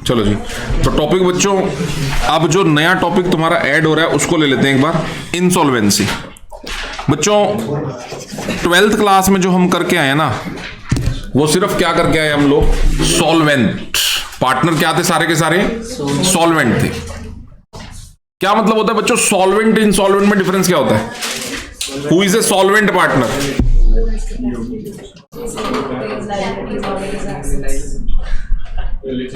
चलो जी, तो टॉपिक बच्चों, अब जो नया टॉपिक तुम्हारा ऐड हो रहा है उसको ले लेते हैं एक बार, इंसॉल्वेंसी। बच्चों 12th क्लास में जो हम करके आए ना, वो सिर्फ क्या करके आए हम लोग, सॉल्वेंट। पार्टनर क्या थे, सारे के सारे सॉल्वेंट थे। क्या मतलब होता है बच्चों सॉल्वेंट इंसॉल्वेंट में डिफरेंस क्या होता है? Who is a solvent partner?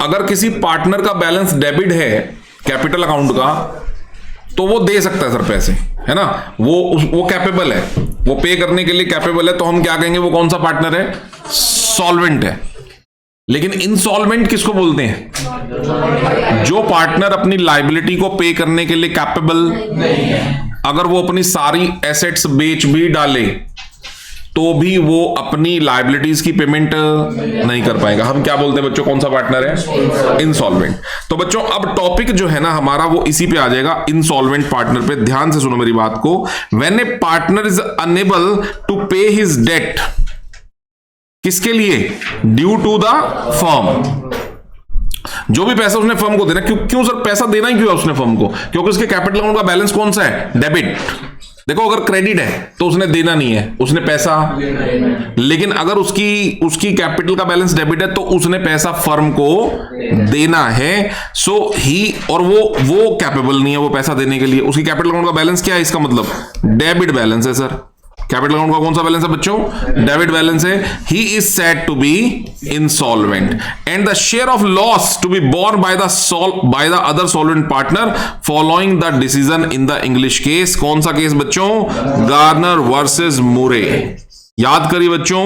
अगर किसी पार्टनर का बैलेंस डेबिट है कैपिटल अकाउंट का, तो वो दे सकता है सर पैसे, है ना, वो कैपेबल है, वो पे करने के लिए कैपेबल है, तो हम क्या कहेंगे वो कौन सा पार्टनर है, सॉल्वेंट है। लेकिन इंसॉल्वेंट किसको बोलते हैं? जो पार्टनर अपनी लाइबिलिटी को पे करने के लिए कैपेबल, अगर वो अपनी सारी एसेट्स बेच भी डाले तो भी वो अपनी लाइबिलिटीज की पेमेंट नहीं कर पाएगा। हम क्या बोलते हैं बच्चों, कौन सा पार्टनर है? इंसॉल्वेंट। तो बच्चों अब टॉपिक जो है ना हमारा वो इसी पे आ जाएगा, इंसॉल्वेंट पार्टनर पे। ध्यान से सुनो मेरी बात को। When a partner is unable to pay his debt, किसके लिए? Due to the firm. जो भी पैसा उसने फर्म को देना, क्यों सर पैसा देना ही क्यों है उसने फर्म को? क्योंकि उसके कैपिटल अकाउंट का बैलेंस कौन सा है? डेबिट। देखो अगर क्रेडिट है तो उसने देना नहीं है, उसने पैसा, लेकिन अगर उसकी कैपिटल का बैलेंस डेबिट है तो उसने पैसा फर्म को देना है। सो ही, और वो कैपेबल नहीं है वो पैसा देने के लिए। उसकी कैपिटल अकाउंट का बैलेंस क्या है? इसका मतलब डेबिट बैलेंस है सर। कैपिटल अकाउंट का कौन सा बैलेंस है बच्चों? डेबिट बैलेंस है। He is said to be insolvent and the share of loss to be borne by the other solvent partner following the decision in the English case. कौन सा case बच्चों? Garner versus मुरे। याद करिए बच्चों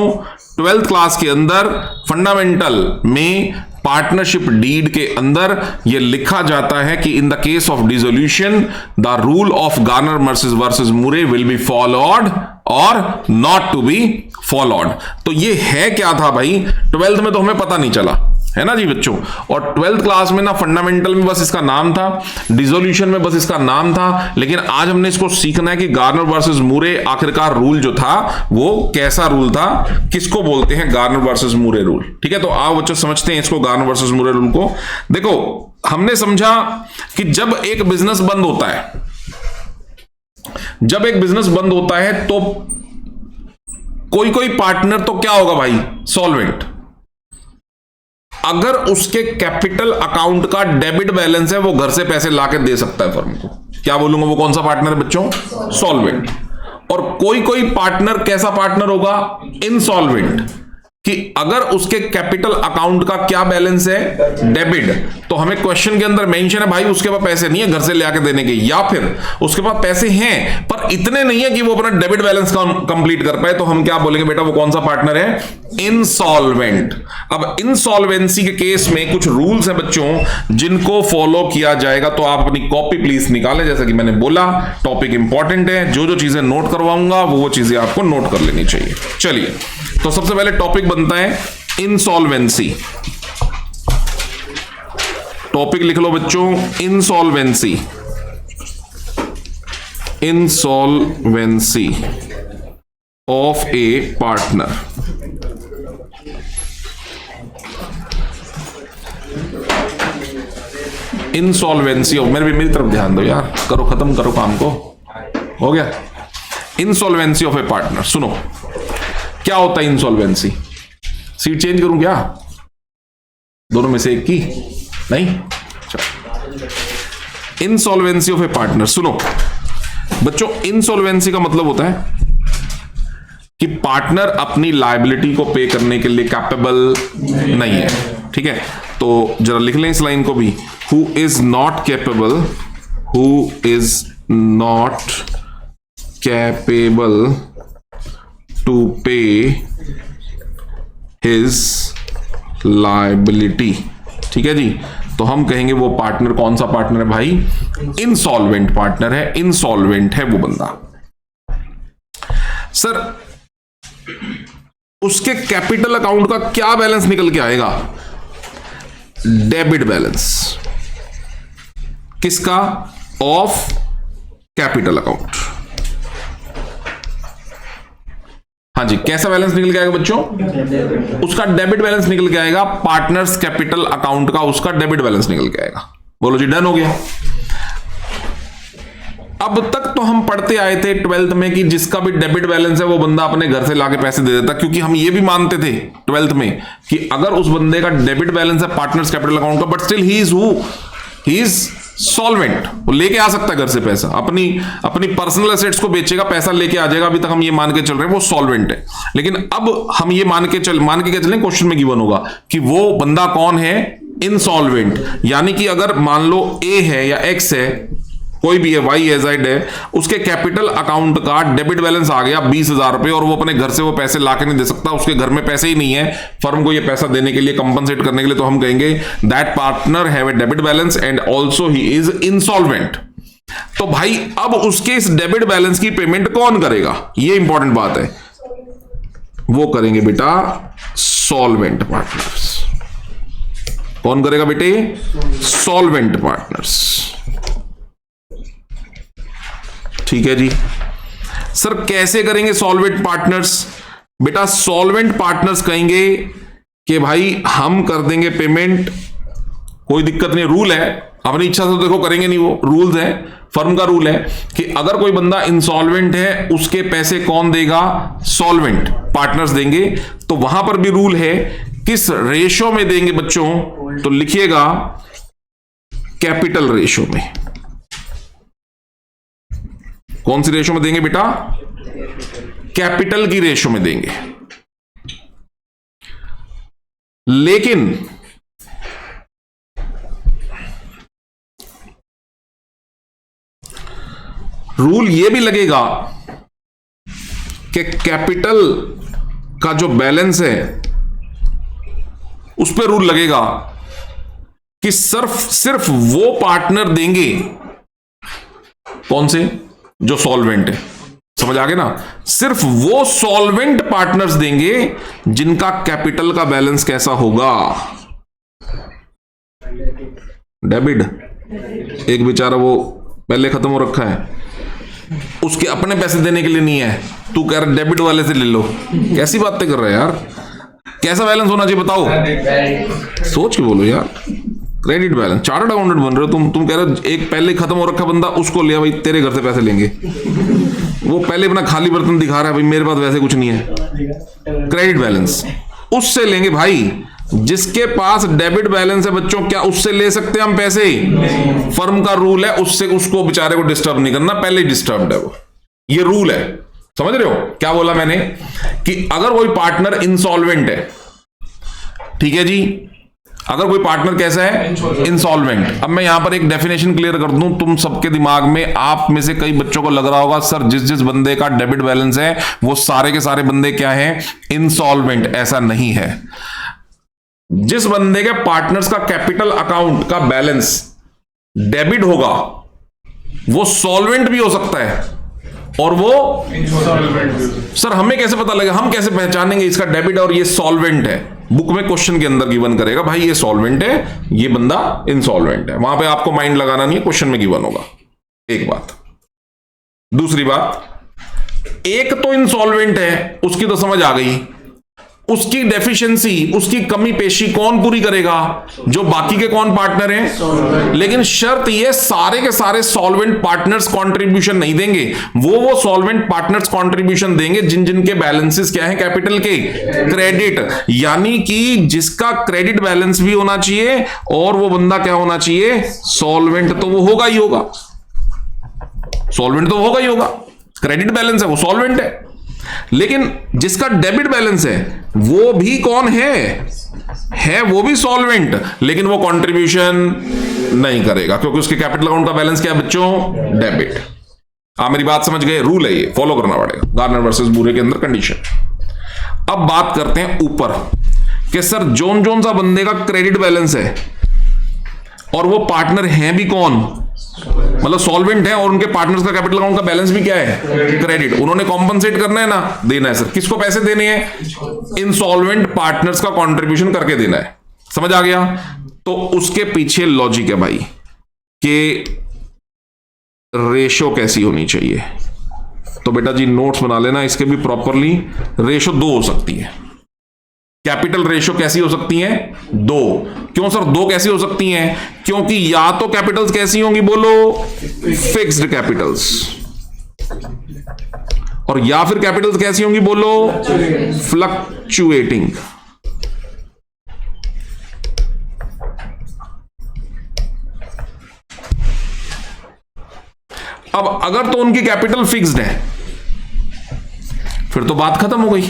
12th class के अंदर fundamental में पार्टनरशिप डीड के अंदर यह लिखा जाता है कि in the case of dissolution the rule of Garner versus मुरे विल बी फॉलोड और नॉट टू बी फॉलोड। तो ये है क्या था भाई, 12th में तो हमें पता नहीं चला, है ना जी बच्चों। और 12th क्लास में ना फंडामेंटल में बस इसका नाम था, डिसोल्यूशन में बस इसका नाम था, लेकिन आज हमने इसको सीखना है कि गार्नर वर्सेस मुरे आखिरकार रूल जो था वो कैसा रूल था, किसको बोलते हैं गार्नर वर्सेस मुरे रूल। ठीक है, तो आओ बच्चों समझते हैं इसको, गार्नर वर्सेस मुरे रूल को। देखो हमने समझा कि जब एक बिजनेस बंद होता है, जब एक बिजनेस बंद होता है तो कोई पार्टनर तो क्या होगा भाई, सॉल्वेंट। अगर उसके कैपिटल अकाउंट का डेबिट बैलेंस है, वो घर से पैसे लाके दे सकता है फर्म को। क्या बोलूंगा, वो कौन सा पार्टनर है बच्चों? सॉल्वेंट। और कोई पार्टनर कैसा पार्टनर होगा? इनसॉल्वेंट। कि अगर उसके कैपिटल अकाउंट का क्या बैलेंस है? डेबिट। तो हमें क्वेश्चन के अंदर मेंशन है भाई उसके पास पैसे नहीं है घर से ले आके देने के, या फिर उसके पास पैसे हैं पर इतने नहीं है कि वो अपना डेबिट बैलेंस कंप्लीट कर पाए, तो हम क्या बोलेंगे बेटा, वो कौन सा पार्टनर है? इंसॉल्वेंट। अब इंसॉल्वेंसी के केस में कुछ रूल्स हैं बच्चों जिनको फॉलो किया जाएगा। तो आप अपनी कॉपी प्लीज निकालें, जैसा कि मैंने बोला टॉपिक इंपॉर्टेंट है, जो चीजें नोट करवाऊंगा वो चीजें आपको नोट कर लेनी चाहिए। चलिए, तो सबसे पहले टॉपिक बनता है इंसॉल्वेंसी। टॉपिक लिख लो बच्चों, insolvency. Insolvency of A partner. Insolvency of, मेरी तरफ ध्यान दो यार, करो खत्म करो काम को, हो गया। Insolvency of A partner. सुनो क्या होता है इंसॉल्वेंसी। सीट चेंज करूं क्या, दोनों में से एक की? नहीं, इंसॉल्वेंसी ऑफ ए पार्टनर। सुनो बच्चों, इंसॉल्वेंसी का मतलब होता है कि पार्टनर अपनी लायबिलिटी को पे करने के लिए कैपेबल नहीं है। ठीक है, तो जरा लिख लें इस लाइन को भी, who is not capable, who is not capable to pay his liability। ठीक है जी, तो हम कहेंगे वो पार्टनर कौन सा पार्टनर है भाई? इंसॉल्वेंट पार्टनर है, इंसॉल्वेंट है वो बंदा। सर उसके कैपिटल अकाउंट का क्या बैलेंस निकल के आएगा? Debit balance. किसका? Of capital account. हाँ जी, कैसा बैलेंस निकल के आएगा बच्चों? उसका डेबिट बैलेंस निकल के आएगा, पार्टनर्स कैपिटल अकाउंट का उसका डेबिट बैलेंस निकल के आएगा। बोलो जी, डन हो गया। अब तक तो हम पढ़ते आए थे 12th में कि जिसका भी डेबिट बैलेंस है वो बंदा अपने घर से लाके पैसे दे देता, क्योंकि हम ये भी मानते थे 12th में कि अगर उस बंदे का डेबिट बैलेंस है पार्टनर्स कैपिटल अकाउंट का, but still he is solvent, वो लेके आ सकता है घर से पैसा, अपनी पर्सनल एसेट्स को बेचेगा, पैसा लेके आ जाएगा। अभी तक हम ये मान के चल रहे हैं वो सॉल्वेंट है, लेकिन अब हम ये मान के क्या चलें, क्वेश्चन में गिवन होगा कि वो बंदा कौन है? इनसॉल्वेंट। यानी कि अगर मान लो ए है या एक्स है, कोई भी है, वाई है, जेड है, उसके कैपिटल अकाउंट का डेबिट बैलेंस आ गया 20,000 रुपए, और वो अपने घर से वो पैसे लाके नहीं दे सकता, उसके घर में पैसे ही नहीं है फर्म को ये पैसा देने के लिए, कंपनसेट करने के लिए, तो हम कहेंगे that partner have a debit balance and also he is insolvent. तो भाई अब उसके इस डेबिट बैलेंस की पेमेंट कौन करेगा? ये इंपॉर्टेंट बात है। वो करेंगे बेटा सॉल्वेंट पार्टनर्स। कौन करेगा बेटे? Solvent partners. ठीक है जी सर, कैसे करेंगे सॉल्वेंट पार्टनर्स? बेटा सॉल्वेंट पार्टनर्स कहेंगे कि भाई हम कर देंगे पेमेंट, कोई दिक्कत नहीं, रूल है, अपनी इच्छा से तो देखो करेंगे नहीं, वो रूल्स है, फर्म का रूल है कि अगर कोई बंदा इंसॉल्वेंट है उसके पैसे कौन देगा? सॉल्वेंट पार्टनर्स देंगे। तो वहां पर भी रूल है, किस रेशो में देंगे बच्चों? तो लिखिएगा कैपिटल रेशो में। कौन सी रेशो में देंगे बेटा? कैपिटल की रेशो में देंगे। लेकिन रूल यह भी लगेगा कि कैपिटल का जो बैलेंस है उस पर रूल लगेगा कि सिर्फ वो पार्टनर देंगे, कौन से? जो सॉल्वेंट है। समझ आ गए ना? सिर्फ वो सॉल्वेंट पार्टनर्स देंगे जिनका कैपिटल का बैलेंस कैसा होगा? डेबिट। एक बेचारा वो पहले खत्म हो रखा है, उसके अपने पैसे देने के लिए नहीं है, तू कह रहा डेबिट वाले से ले लो। कैसी बातें कर रहे हैं यार? कैसा बैलेंस होना चाहिए बताओ? सोच के बोलो यार। Credit balance. चार्टर्ड अकाउंटेंट बन रहे हो तुम कह रहे हो एक पहले खत्म हो रखा बंदा, उसको लिया भाई तेरे घर से पैसे लेंगे। वो पहले अपना खाली बर्तन दिखा रहा है, भाई मेरे पास वैसे कुछ नहीं है। क्रेडिट बैलेंस उससे लेंगे भाई, जिसके पास डेबिट बैलेंस है बच्चों, क्या उससे ले सकते हैं हम पैसे? फर्म का रूल है, उससे उसको बेचारे को डिस्टर्ब नहीं करना, पहले ही डिस्टर्ब है वो, ये रूल है। समझ रहे हो क्या बोला मैंने? कि अगर कोई पार्टनर इंसॉल्वेंट है, ठीक है जी, अगर कोई पार्टनर कैसा है? इंसॉल्वेंट। अब मैं यहां पर एक डेफिनेशन क्लियर कर दूं, तुम सबके दिमाग में, आप में से कई बच्चों को लग रहा होगा सर जिस बंदे का डेबिट बैलेंस है वो सारे के सारे बंदे क्या हैं? इंसॉल्वेंट। ऐसा नहीं है। जिस बंदे के पार्टनर्स का कैपिटल अकाउंट का बैलेंस डेबिट होगा वो सॉल्वेंट भी हो सकता है और वो सर हमें कैसे पता लगेगा, हम कैसे पहचानेंगे इसका डेबिट और ये सॉल्वेंट है? बुक में क्वेश्चन के अंदर गिवन करेगा भाई ये सॉल्वेंट है, ये बंदा इंसॉल्वेंट है। वहां पे आपको माइंड लगाना नहीं है, क्वेश्चन में गिवन होगा। एक बात। दूसरी बात, एक तो इंसॉल्वेंट है, उसकी तो समझ आ गई, उसकी डेफिशिएंसी, उसकी कमी पेशी कौन पूरी करेगा? जो बाकी के कौन पार्टनर हैं? लेकिन शर्त ये सारे के सारे सॉल्वेंट पार्टनर्स कंट्रीब्यूशन नहीं देंगे, वो सॉल्वेंट पार्टनर्स कंट्रीब्यूशन देंगे जिन जिनके बैलेंसेस क्या है? कैपिटल के क्रेडिट। यानी कि जिसका क्रेडिट बैलेंस भी होना चाहिए और वो बंदा क्या होना चाहिए? सॉल्वेंट। तो वो होगा ही होगा, सॉल्वेंट तो होगा ही होगा, क्रेडिट बैलेंस है वो सॉल्वेंट है। लेकिन जिसका डेबिट बैलेंस है वो भी कौन है वो भी सॉल्वेंट, लेकिन वो कंट्रीब्यूशन नहीं करेगा क्योंकि उसके कैपिटल अकाउंट का बैलेंस क्या है बच्चों? डेबिट। आप मेरी बात समझ गए? रूल है ये, फॉलो करना पड़ेगा। गार्नर वर्सेस बूरे के अंदर कंडीशन। अब बात करते हैं ऊपर कि सर जोन सा बंदे का क्रेडिट बैलेंस है और वो पार्टनर हैं भी कौन? मतलब सॉल्वेंट है और उनके पार्टनर्स का कैपिटल अकाउंट का बैलेंस भी क्या है? क्रेडिट। उन्होंने कॉम्पनसेट करना है ना, देना है सर। किसको पैसे देने हैं? इंसॉल्वेंट पार्टनर्स का कंट्रीब्यूशन करके देना है। समझ आ गया? तो उसके पीछे लॉजिक है भाई कि रेशो कैसी होनी चाहिए। तो बेटा जी नोट्स बना लेना इसके भी प्रॉपरली। रेशो 2 हो सकती है, कैपिटल रेशो कैसी हो सकती है? 2। क्यों सर 2 कैसी हो सकती हैं? क्योंकि या तो कैपिटल्स कैसी होंगी बोलो, फिक्स्ड कैपिटल्स, और या फिर कैपिटल्स कैसी होंगी बोलो, फ्लक्चुएटिंग। अब अगर तो उनकी कैपिटल फिक्स्ड है फिर तो बात खत्म हो गई।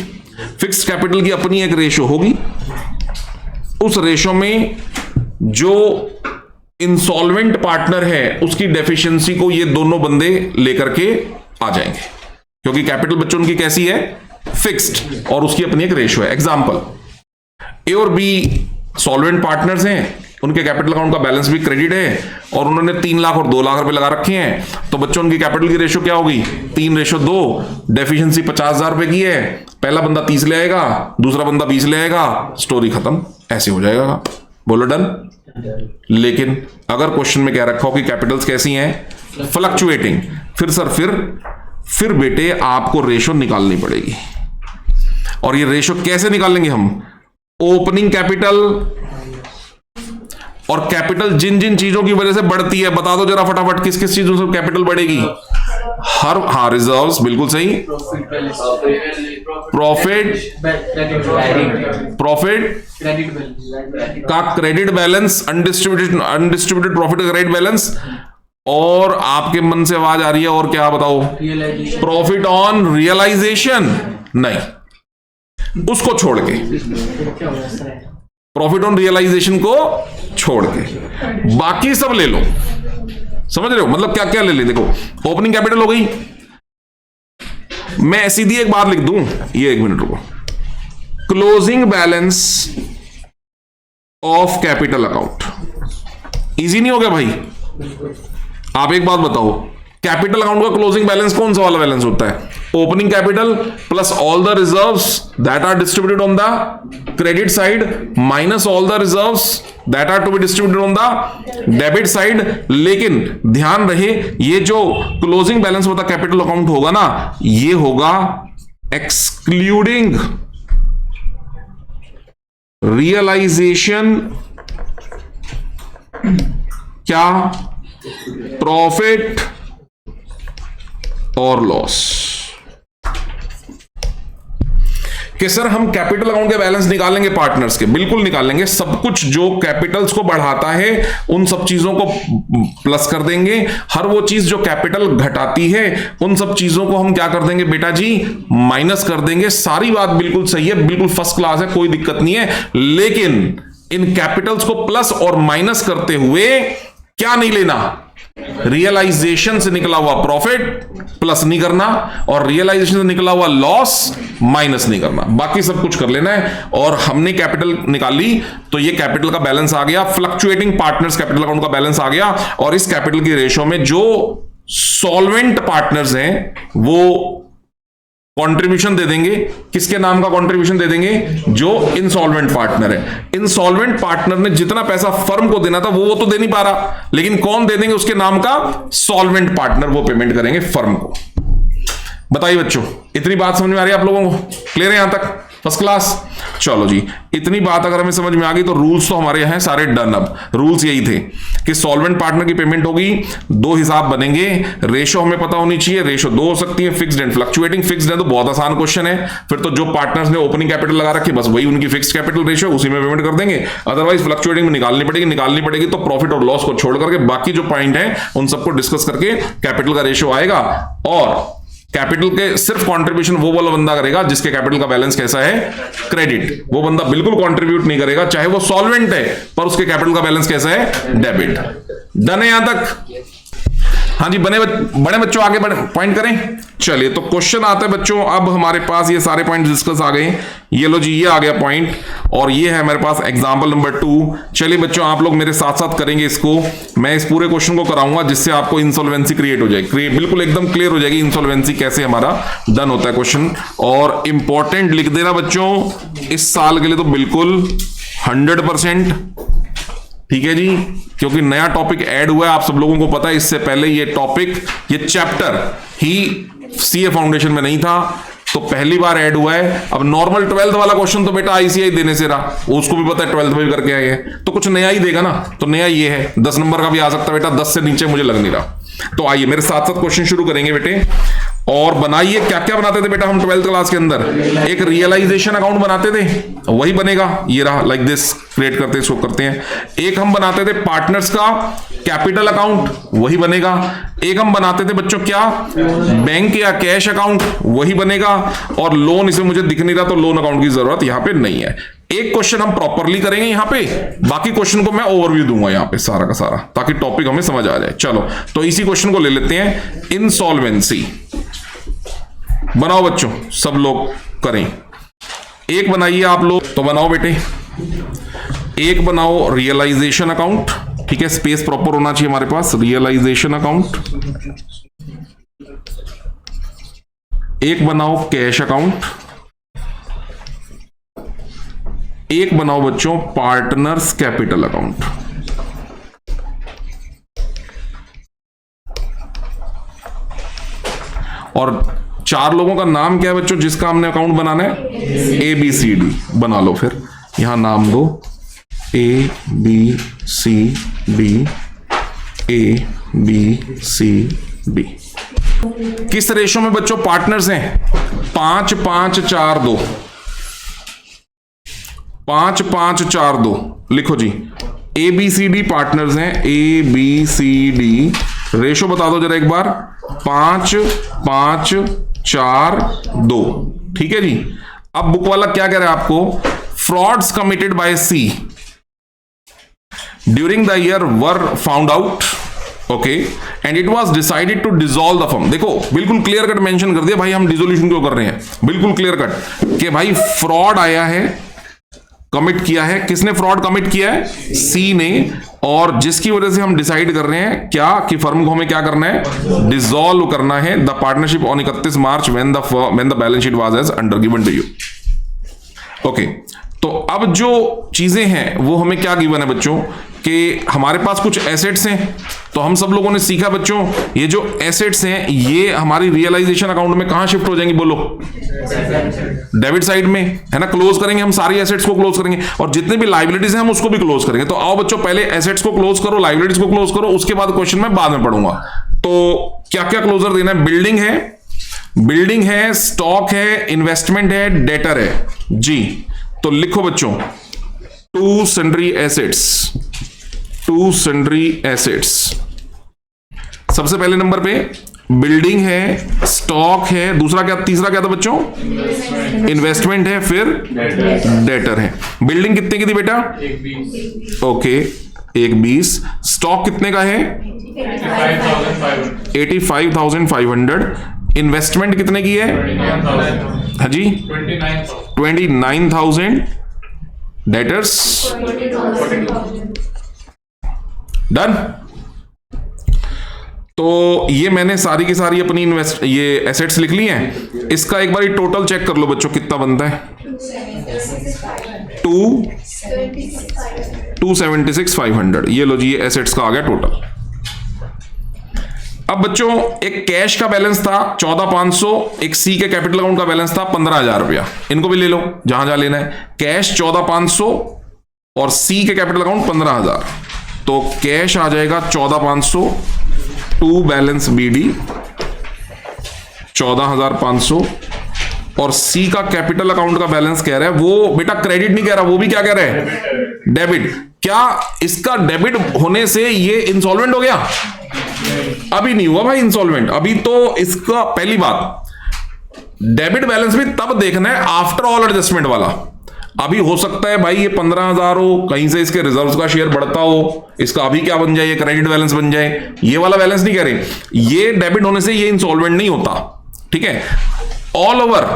फिक्स्ड कैपिटल की अपनी एक रेशो होगी, उस रेशो में जो इंसॉल्वेंट पार्टनर है उसकी डेफिशिएंसी को ये दोनों बंदे लेकर के आ जाएंगे, क्योंकि कैपिटल बच्चों उनकी कैसी है, फिक्स्ड, और उसकी अपनी एक रेशो है। एग्जांपल, ए और बी सॉल्वेंट पार्टनर्स हैं, उनके कैपिटल अकाउंट का बैलेंस भी क्रेडिट है और उन्होंने 3 लाख और 2 लाख रुपए लगा रखे हैं, तो बच्चों उनकी कैपिटल की रेशो क्या होगी, 3:2। डेफिशिएंसी 50,000 रुपए की है, पहला बंदा 30 ले आएगा, दूसरा बंदा 20 ले आएगा, स्टोरी खत्म, ऐसे हो जाएगा। बोलो डन। लेकिन अगर क्वेश्चन में क्या रखा हो कि कैपिटल्स कैसी हैं, फ्लक्चुएटिंग, फिर सर फिर बेटे आपको रेशो निकालनी पड़ेगी। और ये रेशो कैसे निकालेंगे हम? ओपनिंग कैपिटल और कैपिटल जिन जिन चीजों की वजह से बढ़ती है, बता दो जरा फटाफट, किस किस चीजों से कैपिटल बढ़ेगी? रिजर्व्स, बिल्कुल सही, प्रॉफिट का क्रेडिट बैलेंस, अनडिस्ट्रीब्यूटेड प्रॉफिट का क्रेडिट बैलेंस, और आपके मन से आवाज आ रही है और क्या बताओ, प्रॉफिट ऑन रियलाइजेशन, नहीं उसको छोड़ के, प्रॉफिट ऑन रियलाइजेशन को छोड़ के बाकी सब ले लो। समझ रहे हो मतलब क्या क्या ले ले? देखो ओपनिंग कैपिटल हो गई, मैं सीधी एक बात लिख दूं, ये 1 मिनट रुको, closing balance of capital account. Easy नहीं हो गया भाई? आप एक बात बताओ, कैपिटल अकाउंट का क्लोजिंग बैलेंस कौन सा वाला बैलेंस होता है? Opening capital plus all the reserves that are distributed on the credit side minus all the reserves that are to be distributed on the debit side. लेकिन ध्यान रहे, ये जो क्लोजिंग बैलेंस होता कैपिटल अकाउंट होगा ना, ये होगा एक्सक्लूडिंग रियलाइजेशन, क्या, प्रॉफिट और लॉस। कि सर हम कैपिटल अकाउंट के बैलेंस निकालेंगे पार्टनर्स के, बिल्कुल निकालेंगे, सब कुछ जो कैपिटल्स को बढ़ाता है उन सब चीजों को प्लस कर देंगे, हर वो चीज जो कैपिटल घटाती है उन सब चीजों को हम क्या कर देंगे बेटा जी, माइनस कर देंगे। सारी बात बिल्कुल सही है, बिल्कुल फर्स्ट क्लास है, कोई दिक्कत नहीं है। लेकिन इन कैपिटल्स को प्लस और माइनस करते हुए क्या नहीं लेना, रियलाइजेशन से निकला हुआ प्रॉफिट प्लस नहीं करना और रियलाइजेशन से निकला हुआ लॉस माइनस नहीं करना, बाकी सब कुछ कर लेना है। और हमने कैपिटल निकाली तो ये कैपिटल का बैलेंस आ गया, फ्लक्चुएटिंग पार्टनर्स कैपिटल अकाउंट का बैलेंस आ गया, और इस कैपिटल की रेशो में जो सॉल्वेंट पार्टनर्स हैं वो कंट्रीब्यूशन दे देंगे। किसके नाम का कंट्रीब्यूशन दे देंगे? जो इनसॉल्वेंट पार्टनर है। इनसॉल्वेंट पार्टनर ने जितना पैसा फर्म को देना था वो तो दे नहीं पा रहा, लेकिन कौन दे देंगे उसके नाम का? सॉल्वेंट पार्टनर, वो पेमेंट करेंगे फर्म को। बताइए बच्चों, इतनी बात समझ में आ रही है आप लोगों को? क्लियर है यहां तक? First class. चलो जी, इतनी बात अगर हमें समझ में आ गई तो रूल्स तो हमारे यहाँ सारे डन। अब रूल्स यही थे कि सॉल्वेंट पार्टनर की पेमेंट होगी, 2 हिसाब बनेंगे, रेशो हमें पता होनी चाहिए, रेशो 2 हो सकती है, फिक्स्ड एंड फ्लक्चुएटिंग। फिक्स्ड है तो बहुत आसान क्वेश्चन है, फिर तो जो पार्टनर्स ने ओपनिंग कैपिटल लगा रखी बस वही उनकी फिक्स्ड कैपिटल रेशो, उसी में पेमेंट कर देंगे। अदरवाइज फ्लक्चुएटिंग में निकालनी पड़ेगी तो प्रॉफिट और लॉस को छोड़ करके बाकी जो पॉइंट है उन सबको डिस्कस करके कैपिटल का रेशो आएगा। और कैपिटल के सिर्फ कंट्रीब्यूशन वो वाला बंदा करेगा जिसके कैपिटल का बैलेंस कैसा है? क्रेडिट। वो बंदा बिल्कुल कंट्रीब्यूट नहीं करेगा चाहे वो सॉल्वेंट है पर उसके कैपिटल का बैलेंस कैसा है? डेबिट। डन है यहां तक? हाँ जी, बड़े बच्चों आगे पॉइंट करें। चलिए तो क्वेश्चन आता है बच्चों, अब हमारे पास ये सारे पॉइंट डिस्कस आ गए। ये लो जी, ये आ गया पॉइंट, और ये है हमारे पास एग्जांपल नंबर 2। चलिए बच्चों आप लोग मेरे साथ साथ करेंगे इसको, मैं इस पूरे क्वेश्चन को कराऊंगा जिससे आपको इंसॉल्वेंसी क्रिएट हो जाएगी, बिल्कुल एकदम क्लियर हो जाएगी इंसॉल्वेंसी कैसे हमारा डन होता है क्वेश्चन। और इंपॉर्टेंट लिख देना बच्चों, इस साल के लिए तो बिल्कुल 100% ठीक है जी, क्योंकि नया टॉपिक ऐड हुआ है, आप सब लोगों को पता है, इससे पहले ये टॉपिक, ये चैप्टर ही सीए फाउंडेशन में नहीं था, तो पहली बार ऐड हुआ है। अब नॉर्मल 12th वाला क्वेश्चन तो बेटा आईसीआई देने से रहा, उसको भी पता है 12th में भी करके आए हैं, तो कुछ नया ही देगा ना, तो नया ये है, 10 नंबर का भी आ सकता है बेटा, 10 से नीचे मुझे लग नहीं रहा। तो आइए मेरे साथ साथ क्वेश्चन शुरू करेंगे बेटे, और बनाइए। क्या क्या बनाते थे बेटा हम 12th क्लास के अंदर? एक रियलाइजेशन अकाउंट बनाते थे, वही बनेगा, ये रहा, लाइक दिस, क्रिएट करते इसको करते हैं। एक हम बनाते थे पार्टनर्स का कैपिटल अकाउंट, वही बनेगा। एक हम बनाते थे बच्चों क्या, बैंक या कैश अकाउंट, वही बनेगा। और लोन, इसे मुझे दिख नहीं रहा तो लोन अकाउंट की जरूरत यहां पे नहीं है। एक क्वेश्चन हम प्रॉपरली करेंगे यहां पे, बाकी क्वेश्चन को मैं ओवरव्यू दूंगा यहां पे सारा का सारा, ताकि टॉपिक हमें समझ आ जाए। चलो तो इसी क्वेश्चन को ले लेते हैं, इंसॉल्वेंसी। बनाओ बच्चों, सब लोग करें, एक बनाइए आप लोग, तो बनाओ बेटे। एक बनाओ रियलाइजेशन अकाउंट, ठीक है, स्पेस प्रॉपर होना चाहिए हमारे पास, रियलाइजेशन अकाउंट। एक बनाओ कैश अकाउंट। एक बनाओ बच्चों पार्टनर्स कैपिटल अकाउंट। और 4 लोगों का नाम क्या है बच्चों जिसका हमने अकाउंट बनाना है? ABCD बना लो, फिर यहां नाम दो ABCD, ABCD। किस रेशो में बच्चों पार्टनर्स हैं? 5-5-4-2, 5-5-4-2 लिखो जी। ABCD पार्टनर्स हैं, ABCD, रेशो बता दो जरा एक बार, 5-5-4-2, ठीक है जी। अब बुक वाला क्या कह रहा है आपको? Frauds committed by C during the year were found out, okay, and it was decided to dissolve the firm. देखो बिल्कुल क्लियर कट मेंशन कर दिया भाई, हम डिसोल्यूशन क्यों कर रहे हैं, बिल्कुल क्लियर कट कि भाई फ्रॉड आया है, कमिट किया है। किसने फ्रॉड कमिट किया है? सी ने, और जिसकी वजह से हम डिसाइड कर रहे हैं क्या कि फर्म को हमें क्या करना है? डिसॉल्व करना है the partnership on 31 March when the balance sheet was as under given to you. Okay, तो अब जो चीजें हैं वो हमें क्या गिवन है बच्चों कि हमारे पास कुछ एसेट्स हैं, तो हम सब लोगों ने सीखा बच्चों ये जो एसेट्स हैं ये हमारी रियलाइजेशन अकाउंट में कहां शिफ्ट हो जाएंगी? बोलो, डेबिट साइड में, है ना। क्लोज करेंगे हम सारी एसेट्स को, क्लोज करेंगे, और जितने भी लाइबिलिटीज हैं हम उसको भी क्लोज करेंगे। तो आओ बच्चों पहले एसेट्स को क्लोज करो, लाइबिलिटीज को क्लोज करो, उसके बाद क्वेश्चन में बाद में पढ़ूंगा। तो क्या क्या क्लोजर देना है? बिल्डिंग है, स्टॉक है, इन्वेस्टमेंट है, डेटर है जी। तो लिखो बच्चों टू सन्ड्री एसेट्स। सबसे पहले नंबर पे बिल्डिंग है, स्टॉक है, दूसरा क्या, तीसरा क्या था बच्चों? इन्वेस्टमेंट है, फिर डेटर है। बिल्डिंग कितने की थी बेटा? ओके, 120। स्टॉक कितने का है? 85,500। इन्वेस्टमेंट कितने की है? हाँ जी, 29,000। Debtors done. तो ये मैंने सारी की सारी अपनी ये एसेट्स लिख ली हैं। इसका एक बार टोटल चेक कर लो बच्चों कितना बनता है? 276,500। ये लो जी, ये एसेट्स का आ गया टोटल। अब बच्चों एक कैश का बैलेंस था 14,500, एक सी के कैपिटल अकाउंट का बैलेंस था 15,000 रुपया। इनको भी ले लो जहां जहां लेना है। कैश 14,500 और सी के कैपिटल अकाउंट 15,000, तो कैश आ जाएगा 14,500 टू बैलेंस BD 14,500, और सी का कैपिटल अकाउंट का बैलेंस कह रहा है वो बेटा क्रेडिट नहीं कह रहा, वो भी क्या कह रहा है? डेबिट। क्या इसका डेबिट होने से ये इंसॉल्वेंट हो गया? अभी नहीं हुआ भाई इंसॉल्वेंट, अभी तो इसका पहली बात डेबिट बैलेंस भी तब देखना है आफ्टर ऑल एडजस्टमेंट वाला। अभी हो सकता है भाई ये 15,000 हो, कहीं से इसके रिजर्व्स का शेयर बढ़ता हो, इसका अभी क्या बन जाए? ये क्रेडिट बैलेंस बन जाए। ये वाला बैलेंस नहीं कह रहे, ये डेबिट होने से ये इंसॉल्वेंट नहीं होता, ठीक है। ऑल ओवर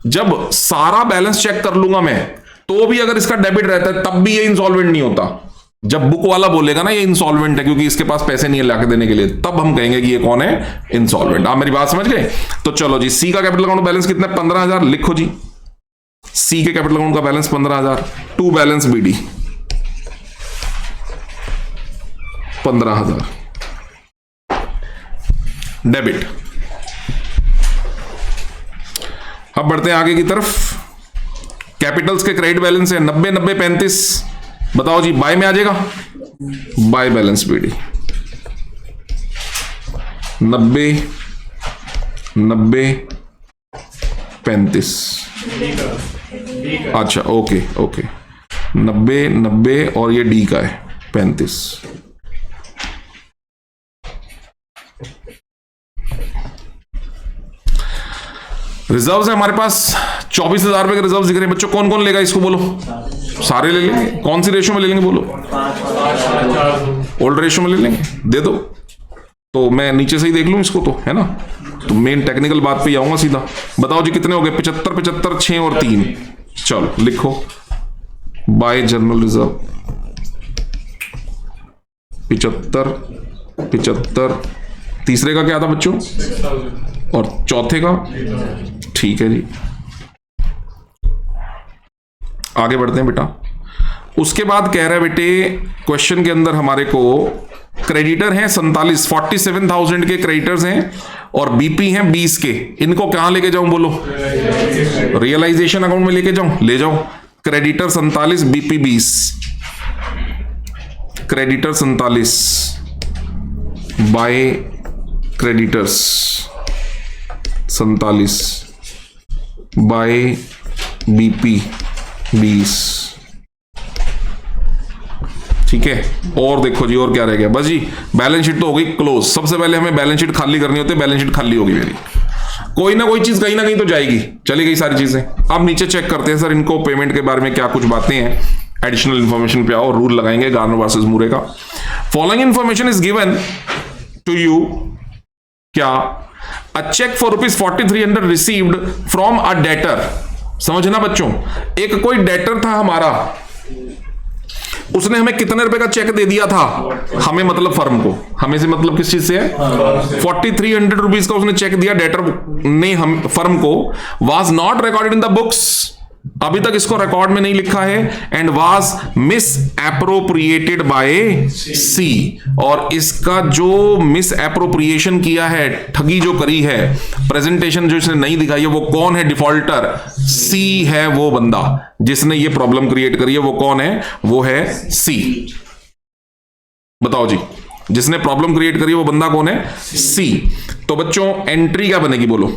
जब सारा बैलेंस चेक कर लूंगा मैं, तो भी अगर इसका डेबिट रहता है तब भी ये इंसॉल्वेंट नहीं होता। जब बुक वाला बोलेगा ना ये इंसॉल्वेंट है क्योंकि इसके पास पैसे नहीं है लाके देने के लिए, तब हम कहेंगे कि ये कौन है? इंसॉल्वेंट। आप मेरी बात समझ गए? तो चलो जी, सी का कैपिटल अकाउंट बैलेंस कितना है? 15,000। लिखो जी, सी के कैपिटल अकाउंट का balance 15,000 to balance BD 15,000 debit. अब बढ़ते हैं आगे की तरफ। कैपिटल्स के क्रेडिट बैलेंस है 90, 90, 35। बताओ जी, बाय में आ जाएगा, बाय बैलेंस बीडी 90, 90, 35। अच्छा ओके ओके, 90, 90 और ये डी का है 35। रिजर्व्स है हमारे पास 24,000 रुपए के रिजर्व दिख रहे हैं बच्चों। कौन कौन लेगा इसको, बोलो। सारे ले लेंगे। कौन सी रेशो में ले लेंगे, बोलो। ओल्ड रेशो में ले लेंगे, दे दो। तो मैं नीचे से ही देख लूं इसको, तो है ना। तो मेन टेक्निकल बात पे आऊंगा सीधा। बताओ जी कितने हो गए, 75, 75, 6 और 3। चलो लिखो, बाय जनरल रिजर्व 75, 75। तीसरे का क्या था बच्चों, और चौथे का, ठीक है जी। आगे बढ़ते हैं बेटा। उसके बाद कह रहा है बेटे, क्वेश्चन के अंदर हमारे को क्रेडिटर हैं 47,000 के क्रेडिटर्स हैं, और बीपी हैं 20 के। इनको कहां लेके जाऊं, बोलो। रियलाइजेशन अकाउंट में लेके जाऊं, ले जाओ। Creditor 47, BP 20। Creditor 47 by creditors 47 by BP 20। ठीक है। और देखो जी, और क्या रह गया, बस जी बैलेंस शीट तो हो गई क्लोज। सबसे पहले हमें बैलेंस शीट खाली करनी होती है। बैलेंस शीट खाली होगी मेरी, कोई ना कोई चीज कहीं ना कहीं तो जाएगी, चली गई सारी चीजें। अब नीचे चेक करते हैं सर इनको पेमेंट के बारे में क्या कुछ बातें हैं। एडिशनल इंफॉर्मेशन पे आओ, रूल लगाएंगे गार्नर वर्सेस मूरे का। Following information is given to you, क्या, a cheque for ₹4300 received from a debtor. समझना बच्चों, एक कोई डेटर था हमारा, उसने हमें कितने रुपए का चेक दे दिया था, हमें मतलब फर्म को। हमें से मतलब किस चीज से है, 4300 रुपीज का उसने चेक दिया डेटर ने हम फर्म को। Was not recorded in the books, अभी तक इसको रिकॉर्ड में नहीं लिखा है। And was misappropriated by C, और इसका जो मिस एप्रोप्रिएशन किया है, ठगी जो करी है, प्रेजेंटेशन जो इसने नहीं दिखाई है, वो कौन है, डिफॉल्टर सी है। वो बंदा जिसने ये प्रॉब्लम क्रिएट करी है वो कौन है, वो है सी। बताओ जी, जिसने प्रॉब्लम क्रिएट करी है वो बंदा कौन है, सी। तो बच्चों एंट्री क्या बनेगी, बोलो।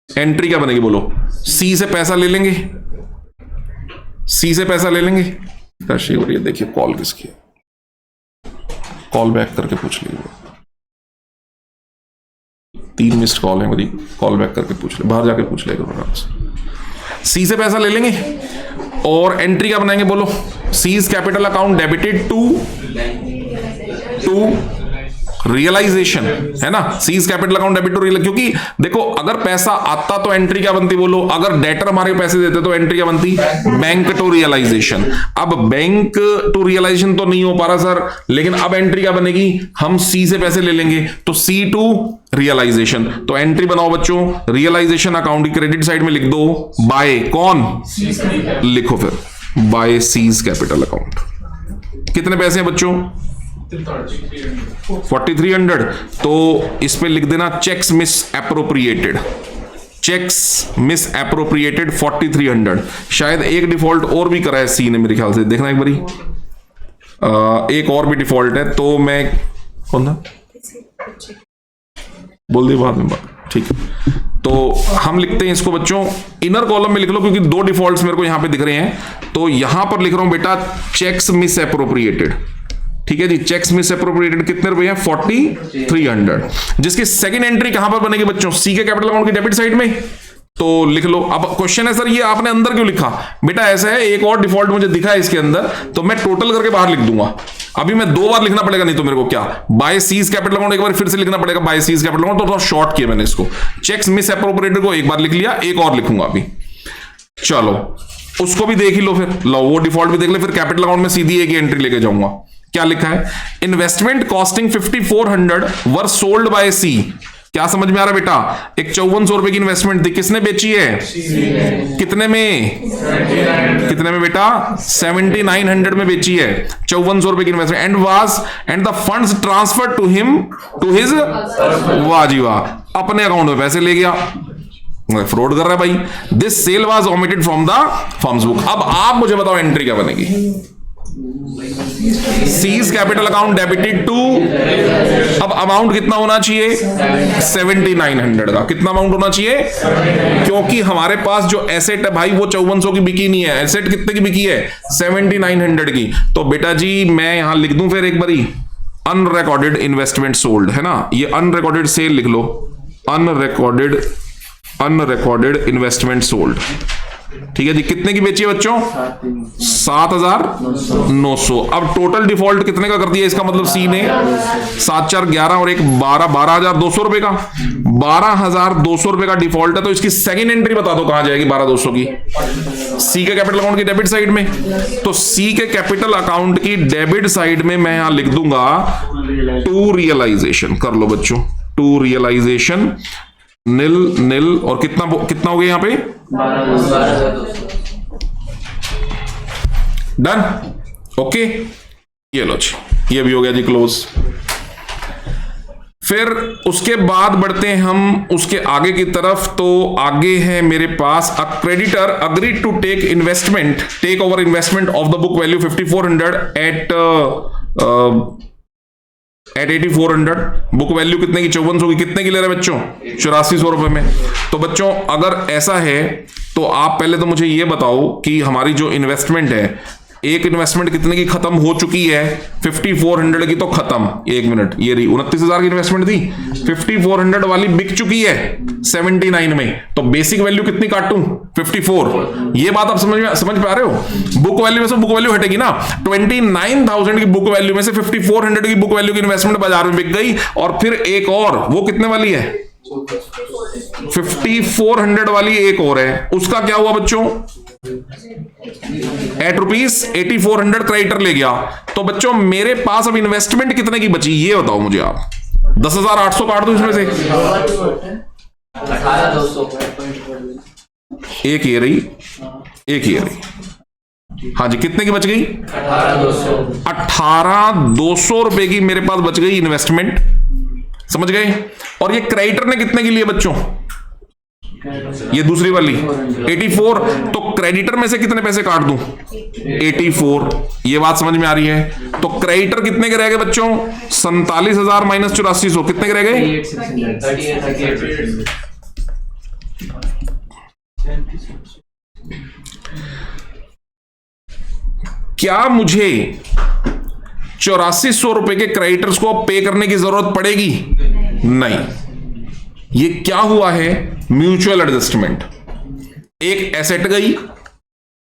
एंट्री क्या बनेगी, बोलो। सी से पैसा ले लेंगे, सी से पैसा ले लेंगे। राशि हो रही है, देखिए कॉल किसकी है, कॉल बैक करके पूछ लीजिए। 3 मिस्ड कॉल है मेरी, कॉल बैक करके पूछ ले, बाहर जाके पूछ लेगा आराम से। सी से पैसा ले लेंगे और एंट्री क्या बनाएंगे, बोलो। C's capital account debited to realisation, है ना। C's capital account debit to real, क्योंकि देखो अगर पैसा आता तो एंट्री क्या बनती, बोलो। अगर डेटर हमारे पैसे देते तो एंट्री क्या बनती, बैंक टू रियलाइजेशन। अब बैंक टू रियलाइजेशन तो नहीं हो पा रहा सर, लेकिन अब एंट्री क्या बनेगी, हम सी से पैसे ले लेंगे, तो सी टू रियलाइजेशन। तो एंट्री बनाओ बच्चों, रियलाइजेशन अकाउंट की क्रेडिट साइड में लिख दो बाय कौन, लिखो फिर बाय सीज कैपिटल अकाउंट। कितने पैसे हैं बच्चों, 4300। तो इस पे लिख देना cheques misappropriated, cheques misappropriated 4300। शायद एक डिफॉल्ट और भी करा है सी ने मेरे ख्याल से, देखना एक बारी। एक और भी डिफॉल्ट है, तो मैं कौन था, बोल दिया बाद में बात, ठीक है। तो हम लिखते हैं इसको बच्चों, इनर कॉलम में लिख लो, क्योंकि 2 डिफॉल्ट्स मेरे को यहां पे दिख रहे हैं। तो यहां पर लिख रहा हूं बेटा चेक्स मिस एप्रोप्रिएटेड, ठीक है जी। चेक्स मिस एप्रोप्रिएटेड कितने रुपए हैं, 4300। जिसकी सेकंड एंट्री कहां पर बनेगी बच्चों, सी के कैपिटल अकाउंट की डेबिट साइड में। तो लिख लो। अब क्वेश्चन है सर ये आपने अंदर क्यों लिखा, बेटा ऐसा है एक और डिफॉल्ट मुझे दिखा है इसके अंदर, तो मैं टोटल करके बाहर लिख दूंगा। अभी मैं 2 बार लिखना पड़ेगा, नहीं तो मेरे को क्या, बाय सीज कैपिटल अकाउंट एक बार फिर से लिखना पड़ेगा, बाय सीज कैपिटल अकाउंट। तो थोड़ा शॉर्ट किया मैंने इसको, चेक्स मिस एप्रोप्रिएटेड को एक बार लिख लिया, एक और लिखूंगा अभी। चलो उसको भी देख ही लो फिर, लो वो डिफॉल्ट भी देख ले, फिर कैपिटल अकाउंट में सीधी एक एंट्री लेके जाऊंगा। क्या लिखा है, investment costing 5400 were sold by C. क्या समझ में आ रहा है बेटा? एक 5400 रुपए की इन्वेस्टमेंट थी, किसने बेची है? कितने में? कितने में बेटा? 7900 में बेची है 5400 रुपए की investment, and the funds transfer to him to his, वाह जी वाह, अपने अकाउंट में पैसे ले गया। फ्रॉड कर रहा है भाई। This sale was omitted from the firm's book. अब आप मुझे बताओ एंट्री क्या बनेगी? C's capital account debited to, अब अमाउंट कितना होना चाहिए? 7900 का। कितना अमाउंट होना चाहिए? क्योंकि हमारे पास जो एसेट है भाई वो 5400 की बिकी नहीं है, एसेट कितने की बिकी है? 7900 की। तो बेटा जी मैं यहां लिख दूं फिर एक बारी, अनरिकॉर्डेड इन्वेस्टमेंट सोल्ड, है ना, ये अनरिकॉर्डेड सेल लिख लो, अनरिकॉर्डेड इन्वेस्टमेंट सोल्ड। ठीक है जी, कितने की बेची है बच्चों? 7900। अब टोटल डिफॉल्ट कितने का कर दिया इसका मतलब सी ने? 7 4 11 और एक 12, 12200 रुपए का, 12200 रुपए का डिफॉल्ट है। तो इसकी सेकंड एंट्री बता दो कहां जाएगी 12200 की? सी के कैपिटल अकाउंट की डेबिट साइड में। तो सी के कैपिटल अकाउंट की डेबिट साइड में मैं यहां लिख दूंगा टू रियलाइजेशन। कर लो बच्चों, टू रियलाइजेशन नील नील, और कितना कितना हो गया यहां पे? डन, ओके, ये लो जी, ये भी हो गया जी क्लोज। फिर उसके बाद बढ़ते हैं हम उसके आगे की तरफ। तो आगे है मेरे पास, a creditor agreed to take over investment of the book value 5400 at 8400। Book value कितने की? 5400 की। कितने की ले रहे हैं बच्चों? 8400 रुपए में। तो बच्चों अगर ऐसा है तो आप पहले तो मुझे ये बताओ कि हमारी जो इन्वेस्टमेंट है, एक इन्वेस्टमेंट कितने की खत्म हो चुकी है? 5400 की तो खत्म। एक मिनट, ये रही 29000 की इन्वेस्टमेंट थी, 5400 वाली बिक चुकी है 79 में। तो बेसिक वैल्यू कितनी काटूं? 54। ये बात आप समझ पा रहे हो? बुक वैल्यू में से बुक वैल्यू हटेगी ना। 29000 की बुक वैल्यू में से 5400 की बुक वैल्यू की इन्वेस्टमेंट बाजार में बिक गई। और फिर एक और, वो कितने वाली है? 5400 वाली एक और है, उसका क्या हुआ बच्चों? एट ₹8400 क्रेडिटर ले गया। तो बच्चों मेरे पास अब इन्वेस्टमेंट कितने की बची ये बताओ मुझे आप। 10,800 काट दो इसमें से, एक ये रही, एक ये रही। हाँ जी, कितने की बच गई? 18,200 रुपए की मेरे पास बच गई इन्वेस्टमेंट। समझ गए? और ये क्रेडिटर ने कितने की लिए बच्चों? ये दूसरी वाली 84। तो क्रेडिटर में से कितने पैसे काट दूं? 84। ये बात समझ में आ रही है? तो क्रेडिटर कितने के रह गए बच्चों? 47,000 माइनस 8400, कितने के रह गए? क्या मुझे 8400 रुपए के क्रेडिटर्स को पे करने की जरूरत पड़ेगी? नहीं। ये क्या हुआ है? Mutual adjustment. एक एसेट गई,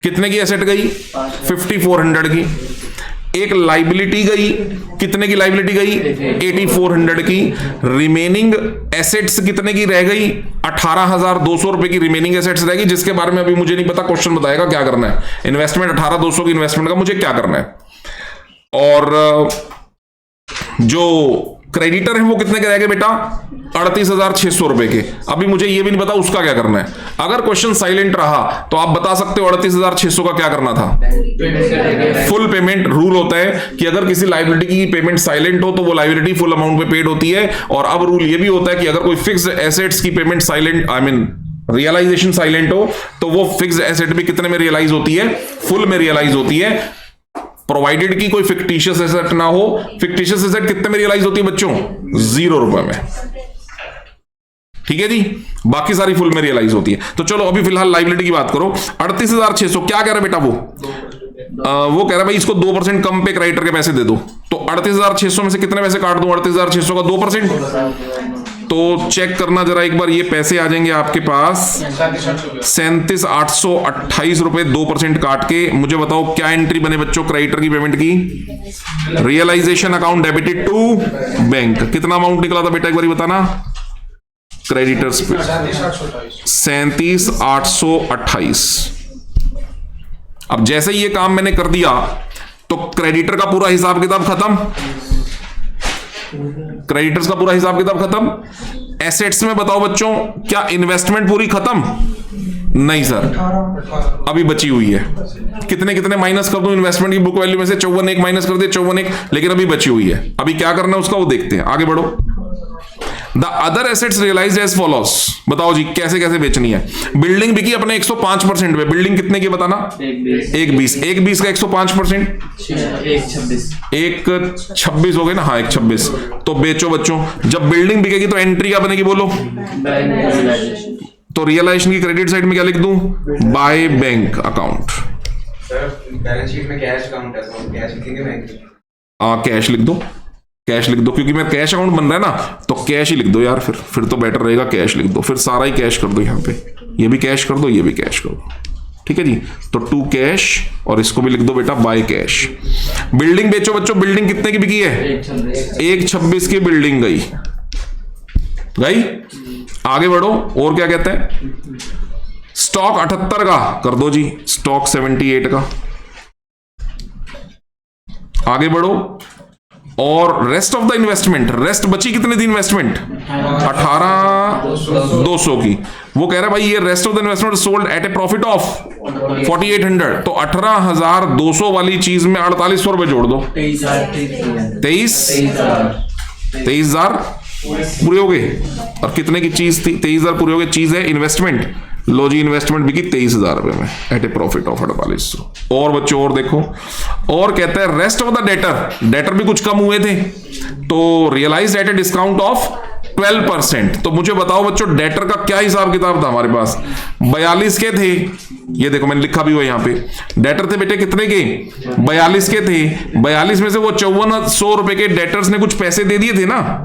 कितने की एसेट गई? 5400 की। एक लाइबिलिटी गई, कितने की लाइबिलिटी गई? 8400 की। रिमेनिंग एसेट्स कितने की रह गई? 18,200 रुपए की रिमेनिंग एसेट्स रहेगी, जिसके बारे में अभी मुझे नहीं पता, क्वेश्चन बताएगा क्या करना है। इन्वेस्टमेंट 18,200 की इन्वेस्टमेंट का मुझे क्या करना है। और जो क्रेडिटर है वो कितने के रह गए बेटा? 38,600 रुपए के। अभी मुझे ये भी नहीं पता उसका क्या करना है। अगर क्वेश्चन साइलेंट रहा तो आप बता सकते हो 38,600 का क्या करना था। फुल पेमेंट रूल होता है कि अगर किसी लाइबिलिटी की पेमेंट साइलेंट हो तो वो लाइबिलिटी फुल अमाउंट में पेड होती है। और अब रूल ये भी होता है कि अगर कोई फिक्स एसेट्स की payment silent, I mean realisation silent हो, तो वो फिक्स एसेट भी कितने में रियलाइज होती है? फुल में रियलाइज होती है, प्रोवाइडेड की कोई फिक्टिशियस एसेट ना हो। फिक्टिशियस एसेट कितने में रियलाइज होती है बच्चों? 0 रुपए में। ठीक है जी, बाकी सारी फुल में रियलाइज होती है। तो चलो अभी फिलहाल लाइबिलिटी की बात करो। 38,600 क्या कह रहा है बेटा? वो कह रहा है भाई इसको 2% कम पे क्रेडिटर के पैसे दे दो। तो 38,600 में से कितने पैसे काट दूं? 38,600 का 2%। तो चेक करना जरा एक बार, ये पैसे आ जाएंगे आपके पास 37,828 रुपए 2% काट के। मुझे बताओ क्या एंट्री बने बच्चों क्रेडिटर की पेमेंट की? Realisation account debited to bank. कितना अमाउंट निकला था बेटा एक बार बताना? क्रेडिटर्स पे 37,828। अब जैसे ये काम मैंने कर दिया तो क्रेडिटर का पूरा हिसाब किताब खत्म, क्रेडिटर्स का पूरा हिसाब किताब खत्म। एसेट्स में बताओ बच्चों, क्या इन्वेस्टमेंट पूरी खत्म? नहीं सर, अभी बची हुई है। कितने कितने माइनस कर दूं इन्वेस्टमेंट की बुक वैल्यू में से? 54 एक माइनस कर दे, 54 एक, लेकिन अभी बची हुई है। अभी क्या करना है उसका वो देखते हैं, आगे बढ़ो। The other assets realised as follows, बताओ जी कैसे कैसे बेचनी है। बिल्डिंग बिकी अपने 105% पे, बिल्डिंग कितने की बताना? 120, 120 का 105%, 126 हो गए ना, हाँ 126। तो बेचो बच्चों, जब बिल्डिंग बिकेगी तो एंट्री क्या बनेगी बोलो? तो रियलाइजेशन की क्रेडिट साइड में क्या लिख दूं? By bank account. Balance sheet में कैश अकाउंट है तो कैश लिखेंगे बैंक में। कैश लिख दो, कैश लिख दो, क्योंकि मेरा कैश अकाउंट बन रहा है ना, तो कैश ही लिख दो यार, फिर तो बेटर रहेगा। कैश लिख दो, फिर सारा ही कैश कर दो, यहाँ पे ये भी कैश कर दो, ये भी कैश कर दो, ठीक है जी। तो टू कैश, और इसको भी लिख दो बेटा बाय कैश। बिल्डिंग बेचो बच्चों, बिल्डिंग कितने की बिकी है? 126 की बिल्डिंग गई। आगे बढ़ो, और क्या कहते हैं? स्टॉक 78 का कर दो जी, स्टॉक 78 का। आगे बढ़ो, और rest of the investment, rest बची कितनी थी इन्वेस्टमेंट? 18,200 की। वो कह रहा है भाई ये rest of the investment sold at A profit of 4800, तो 18,200 वाली चीज में 4800 रुपए जोड़ दो। 23,000 पूरे हो गए। और कितने की चीज थी? 23,000 पूरे हो गए। चीज है इन्वेस्टमेंट, लो जी इन्वेस्टमेंट बिकी 23,000 रुपए में एट ए प्रॉफिट ऑफ 4800। और बच्चों और देखो, और कहते हैं rest of the debtor, debtor भी कुछ कम हुए थे, तो realise at a discount of 12%। तो मुझे बताओ बच्चों डेटर का क्या हिसाब किताब था हमारे पास? 42 के थे, ये देखो मैंने लिखा भी हुआ यहाँ पे। डेटर थे बेटे कितने के? 42 के थे। 42 में से वो 5400 रुपए के डेटर्स ने कुछ पैसे दे दिए थे ना?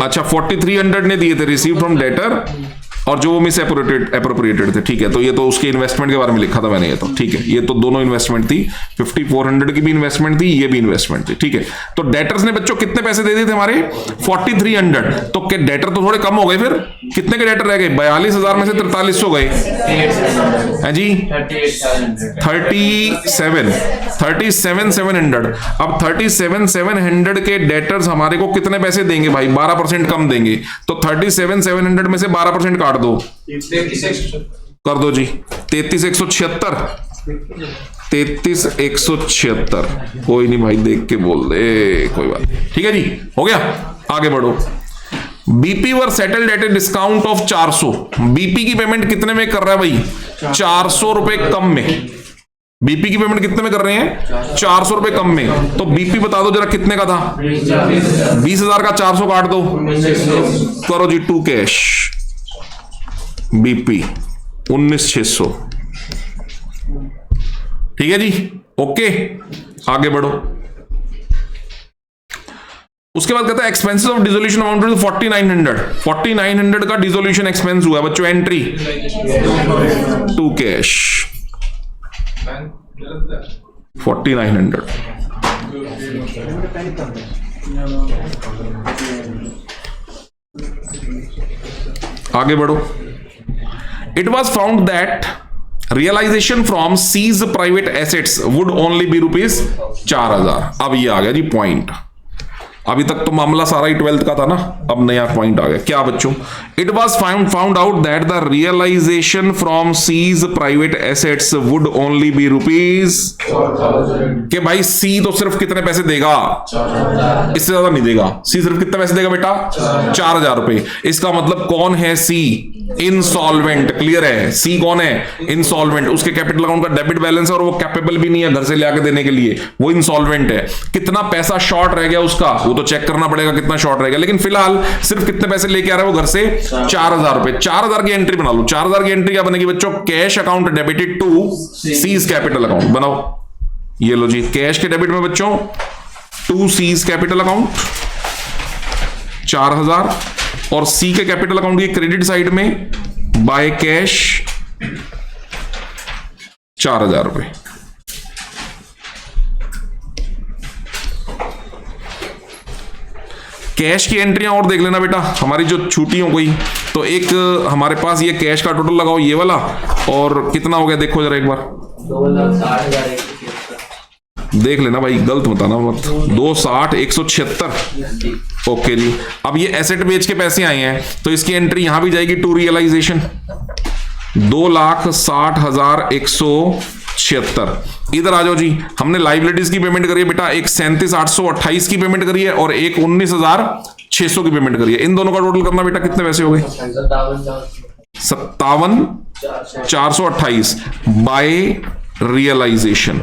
अच्छा 4300 ने दिए थे रिसीव फ्रॉम डेटर, और जो मिस एप्रोप्रिएटेड थे, ठीक है। तो ये तो उसके इन्वेस्टमेंट के बारे में लिखा था मैंने, ये तो ठीक है। ये तो दोनों इन्वेस्टमेंट थी, 5400 की भी इन्वेस्टमेंट थी, ये भी इन्वेस्टमेंट थी, ठीक है। तो डेटर्स ने बच्चों कितने पैसे दे दिए थे हमारे? 4300। तो डेटर तो थोड़े कम हो गए, फिर कितने के डेटर रह गए? 42,000 में से 4300 गए हैं जी, 37,700। अब 37,700 के डेटर्स हमारे को कितने पैसे देंगे भाई? 12% कम देंगे। तो 37,700 में से 12% काट दो, कर दो जी 33,176। 33,176, कोई नहीं भाई देख के बोल दे, कोई बात नहीं, ठीक है जी, हो गया। आगे बढ़ो। BP were settled at a discount of 400। BP की पेमेंट कितने में कर रहा है भाई? 400 रुपए कम में। बीपी की पेमेंट कितने में कर रहे हैं? 400 रुपए कम में। तो बीपी बता दो जरा कितने का था? 20,000 का 400 काट दो, करो जी टू कैश। बीपी 19,600, ठीक है जी, ओके। आगे बढ़ो। उसके बाद कहता है expenses of dissolution amount to 4900। 4900 का डिसोल्यूशन एक्सपेंस हुआ बच्चों, एंट्री टू कैश 4900। आगे बढ़ो। It was found that realisation from C's private assets would only be ₹4,000। अब ये आ गया जी पॉइंट। अभी तक तो मामला सारा ही 12th का था ना, अब नया पॉइंट आ गया। क्या बच्चों? It was found out that the realisation from C's private assets would only be ₹4,000। कि भाई सी तो सिर्फ कितने पैसे देगा? इससे ज्यादा नहीं देगा। सी सिर्फ कितने पैसे देगा बेटा? 4,000 रुपए। इसका मतलब कौन है सी? इंसॉल्वेंट। क्लियर है? सी कौन है? इंसॉल्वेंट। उसके कैपिटल अकाउंट का डेबिट बैलेंस है और वो कैपेबल भी नहीं है घर से ले आके देने के लिए, वो इंसॉल्वेंट है। कितना पैसा शॉर्ट रह गया उसका, वो तो चेक करना पड़ेगा कितना शॉर्ट रह गया, लेकिन फिलहाल सिर्फ कितने पैसे लेके आ रहा है वो घर से? 4,000 रुपए। 4,000 की एंट्री बना लो। 4,000 की एंट्री क्या बनेगी बच्चों? Cash account debited to C's capital account. बनाओ, ये लो जी, कैश के डेबिट में बच्चों टू सीज कैपिटल अकाउंट 4,000, और सी के कैपिटल अकाउंट की क्रेडिट साइड में बाय कैश 4,000 रुपए। कैश की एंट्रियां और देख लेना बेटा, हमारी जो छूटी हो गई। तो एक हमारे पास ये कैश का टोटल लगाओ ये वाला, और कितना हो गया देखो जरा एक बार। देख लेना भाई, गलत बताना मत। 260 176, ओके जी। अब ये एसेट बेच के पैसे आए हैं तो इसकी एंट्री यहां भी जाएगी टू रियलाइजेशन। 2,60,176। इधर आ जाओ जी, हमने लाइबिलिटीज की पेमेंट करी है बेटा, एक 37,828 की पेमेंट करी है और एक 19,600 की पेमेंट करी है। इन दोनों का टोटल करना बेटा, कितने पैसे हो गए? 57,428 बाय रियलाइजेशन,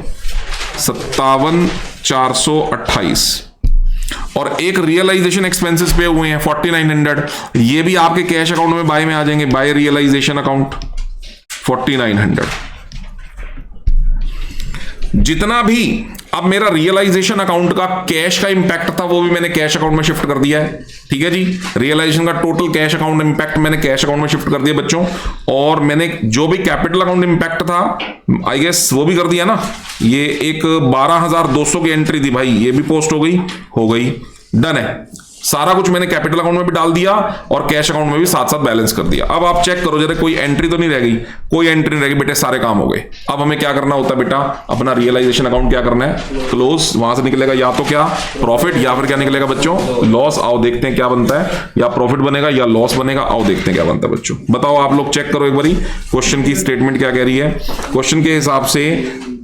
57,428। और एक रियलाइजेशन एक्सपेंसेस पे हुए हैं 4900, ये भी आपके कैश अकाउंट में बाय में आ जाएंगे, बाय रियलाइजेशन अकाउंट 4900। जितना भी अब मेरा रियलाइजेशन अकाउंट का कैश का इंपैक्ट था वो भी मैंने कैश अकाउंट में शिफ्ट कर दिया है, ठीक है जी। रियलाइजेशन का टोटल कैश अकाउंट इंपैक्ट मैंने कैश अकाउंट में शिफ्ट कर दिया बच्चों। और मैंने जो भी कैपिटल अकाउंट इंपैक्ट था आई गेस वो भी कर दिया ना। ये एक 12,200 की एंट्री थी भाई, ये भी पोस्ट हो गई, डन है। सारा कुछ मैंने कैपिटल अकाउंट में भी डाल दिया और कैश अकाउंट में भी साथ साथ बैलेंस कर दिया। अब आप चेक करो जरा, कोई एंट्री तो नहीं रह गई? कोई एंट्री नहीं रह गई बेटे, सारे काम हो गए। अब हमें क्या करना होता है बेटा, अपना रियलाइजेशन अकाउंट क्या करना है, क्लोज। वहां से निकलेगा या तो क्या प्रॉफिट या फिर क्या निकलेगा बच्चों, लॉस। आओ देखते हैं क्या बनता है, या प्रॉफिट बनेगा या लॉस बनेगा। आओ देखते हैं क्या बनता है बच्चों। बताओ आप लोग, चेक करो एक बारी क्वेश्चन की स्टेटमेंट क्या कह रही है। क्वेश्चन के हिसाब से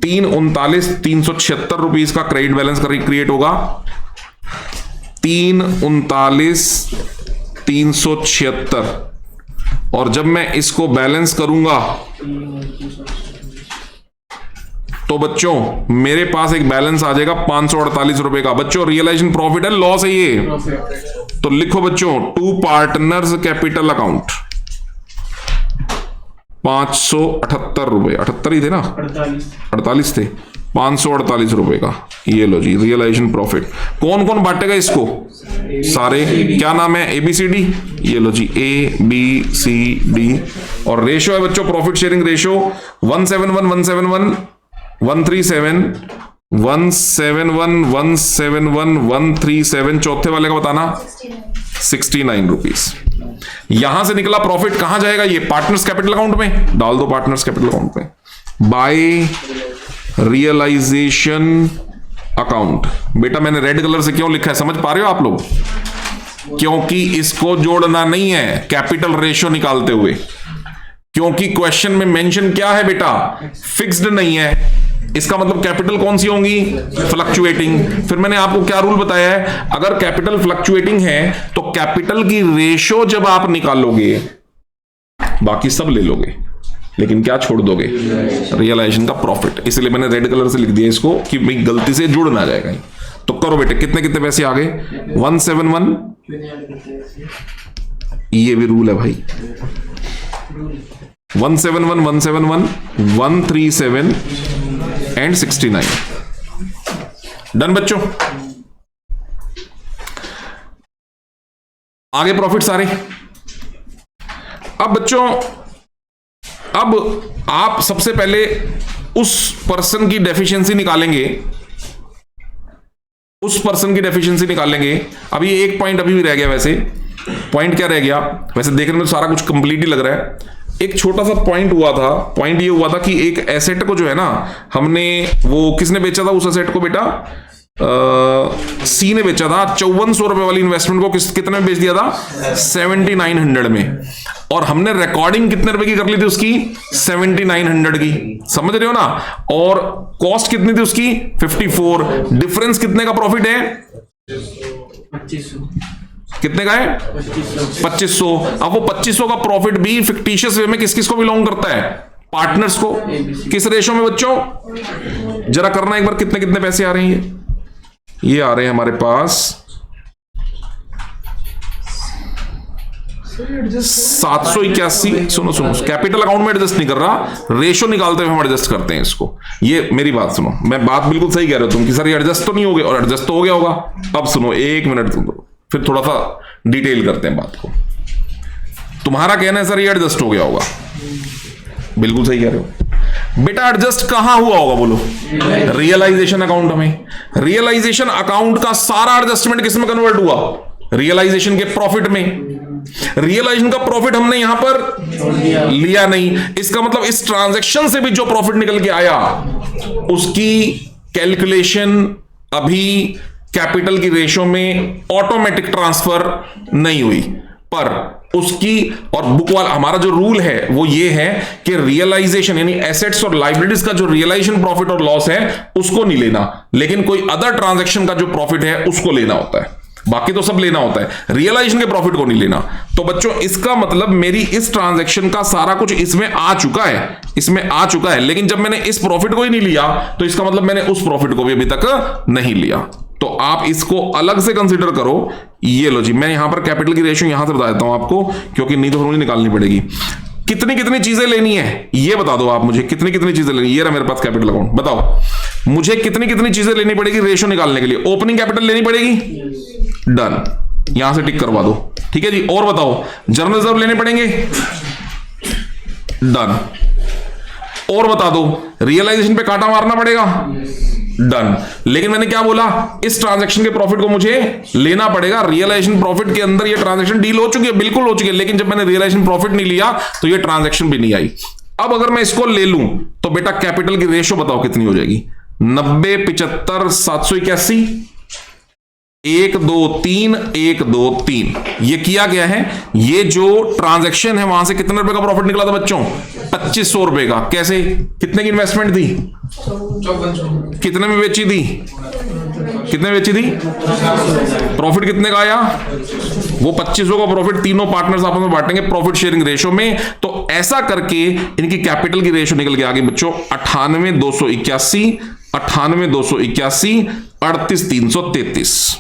339,376 रुपीज का क्रेडिट बैलेंस क्रिएट होगा। 339,376, और जब मैं इसको बैलेंस करूंगा तो बच्चों मेरे पास एक बैलेंस आ जाएगा 548 रुपए का। बच्चों रियलाइजेशन प्रॉफिट है लॉस है ये? तो लिखो बच्चों, टू पार्टनर्स कैपिटल अकाउंट 578 रुपए, 78 ही थे ना, 48 थे, 548 रुपए का। ये लो जी रियलाइजेशन प्रॉफिट। कौन कौन बांटेगा इसको? सारे। क्या नाम है? ABCD। ये लो जी ABCD। और रेशो है बच्चों, प्रॉफिट शेयरिंग रेशो 171 171 137 171 171 137। चौथे वाले का बताना 69 रुपीज। यहां से निकला प्रॉफिट कहां जाएगा? ये पार्टनर्स कैपिटल अकाउंट में डाल दो, पार्टनर्स कैपिटल अकाउंट में बाय रियलाइजेशन अकाउंट। बेटा मैंने रेड कलर से क्यों लिखा है, समझ पा रहे हो आप लोग? क्योंकि इसको जोड़ना नहीं है कैपिटल रेशियो निकालते हुए, क्योंकि क्वेश्चन में मेंशन क्या है बेटा, फिक्स्ड नहीं है। इसका मतलब कैपिटल कौन सी होंगी? फ्लक्चुएटिंग। फिर मैंने आपको क्या रूल बताया है, अगर कैपिटल फ्लक्चुएटिंग है तो कैपिटल की रेशियो जब आप निकालोगे बाकी सब ले लोगे, लेकिन क्या छोड़ दोगे? रियलाइजेशन का प्रॉफिट। इसलिए मैंने रेड कलर से लिख दिया इसको कि भाई गलती से जुड़ ना जाएगा। तो करो बेटे, कितने कितने पैसे आ गए? 171, ये भी रूल है भाई, 171 171 137 एंड 69। डन बच्चों। आगे प्रॉफिट सारे। अब बच्चों, अब आप सबसे पहले उस पर्सन की डेफिशिएंसी निकालेंगे, उस पर्सन की डेफिशिएंसी निकालेंगे। अब ये एक पॉइंट अभी भी रह गया। वैसे पॉइंट क्या रह गया? वैसे देखने में तो सारा कुछ कंप्लीट ही लग रहा है। एक छोटा सा पॉइंट हुआ था। पॉइंट ये हुआ था कि एक एसेट को जो है ना, हमने वो किसने बेचा था उस एसेट को बेटा? सी ने बेचा था। 5400 रुपए वाली इन्वेस्टमेंट को कितने में बेच दिया था? 7900 में। और हमने रिकॉर्डिंग कितने रुपए की कर ली थी उसकी? 7900 की। समझ रहे हो ना? और कॉस्ट कितनी थी उसकी? 54। डिफरेंस कितने का प्रॉफिट है? 2500। कितने का है? 2500। अब वो 2500 का प्रॉफिट भी फिक्टिशियस वे में किस किस को बिलोंग करता है? पार्टनर्स को। किस रेशो में बच्चों? जरा करना एक बार, कितने कितने पैसे आ रहे हैं? ये आ रहे हैं हमारे पास 781। सुनो सुनो, कैपिटल अकाउंट में एडजस्ट नहीं कर रहा, रेशो निकालते हुए हम एडजस्ट करते हैं इसको। ये मेरी बात सुनो, मैं बात बिल्कुल सही कह रहे हो तुम कि सर ये एडजस्ट तो नहीं हो गया, और एडजस्ट तो हो गया होगा। अब सुनो एक मिनट तुम, फिर थोड़ा सा डिटेल करते हैं बात को। तुम्हारा कहना है सर ये एडजस्ट हो गया होगा, बिल्कुल सही कह रहे हो बेटा। एडजस्ट कहां हुआ होगा बोलो? रियलाइजेशन अकाउंट में। रियलाइजेशन अकाउंट का सारा एडजस्टमेंट किस में कन्वर्ट हुआ? रियलाइजेशन के प्रॉफिट में। रियलाइजेशन का प्रॉफिट हमने यहां पर लिया नहीं। इसका मतलब इस ट्रांजैक्शन से भी जो प्रॉफिट निकल के आया उसकी कैलकुलेशन अभी कैपिटल की रेशो में ऑटोमेटिक ट्रांसफर नहीं हुई, पर उसकी और बुक वाला हमारा जो रूल है वो ये है कि रियलाइजेशन यानी एसेट्स और लाइबिलिटीज का जो रियलाइजेशन प्रॉफिट और लॉस है उसको नहीं लेना, लेकिन कोई अदर ट्रांजैक्शन का जो प्रॉफिट है उसको लेना होता है, बाकी तो सब लेना होता है, रियलाइजेशन के प्रॉफिट को नहीं लेना। तो बच्चों इसका मतलब मेरी इस ट्रांजैक्शन का सारा कुछ इसमें आ चुका है, इसमें आ चुका है, लेकिन जब मैंने इस प्रॉफिट को ही नहीं लिया तो इसका मतलब मैंने उस प्रॉफिट को भी अभी तक नहीं लिया। तो आप इसको अलग से कंसीडर करो। ये लो जी, मैं यहां पर कैपिटल की रेशियो यहां से बता देता हूं आपको, क्योंकि नहीं तो मुझे निकालनी पड़ेगी। कितनी कितनी चीजें लेनी है ये बता दो आप मुझे, कितनी कितनी चीजें लेनी है। ये रहा मेरे पास कैपिटल अकाउंट, बताओ मुझे कितनी कितनी चीजें लेनी पड़ेगी रेशियो निकालने के लिए। ओपनिंग कैपिटल लेनी पड़ेगी, डन, यहां से टिक करवा दो, ठीक है जी। और बताओ जनरल रिजर्व लेने पड़ेंगे, डन। और बता दो रियलाइजेशन पे कांटा मारना पड़ेगा, डन। लेकिन मैंने क्या बोला, इस ट्रांजैक्शन के प्रॉफिट को मुझे लेना पड़ेगा। रियलाइजेशन प्रॉफिट के अंदर ये ट्रांजैक्शन डील हो चुकी है, बिल्कुल हो चुकी है, लेकिन जब मैंने रियलाइजेशन प्रॉफिट नहीं लिया तो ये ट्रांजैक्शन भी नहीं आई। अब अगर मैं इसको ले लूं तो बेटा कैपिटल की रेशियो बताओ कितनी हो जाएगी, 90, 75, 781, 1 2 3 1 2 3। ये किया गया है, ये जो ट्रांजैक्शन है वहां से कितने रुपए का प्रॉफिट निकला था बच्चों, 2500 रुपए का। कैसे, कितने की इन्वेस्टमेंट थी, 54। कितने में बेची थी, कितने बेची थी, प्रॉफिट कितने का आया, वो 2500 का प्रॉफिट तीनों पार्टनर्स आपस में बांटेंगे प्रॉफिट शेयरिंग रेशियो में। तो ऐसा करके इनकी कैपिटल की रेशियो निकल के आ गई बच्चों 98,281, 98,281, 38,333,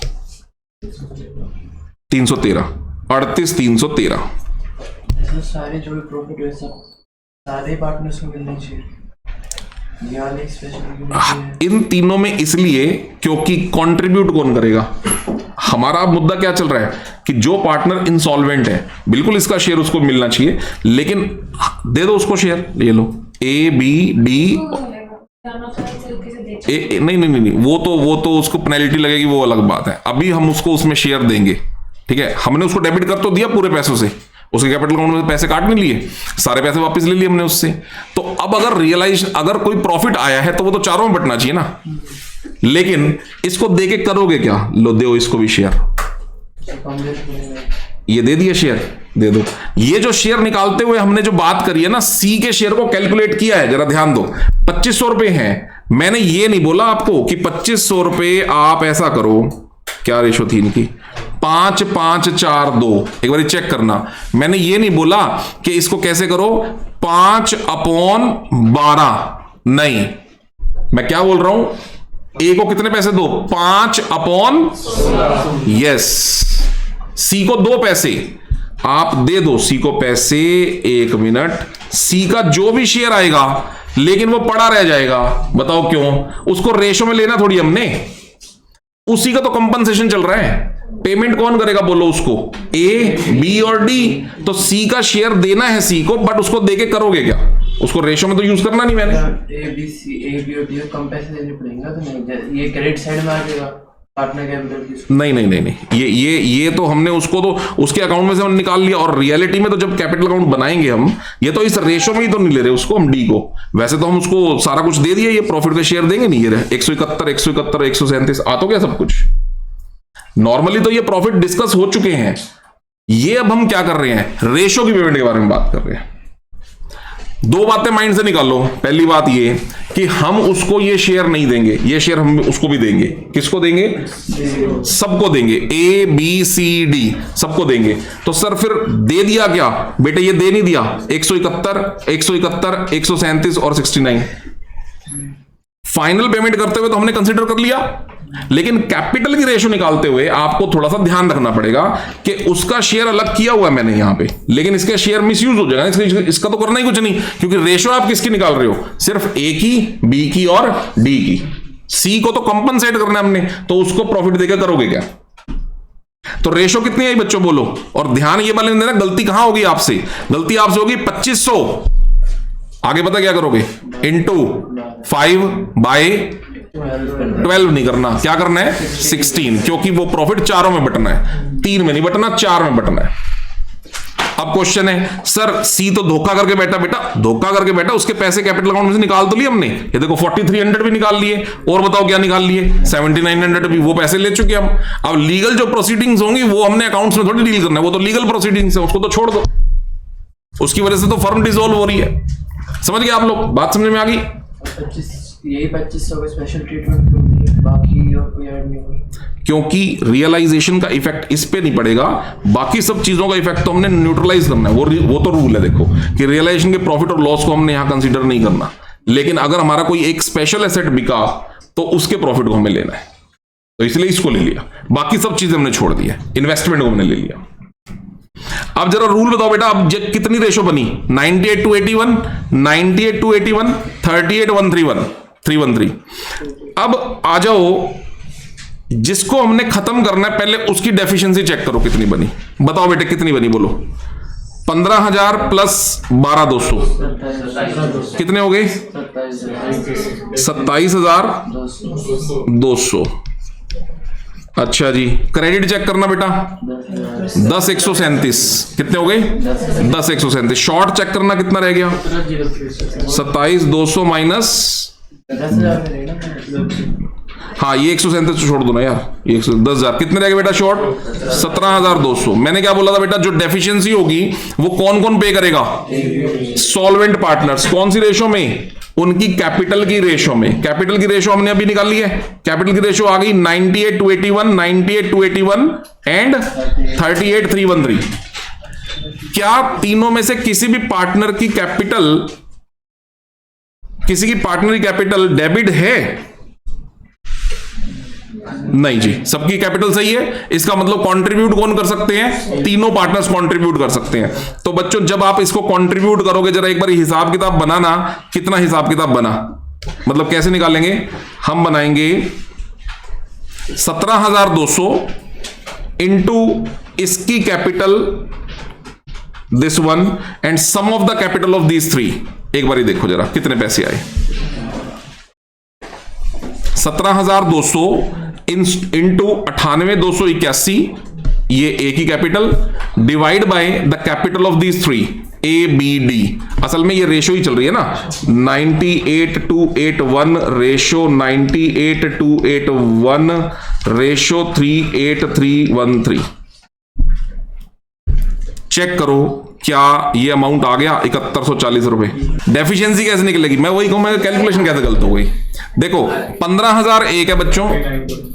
313, 38,313। ऐसे सारे जो भी प्रॉफिट हुए सब सारे पार्टनर्स को मिलने चाहिए, यानी स्पेशल इन तीनों में इसलिए क्योंकि कंट्रीब्यूट कौन करेगा। हमारा मुद्दा क्या चल रहा है कि जो पार्टनर इंसॉल्वेंट है बिल्कुल इसका शेयर उसको मिलना चाहिए, लेकिन दे दो उसको शेयर, ये लो ए बी डी नहीं नहीं नहीं नहीं, वो तो उसको पेनल्टी लगेगी, वो अलग बात है। अभी हम उसको उसमें शेयर देंगे, ठीक है। हमने उसको डेबिट कर तो दिया पूरे पैसों से, उसके कैपिटल अकाउंट में पैसे काट नहीं लिए, सारे पैसे वापस ले लिए हमने उससे। तो अब अगर रियलाइज अगर कोई प्रॉफिट आया है तो वो तो चारों में बटना चाहिए ना, लेकिन इसको दे के करोगे क्या, लो दो इसको भी शेयर, ये दे दिया शेयर, दे दो। ये जो शेयर निकालते हुए हमने जो बात करी है ना, सी के शेयर को कैलकुलेट किया है, जरा ध्यान दो। 2500 रुपए हैं, मैंने ये नहीं बोला आपको कि 2500 रुपए आप ऐसा करो, क्या रेशो थी इनकी, 5 5 4 2, एक बार चेक करना। मैंने ये नहीं बोला कि इसको कैसे करो 5/12, नहीं, मैं क्या बोल रहा हूं, ए को कितने पैसे दो, 5/, यस, सी को 2 पैसे आप दे दो, सी को पैसे, 1 मिनट, सी का जो भी शेयर आएगा लेकिन वो पड़ा रह जाएगा, बताओ क्यों, उसको रेशो में लेना थोड़ी हमने, उसी का तो कंपनसेशन चल रहा है। पेमेंट कौन करेगा बोलो उसको, ए बी और डी। तो सी का शेयर देना है सी को, बट उसको देके करोगे क्या, उसको रेशो में तो यूज करना नहीं मैंने। ए बी और डी को कम पैसे देने पड़ेंगे तो नहीं, ये क्रेडिट साइड में आ जाएगा पार्टनर कैपिटल की। नहीं नहीं नहीं नहीं, ये तो हमने उसको तो उसके अकाउंट में से हमने निकाल लिया, और रियलिटी में तो जब कैपिटल अकाउंट बनाएंगे हम, ये तो इस रेशो में ही तो नहीं ले रहे उसको हम, डी को। वैसे तो हम उसको सारा कुछ दे दिया, ये प्रॉफिट के शेयर देंगे नहीं, ये रहे 171 171 137 आ तो गया सब कुछ। नॉर्मली तो ये प्रॉफिट डिस्कस हो चुके हैं, ये अब हम क्या कर रहे हैं, रेशो की पेमेंट के बारे में बात कर रहे हैं। 2 बातें माइंड से निकालो। पहली बात ये कि हम उसको ये शेयर नहीं देंगे, ये शेयर हम उसको भी देंगे। किसको देंगे, सबको देंगे, ए बी सी डी सबको देंगे। तो सर फिर दे दिया क्या बेटे, ये दे नहीं दिया, 171 171 137 और 69 फाइनल पेमेंट करते हुए तो हमने कंसीडर कर लिया। लेकिन कैपिटल की रेशो निकालते हुए आपको थोड़ा सा ध्यान रखना पड़ेगा कि उसका शेयर अलग किया हुआ है मैंने यहां पे, लेकिन इसका शेयर मिसयूज हो जाएगा, इसका तो करना ही कुछ नहीं, क्योंकि रेशो आप किसकी निकाल रहे हो, सिर्फ ए की, बी की और डी की। सी को तो कंपनसेट करना है हमने, तो उसको प्रॉफिट देकर करोगे क्या। तो रेशो कितनी आई बच्चों बोलो, और ध्यान ये वाले देना, गलती कहां होगी आपसे, गलती आपसे होगी 2500, आगे पता क्या करोगे, इंटू 5/12 नहीं करना, क्या करना है 16, क्योंकि वो प्रॉफिट चारों में बटना है, 3 में नहीं बटना, 4 में बटना है। अब क्वेश्चन है सर सी तो धोखा करके बैठा, बेटा धोखा करके बैठा, उसके पैसे कैपिटल अकाउंट में से निकाल तो लिए हमने, ये देखो 4300 भी निकाल लिए, और बताओ क्या निकाल लिए 7900 भी, वो पैसे ले चुके हम। अब लीगल जो प्रोसीडिंग्स होंगी वो हमने अकाउंट्स में थोड़ी डील करना है, वो तो लीगल प्रोसीडिंग्स है, उसको तो छोड़ दो, उसकी वजह से तो फर्म डिसॉल्व हो रही है। समझ गए आप लोग, बात समझ में आ गई? 2500 का स्पेशल ट्रीटमेंट क्यों दिए, बाकी और कोई ऐड नहीं हुई? क्योंकि रियलाइजेशन का इफेक्ट इस पे नहीं पड़ेगा, बाकी सब चीजों का इफेक्ट तो हमने न्यूट्रलाइज करना है, वो तो रूल है देखो कि रियलाइजेशन के प्रॉफिट और लॉस को हमने यहां कंसीडर नहीं करना, लेकिन अगर हमारा कोई एक स्पेशल एसेट बिका तो उसके प्रॉफिट को हमें लेना है, तो इसलिए इसको ले लिया, बाकी सब चीजें हमने छोड़ दी है, इन्वेस्टमेंट को हमने ले लिया। अब जरा रूल बताओ बेटा, अब कितनी रेशो बनी? 98 to 81, 98 to 81, 38 131, 313। अब आ जाओ, जिसको हमने खत्म करना है पहले उसकी डेफिशिएंसी चेक करो कितनी बनी, बताओ बेटे कितनी बनी, बोलो। 15,000 प्लस 12,200 कितने हो गए? 27,200। अच्छा जी, क्रेडिट चेक करना बेटा, 10,137 कितने हो गए? 10,137। शॉर्ट चेक करना कितना रह गया? 27,200 माइनस, 10,000 में रहेगा। हाँ ये 137 छोड़ दो ना यार, 10,000 कितने रह गए बेटा शॉर्ट? 17,200। मैंने क्या बोला था बेटा, जो डेफिशिएंसी होगी वो कौन कौन पे करेगा? Solvent partners. कौन सी रेशो में? उनकी कैपिटल की रेशो में। कैपिटल की रेशो हमने अभी निकाल ली है, कैपिटल की रेशो आ गई 98 to 81, 98 to 81 एंड 38 313। क्या तीनों में से किसी भी पार्टनर की कैपिटल, किसी की पार्टनर की कैपिटल डेबिट है? नहीं जी, सबकी कैपिटल सही है। इसका मतलब कंट्रीब्यूट कौन कर सकते हैं? तीनों पार्टनर्स कंट्रीब्यूट कर सकते हैं। तो बच्चों जब आप इसको कंट्रीब्यूट करोगे, जरा एक बार हिसाब किताब बनाना, कितना हिसाब किताब बना, मतलब कैसे निकालेंगे? हम बनाएंगे 17,200 इंटू इसकी capital this one and sum of the capital of these three. एक बार ही देखो जरा कितने पैसे आए। 17,200 इंटू 98,281, ये ए की capital divide by the capital of these three, A B D. असल में ये रेशो ही चल रही है ना, 98 to 81 ratio 98 to 81 ratio 38313। Check करो क्या ये अमाउंट आ गया 7140 रुपए। डेफिशिएंसी कैसे निकलेगी? मैं वही कहूं, मैं कैलकुलेशन कैसे गलत हो गई। देखो 15,000 एक है बच्चों,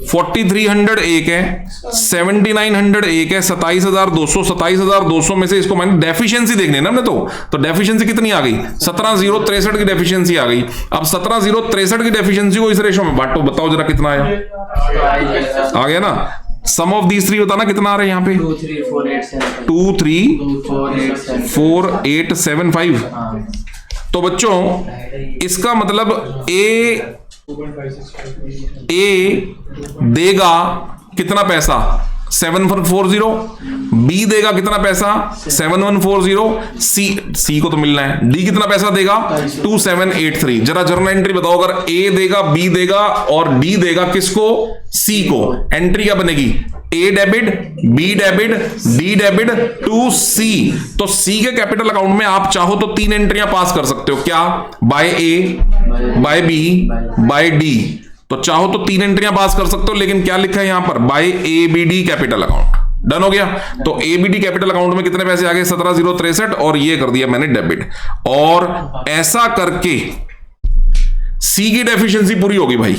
4300 एक है, 7900 एक है, 27,200, 27,200 में से इसको मैंने डेफिशिएंसी देखनी है ना हमने, तो डेफिशिएंसी कितनी आ गई? 17,063 की डेफिशिएंसी आ गई। अब 17,063 की डेफिशिएंसी को इस रेशो में बांटो, बताओ जरा कितना आया? आ गया ना। सम ऑफ दीज थ्री बताना कितना आ रहा है यहाँ पे? 234,875। तो बच्चों इसका मतलब ए देगा कितना पैसा? 7140। बी देगा कितना पैसा? 7140। सी को तो मिलना है। डी कितना पैसा देगा? 2783। जरा जर्नल एंट्री बताओ, अगर ए देगा, बी देगा और डी देगा किसको? सी को। एंट्री क्या बनेगी? A debit, B debit, D debit to C. तो सी के कैपिटल अकाउंट में आप चाहो तो 3 एंट्रियां पास कर सकते हो। क्या? बाय ए, बाय बी, बाय डी। तो चाहो तो 3 एंट्रियां पास कर सकते हो, लेकिन क्या लिखा है यहां पर? By A B D capital account. Done हो गया। तो A B D capital account में कितने पैसे आ गए? 17,063 और ये कर दिया मैंने डेबिट। और ऐसा करके सी की डेफिशिएंसी पूरी होगी भाई।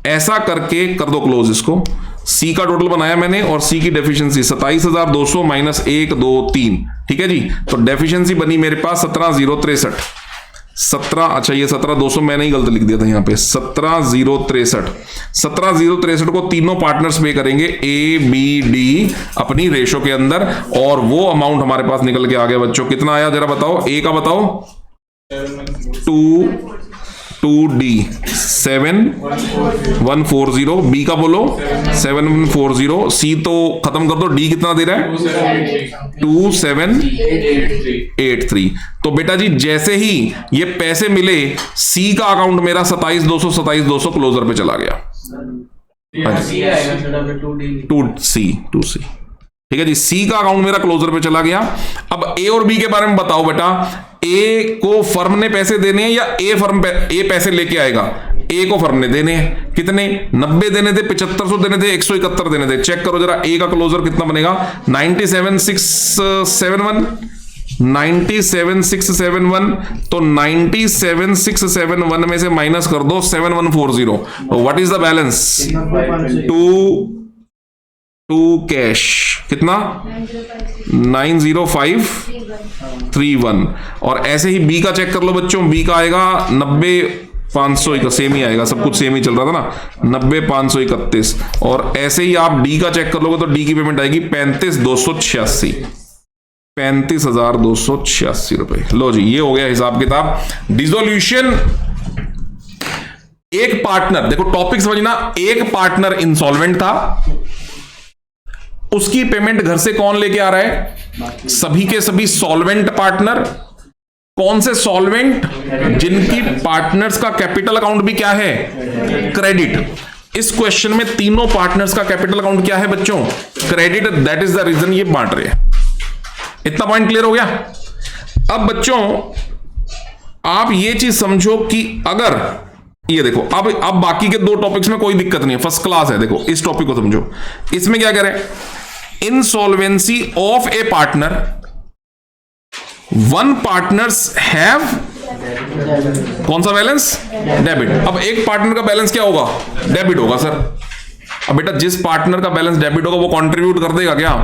ऐसा करके कर दो क्लोज इसको। सी का टोटल बनाया मैंने और सी की डेफिशिएंसी 27,200 माइनस 1 2 3। ठीक है जी। तो डेफिशिएंसी बनी मेरे पास 17,063। 17, अच्छा ये 17,200 मैंने ही गलत लिख दिया था यहाँ पे। 17,063। 17,063 को तीनों पार्टनर्स पे करेंगे, ए बी डी अपनी रेशो के अंदर, और वो अमाउंट हमारे पास निकल के आ गया बच्चों। कितना आया जरा बताओ? ए का बताओ 2D 7,140। बी का बोलो 7,140। सी तो खत्म कर दो। डी कितना दे रहा है? 2,783। तो बेटा जी जैसे ही ये पैसे मिले, सी का अकाउंट मेरा 27,200 क्लोजर पे चला गया। 2C ठीक है जी। सी का अकाउंट मेरा क्लोजर पे चला गया। अब ए और बी के बारे में बताओ बेटा, ए को फर्म ने पैसे देने हैं या ए पैसे लेके आएगा? ए को फर्म ने देने हैं। कितने? 90 देने थे, 7500 देने थे, 171 देने थे। चेक करो जरा ए का क्लोजर कितना बनेगा। 97671 97671। तो 97671 में से माइनस कर दो 7140। What is the balance? To cash कितना? 90531। और ऐसे ही बी का चेक कर लो बच्चों। बी का आएगा 90500 का, सेम ही आएगा, सब कुछ सेम ही चल रहा था ना, 90531। और ऐसे ही आप डी का चेक कर लोगे तो डी की पेमेंट आएगी 35286, 35286 रुपए। लो जी, ये हो गया हिसाब किताब। डिसोल्यूशन। एक पार्टनर, देखो टॉपिक समझना, एक पार्टनर इंसॉल्वेंट था, उसकी पेमेंट घर से कौन लेके आ रहा है? सभी के सभी सॉल्वेंट पार्टनर। कौन से सॉल्वेंट? जिनकी पार्टनर्स का कैपिटल अकाउंट भी क्या है? क्रेडिट। इस क्वेश्चन में तीनों पार्टनर्स का कैपिटल अकाउंट क्या है बच्चों? Credit. That is the reason ये बांट रहे हैं। इतना पॉइंट क्लियर हो गया? अब बच्चों आप ये चीज समझो कि अगर ये देखो, अब बाकी के दो टॉपिक्स में कोई दिक्कत नहीं है, फर्स्ट क्लास है। देखो इस टॉपिक को समझो। इसमें क्या कह रहे हैं? Insolvency of A partner, one partners have कौन सा बैलेंस? डेबिट। अब एक पार्टनर का बैलेंस क्या होगा? डेबिट होगा सर। अब बेटा जिस पार्टनर का बैलेंस डेबिट होगा वो कंट्रीब्यूट कर देगा क्या?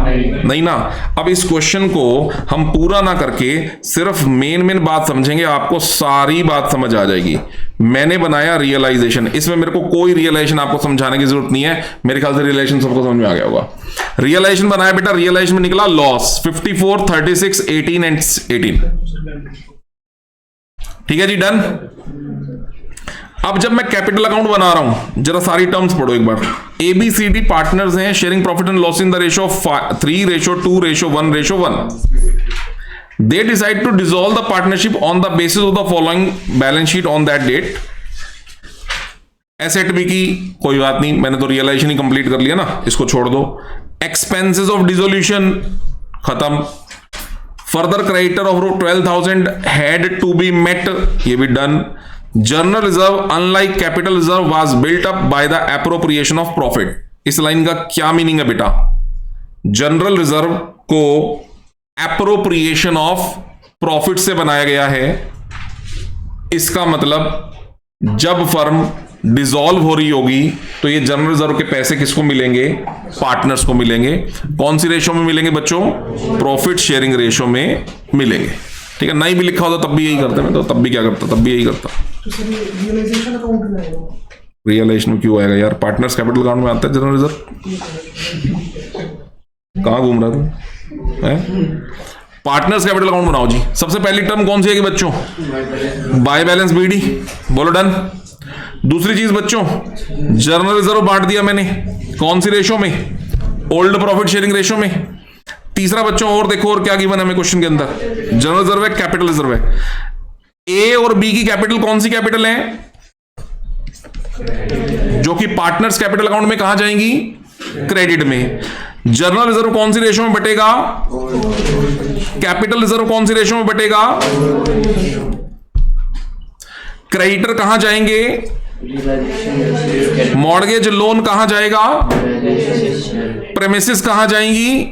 नहीं ना। अब इस क्वेश्चन को हम पूरा ना करके सिर्फ मेन बात समझेंगे, आपको सारी बात समझ आ जाएगी। मैंने बनाया रियलाइजेशन, इसमें मेरे को कोई रियलाइजेशन आपको समझाने की जरूरत नहीं है। मेरे ख्याल से रियलाइजेशन सबको समझ में आ गया होगा। रियलाइजेशन बनाया बेटा, रियलाइजेशन में निकला लॉस 54, 36, 18 एंड 18। ठीक है जी, डन। अब जब मैं कैपिटल अकाउंट बना रहा हूं, जरा सारी टर्म्स पढ़ो एक बार। ABCD पार्टनर्स हैं, sharing profit and loss in the ratio of 3:2:1:1। They decide to dissolve the partnership on the basis of the following balance sheet on that date. Asset B की कोई बात नहीं, मैंने तो रियलाइजेशन ही कंप्लीट कर लिया ना, इसको छोड़ दो। एक्सपेंसेस ऑफ डिसोल्यूशन खत्म। Further creditor of 12,000 had to be met, ये भी done. General reserve unlike capital reserve was built up by the appropriation of profit. इस लाइन का क्या मीनिंग है बेटा? जनरल रिजर्व को एप्रोप्रिएशन ऑफ प्रॉफिट से बनाया गया है। इसका मतलब जब फर्म डिसॉल्व हो रही होगी तो ये जनरल रिजर्व के पैसे किसको मिलेंगे? पार्टनर्स को मिलेंगे। कौन सी रेशो में मिलेंगे बच्चों? प्रॉफिट शेयरिंग रेशो में मिलेंगे। ठीक है, नहीं भी लिखा होता तब भी यही करते, मैं तो तब भी क्या करता, तब भी यही करता। रियलाइजेशन अकाउंट में आएगा। रियलाइजेशन में क्यों आएगा यार? पार्टनर्स कैपिटल अकाउंट में आता है जनरल रिजर्व। कहां घूम रहा तू? पार्टनर्स कैपिटल अकाउंट बनाओ जी। सबसे पहली टर्म कौन सी है बच्चों? By balance BD। बोलो डन। दूसरी चीज बच्चों, जनरल रिजर्व बांट दिया मैंने, कौन सी रेशो में? ओल्ड प्रॉफिट शेयरिंग रेशो में। तीसरा बच्चों और देखो और क्या गिवन है हमें क्वेश्चन के अंदर? जनरल रिजर्व है, कैपिटल रिजर्व है। ए और बी की कैपिटल कौन सी कैपिटल है? जो कि पार्टनर्स कैपिटल अकाउंट में कहां जाएंगी? क्रेडिट में। जनरल रिजर्व कौन सी रेशो में बटेगा? कैपिटल रिजर्व कौन सी रेशो में बटेगा? क्रेडिटर कहां जाएंगे? मॉर्गेज लोन कहां जाएगा? प्रेमिसेस कहां जाएंगी?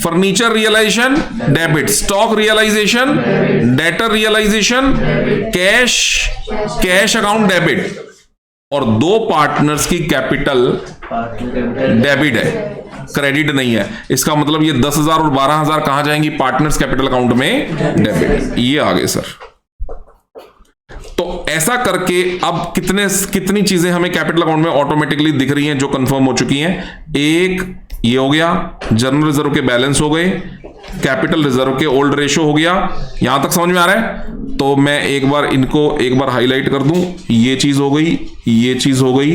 Furniture realisation debit, stock realisation, debtor realisation, cash account debit. और दो पार्टनर्स की कैपिटल डेबिट है, क्रेडिट नहीं है। इसका मतलब ये 10,000 और 12,000 कहां जाएंगी? पार्टनर्स कैपिटल अकाउंट में डेबिट। ये आ गए सर। तो ऐसा करके अब कितनी चीजें हमें कैपिटल अकाउंट में ऑटोमेटिकली दिख रही हैं जो कंफर्म हो चुकी हैं। एक ये हो गया, जनरल रिजर्व के बैलेंस हो गए, कैपिटल रिजर्व के ओल्ड रेशो हो गया। यहां तक समझ में आ रहा है? तो मैं एक बार हाईलाइट कर दूं। ये चीज हो गई, ये चीज हो गई,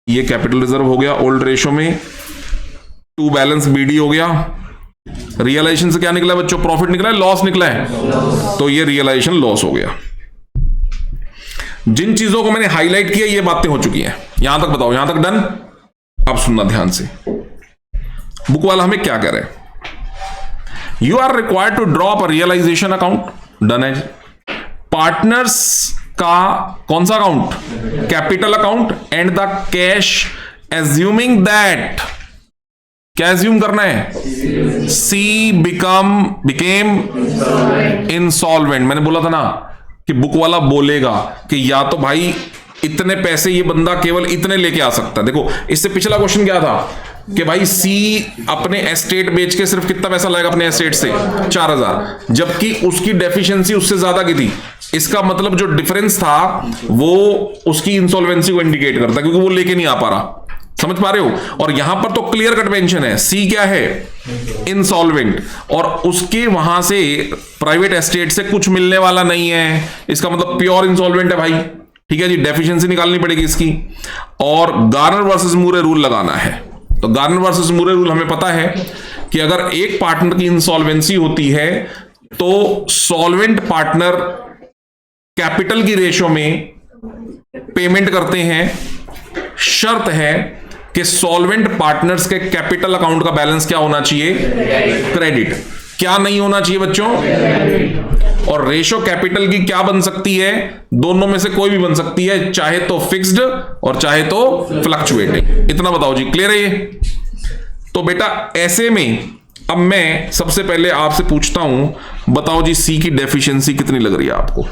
ये कैपिटल रिजर्व हो गया ओल्ड रेशो में। टू बैलेंस BD हो गया। रियलाइजेशन से क्या निकला बच्चों? प्रॉफिट निकला है, लॉस निकला है? तो ये रियलाइजेशन लॉस हो गया। जिन चीजों को मैंने हाईलाइट किया ये बातें हो चुकी हैं। यहां तक बताओ, यहां तक डन? अब सुनना ध्यान से। बुक वाला हमें क्या कह रहे हैं, you are required to draw a realisation account, done है। पार्टनर्स का कौन सा account, capital account, and the cash assuming that, क्या एज्यूम करना है, सी बिकेम इंसॉल्वेंट। मैंने बोला था ना कि बुक वाला बोलेगा कि या तो भाई इतने पैसे ये बंदा केवल इतने लेके आ सकता है। देखो इससे पिछला क्वेश्चन क्या था कि भाई सी अपने एस्टेट बेच के सिर्फ कितना पैसा लाएगा अपने एस्टेट से, 4000, जबकि उसकी डेफिशिएंसी उससे ज्यादा की थी। इसका मतलब जो डिफरेंस था वो उसकी इंसॉल्वेंसी को इंडिकेट करता है, क्योंकि वो लेके नहीं आ पा रहा। समझ पा रहे हो? और यहां पर तो क्लियर कट मेंशन है, सी क्या है, इंसॉल्वेंट, और उसके वहां से प्राइवेट एस्टेट से कुछ मिलने वाला नहीं है। इसका मतलब प्योर इंसॉल्वेंट है भाई। ठीक है जी, डेफिशिएंसी निकालनी पड़ेगी इसकी, और गार्नर वर्सेस मूरे रूल लगाना है। तो गार्नर वर्सेस मूरे रूल हमें पता है कि अगर एक पार्टनर की इंसॉल्वेंसी होती है तो सॉल्वेंट पार्टनर कैपिटल की रेशो में पेमेंट करते हैं। शर्त है कि सॉल्वेंट पार्टनर्स के कैपिटल अकाउंट का बैलेंस क्या होना चाहिए, क्रेडिट। क्या नहीं होना चाहिए बच्चों, और रेशो कैपिटल की क्या बन सकती है, दोनों में से कोई भी बन सकती है, चाहे तो फिक्स्ड और चाहे तो फ्लक्चुएटिंग। इतना बताओ जी, क्लियर है ये? तो बेटा ऐसे में अब मैं सबसे पहले आपसे पूछता हूं, बताओ जी सी की डेफिशिएंसी कितनी लग रही है आपको।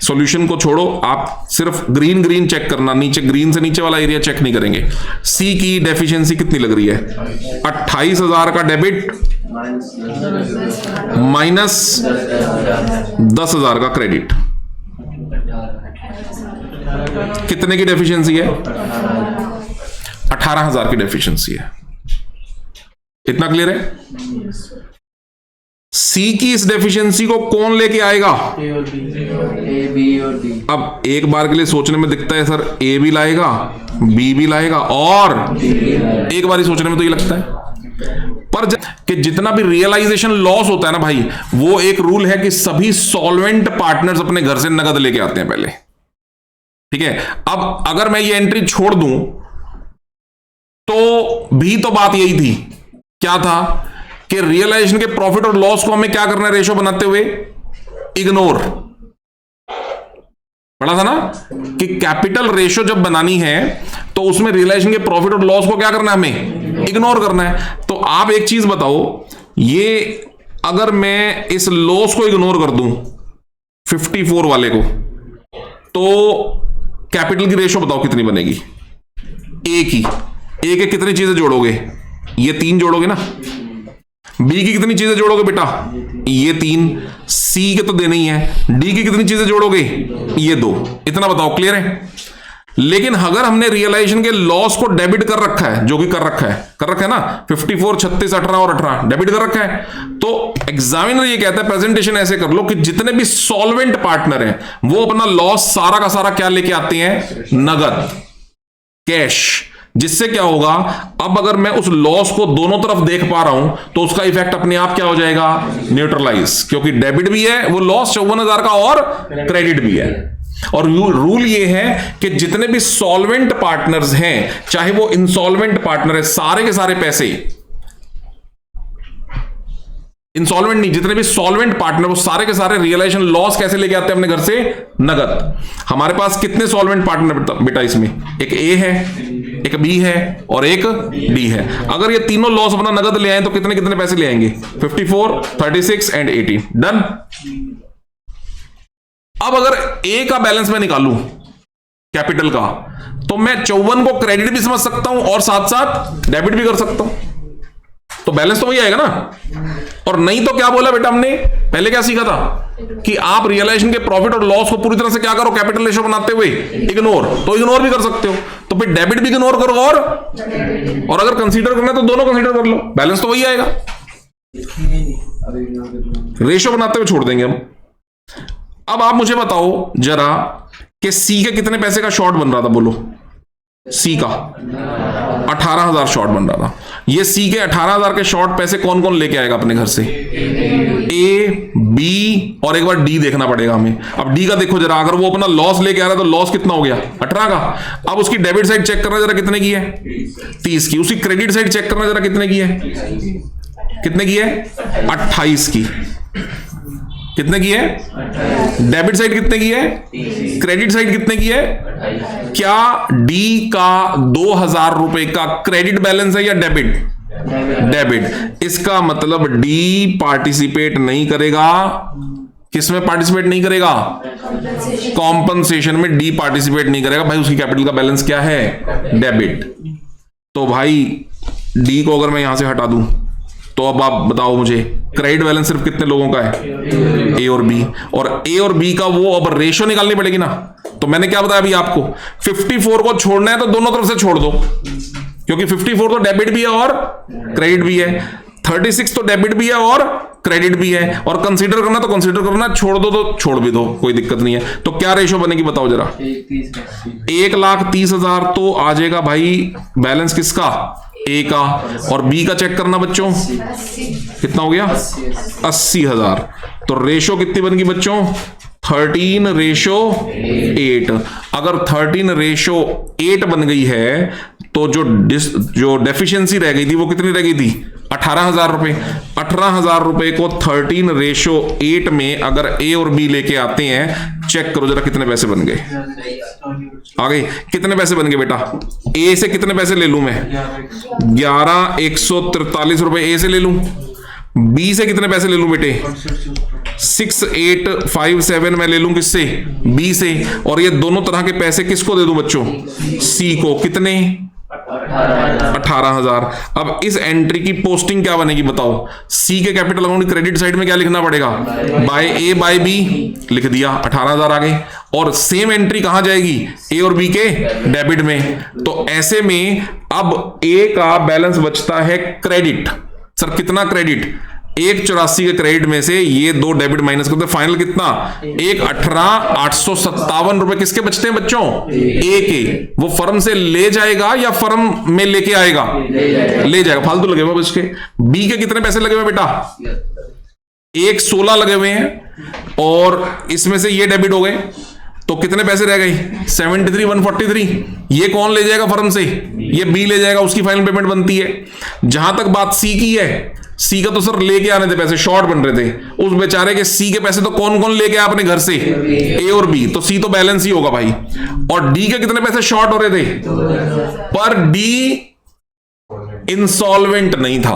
सॉल्यूशन को छोड़ो, आप सिर्फ ग्रीन चेक करना, नीचे ग्रीन से नीचे वाला एरिया चेक नहीं करेंगे। सी की डेफिशिएंसी कितनी लग रही है, 28,000 का डेबिट माइनस 10,000 का क्रेडिट। कितने की डेफिशिएंसी है, 18,000 की डेफिशिएंसी है। इतना क्लियर है? सी की इस डेफिशिएंसी को कौन लेके आएगा, ए और बी और डी। अब एक बार के लिए सोचने में दिखता है सर ए भी लाएगा, बी भी लाएगा, और एक बार ही सोचने में तो ये लगता है, पर कि जितना भी रियलाइजेशन लॉस होता है ना भाई, वो एक रूल है कि सभी सॉल्वेंट पार्टनर्स अपने घर से नगद लेके आते हैं पहले। ठीक है, अब अगर मैं ये एंट्री छोड़ दूं तो भी तो बात यही थी, क्या था कि रियलाइजेशन के प्रॉफिट और लॉस को हमें क्या करना है, रेशो बनाते हुए इग्नोर। पढ़ा था ना कि कैपिटल रेशो जब बनानी है तो उसमें रियलाइजेशन के प्रॉफिट और लॉस को क्या करना है, हमें इग्नोर करना है। तो आप एक चीज बताओ, ये अगर मैं इस लॉस को इग्नोर कर दूं 54 वाले को, तो कैपिटल की रेशो बताओ कितनी बनेगी, ए की। ए के कितनी चीजें जोड़ोगे, ये 3 जोड़ोगे ना। बी की कितनी चीजें जोड़ोगे बेटा, ये 3। सी के तो देने ही है। डी की कितनी चीजें जोड़ोगे, ये 2। इतना बताओ, क्लियर है? लेकिन अगर हमने रियलाइजेशन के लॉस को डेबिट कर रखा है, जो कि कर रखा है ना, 54, 36, 18 और 18 डेबिट कर रखा है, तो एग्जामिनर ये कहता है प्रेजेंटेशन ऐसे कर लो कि जितने भी सॉल्वेंट पार्टनर हैं वो अपना लॉस सारा का सारा क्या लेके आते हैं, नगद, कैश। जिससे क्या होगा, अब अगर मैं उस लॉस को दोनों तरफ देख पा रहा हूं तो उसका इफेक्ट अपने आप क्या हो जाएगा, न्यूट्रलाइज, क्योंकि डेबिट भी है वो लॉस 54,000 का और क्रेडिट भी है। और रूल ये है कि जितने भी सॉल्वेंट पार्टनर्स हैं, चाहे वो इंसॉल्वेंट पार्टनर है, सारे के सारे पैसे, इंसॉल्वेंट नहीं, जितने भी सॉल्वेंट पार्टनर वो सारे के सारे रियलाइजेशन लॉस कैसे लेके आते हैं अपने घर से, नगद। हमारे पास कितने सॉल्वेंट पार्टनर बेटा इसमें, एक ए है, एक बी है और एक डी है। अगर ये तीनों लॉस अपना नगद ले आए तो कितने कितने पैसे ले आएंगे, 54, 36 एंड 18। डन। अब अगर ए का बैलेंस मैं निकालूं कैपिटल का, तो मैं 54 को क्रेडिट भी समझ सकता हूं और साथ साथ डेबिट भी कर सकता हूं, तो बैलेंस तो वही आएगा ना। और नहीं तो क्या बोला बेटा हमने पहले, क्या सीखा था कि आप रियलाइजेशन के प्रॉफिट और लॉस को पूरी तरह से क्या करो, कैपिटल रेशो बनाते हुए इग्नोर। तो इग्नोर भी कर सकते हो, तो फिर डेबिट भी इग्नोर करो, और अगर कंसीडर करना है तो दोनों कंसीडर कर लो, बैलेंस तो वही आएगा। रेशो बनाते हुए छोड़ देंगे हम। अब आप मुझे बताओ जरा कि सी के कितने पैसे का शॉर्ट बन रहा था, बोलो। सी का 18,000 शॉर्ट बन रहा था। ये सी के 18,000 के शॉर्ट पैसे कौन कौन लेके आएगा अपने घर से? ए, बी और एक बार डी देखना पड़ेगा हमें। अब डी का देखो जरा, अगर वो अपना लॉस लेके आ रहा है तो लॉस कितना हो गया? 18 का। अब उसकी डेबिट साइड चेक करना जरा, कितने की है? 30 की। उसकी क्रेडिट साइड चेक करना जरा, कितने की है? कितने की है? 28 की। कितने की है? डेबिट साइड कितने की है? क्रेडिट साइड कितने की है? क्या डी का 2,000 रुपए का क्रेडिट बैलेंस है या डेबिट? डेबिट। इसका मतलब डी पार्टिसिपेट नहीं करेगा। किसमें पार्टिसिपेट नहीं करेगा? कॉम्पनसेशन में डी पार्टिसिपेट नहीं करेगा। भाई उसकी कैपिटल का बैलेंस क्या है? डेबिट। तो भाई डी को अगर मैं यहां से हटा दूं तो अब आप बताओ मुझे, क्रेडिट बैलेंस सिर्फ कितने लोगों का है? ए और बी। और ए और बी का वो अब रेशियो निकालनी पड़ेगी ना। तो मैंने क्या बताया अभी आपको, 54 को छोड़ना है तो दोनों तरफ से छोड़ दो, क्योंकि 54 तो डेबिट भी है और क्रेडिट भी है, 36 तो डेबिट भी है और क्रेडिट भी है, और कंसीडर करना तो कंसीडर करना, छोड़ दो तो छोड़ भी दो, कोई दिक्कत नहीं है। तो क्या रेशियो बनेगी बताओ जरा? 1,30,000 तो आ जाएगा भाई बैलेंस किसका? ए का। और बी का चेक करना बच्चों, कितना हो गया? 80,000। तो रेशो कितनी बन गई बच्चों? 13:8। अगर 13:8 बन गई है तो जो डेफिशिएंसी रह गई थी वो कितनी रह गई थी? 18,000 रुपए। 18,000 रुपए को 13:8 में अगर ए और बी लेके आते हैं, चेक करो जरा कितने पैसे बन गए। आ गए? कितने पैसे बन गए बेटा? ए से कितने पैसे ले लूं मैं? 11,143 रुपए ए से ले लूं। बी से कितने पैसे ले लूं बेटे? 6,857 मैं ले लूं किससे? बी से। और ये दोनों तरह के पैसे किसको दे दूं बच्चों? सी को। कितने? 18,000। अब इस एंट्री की पोस्टिंग क्या बनेगी बताओ? सी के कैपिटल अकाउंट क्रेडिट साइड में क्या लिखना पड़ेगा? बाय ए बाय बी लिख दिया, 18,000 आ गए। और सेम एंट्री कहां जाएगी? ए और बी के डेबिट में। तो ऐसे में अब ए का बैलेंस बचता है क्रेडिट। सर कितना क्रेडिट? 1,84 के क्रेडिट में से ये दो डेबिट माइनस करते, फाइनल कितना? 1,18,857 रुपए किसके बचते हैं बच्चों? ए के। वो फर्म से ले जाएगा या फर्म में लेके आएगा? ले जाएगा, फालतू लगे हुए बच के। बी के कितने पैसे लगे हुए बेटा? 1,16 लगे हुए हैं, और इसमें से ये डेबिट हो गए तो कितने पैसे रह गए? 73,143। ये कौन ले जाएगा फर्म से? ये बी ले जाएगा, उसकी फाइनल पेमेंट बनती है। जहां तक बात सी की है, सी का तो सर लेके आने थे पैसे, शॉर्ट बन रहे थे उस बेचारे के। सी के पैसे तो कौन कौन लेके आया अपने घर से? ए और बी। तो सी तो बैलेंस ही होगा भाई। और डी के कितने पैसे शॉर्ट हो रहे थे? पर डी इंसॉल्वेंट नहीं था।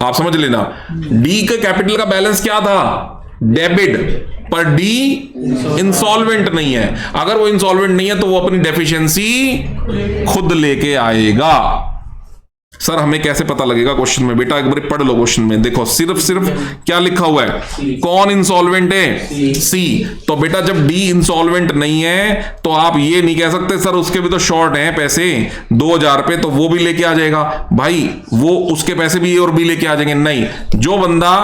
आप समझ लेना, डी के कैपिटल का बैलेंस क्या था? डेबिट। पर डी इंसॉल्वेंट नहीं है। अगर वो इंसॉल्वेंट नहीं है तो वो अपनी डेफिशिएंसी खुद लेके आएगा। सर हमें कैसे पता लगेगा क्वेश्चन में? बेटा एक बार पढ़ लो क्वेश्चन में, देखो सिर्फ क्या लिखा हुआ है? कौन इंसॉल्वेंट है? सी। तो बेटा जब डी इंसॉल्वेंट नहीं है तो आप ये नहीं कह सकते सर उसके भी तो शॉर्ट हैं पैसे 2,000 रुपए, तो वो भी लेके आ जाएगा। भाई वो उसके पैसे भी ए और बी लेके आ जाएंगे। नहीं, जो बंदा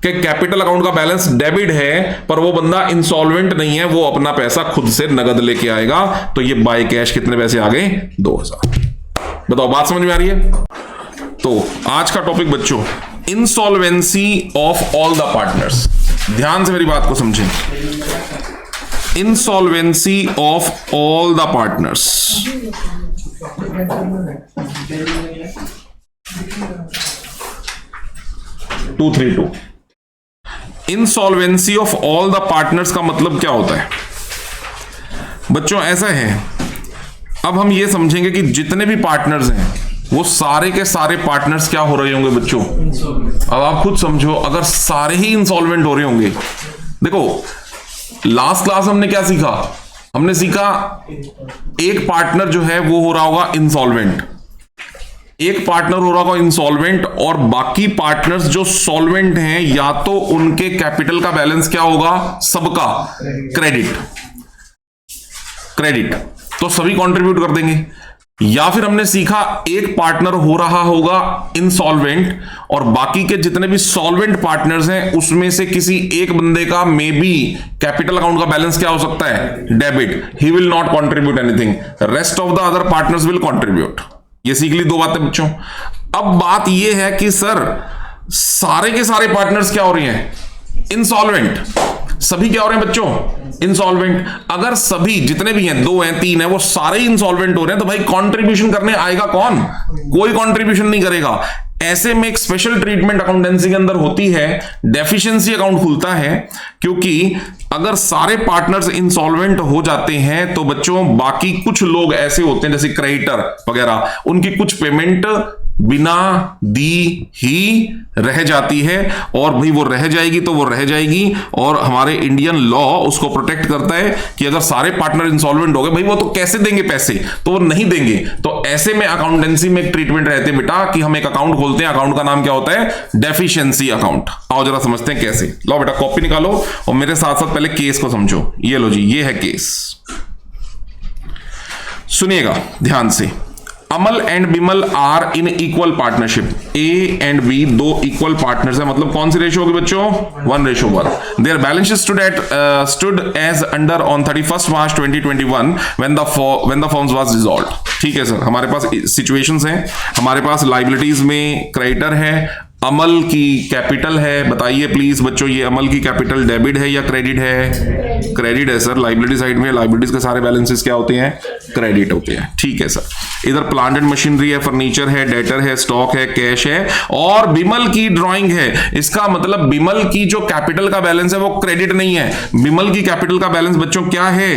के कैपिटल अकाउंट का बैलेंस डेबिट है पर वो बंदा इंसॉल्वेंट नहीं है, वो अपना पैसा खुद से नगद लेके आएगा। तो ये बाय कैश कितने पैसे आ गए? 2,000। बताओ बात समझ में आ रही है? तो आज का टॉपिक बच्चों, insolvency of all the partners. ध्यान से मेरी बात को समझें। Insolvency of all the partners. 232। Insolvency of all the partners का मतलब क्या होता है बच्चों? ऐसा है, अब हम ये समझेंगे कि जितने भी पार्टनर्स हैं वो सारे के सारे पार्टनर्स क्या हो रहे होंगे बच्चों? अब आप खुद समझो, अगर सारे ही इंसॉल्वेंट हो रहे होंगे। देखो लास्ट क्लास हमने क्या सीखा? हमने सीखा एक पार्टनर जो है वो हो रहा होगा इंसॉल्वेंट, एक पार्टनर हो रहा होगा इंसॉल्वेंट, और बाकी पार्टनर्स जो सॉल्वेंट हैं या तो उनके कैपिटल का बैलेंस क्या होगा? सबका क्रेडिट। तो सभी कंट्रीब्यूट कर देंगे। या फिर हमने सीखा एक पार्टनर हो रहा होगा इंसॉल्वेंट और बाकी के जितने भी सॉल्वेंट पार्टनर्स हैं उसमें से किसी एक बंदे का मे बी कैपिटल अकाउंट का बैलेंस क्या हो सकता है, debit, he will not contribute anything, rest of the other partners will contribute. ये सीख ली दो बातें बच्चों। अब बात ये है कि सर सारे के सारे पार्टनर्स क्या हो रही हैं, इंसॉल्वेंट, सभी क्या हो रहे हैं बच्चों, इंसॉल्वेंट। अगर सभी जितने भी हैं, 2 हैं 3 हैं, वो सारे इंसॉल्वेंट हो रहे हैं तो भाई कंट्रीब्यूशन करने आएगा कौन, कोई कंट्रीब्यूशन नहीं करेगा। ऐसे में एक स्पेशल ट्रीटमेंट अकाउंटेंसी के अंदर होती है, डेफिशिएंसी अकाउंट खुलता है, क्योंकि अगर सारे पार्टनर्स इंसॉल्वेंट हो जाते हैं तो बच्चों बाकी कुछ लोग ऐसे होते हैं जैसे क्रेडिटर वगैरह, उनकी कुछ पेमेंट बिना दी ही रह जाती है और भाई वो रह जाएगी तो वो रह जाएगी। और हमारे इंडियन लॉ उसको प्रोटेक्ट करता है कि अगर सारे पार्टनर इंसॉल्वेंट हो गए भाई वो तो कैसे देंगे पैसे, तो वो नहीं देंगे। तो ऐसे में अकाउंटेंसी में एक ट्रीटमेंट रहते हैं बेटा कि हम एक अकाउंट खोलते हैं, अकाउंट का नाम क्या होता है, डेफिशिएंसी अकाउंट। आओ जरा समझते हैं कैसे। लो बेटा कॉपी निकालो और मेरे साथ साथ पहले केस को समझो। ये लो जी, ये है केस, सुनिएगा ध्यान से। Amal and Bimal are in equal partnership, A and B दो इक्वल पार्टनर्स है, मतलब कौन सी रेशियो होगी बच्चों, 1:1। There balance stood as under on 31st March 2021 when the firms was dissolved। ठीक है सर, हमारे पास सिचुएशंस हैं, हमारे पास लाइबिलिटीज में क्रेडिटर है, अमल की कैपिटल है। बताइए प्लीज बच्चों, ये अमल की कैपिटल डेबिट है या क्रेडिट है, क्रेडिट है सर। लाइबिलिटी साइड में लाइबिलिटीज के सारे बैलेंसेस क्या होते हैं, क्रेडिट होते हैं। ठीक है सर। इधर प्लांट एंड मशीनरी है, फर्नीचर है, डेटर है, स्टॉक है, कैश है और बिमल की ड्राइंग है। इसका मतलब बिमल की जो कैपिटल का बैलेंस है वो क्रेडिट नहीं है, बिमल की कैपिटल का बैलेंस बच्चों क्या है,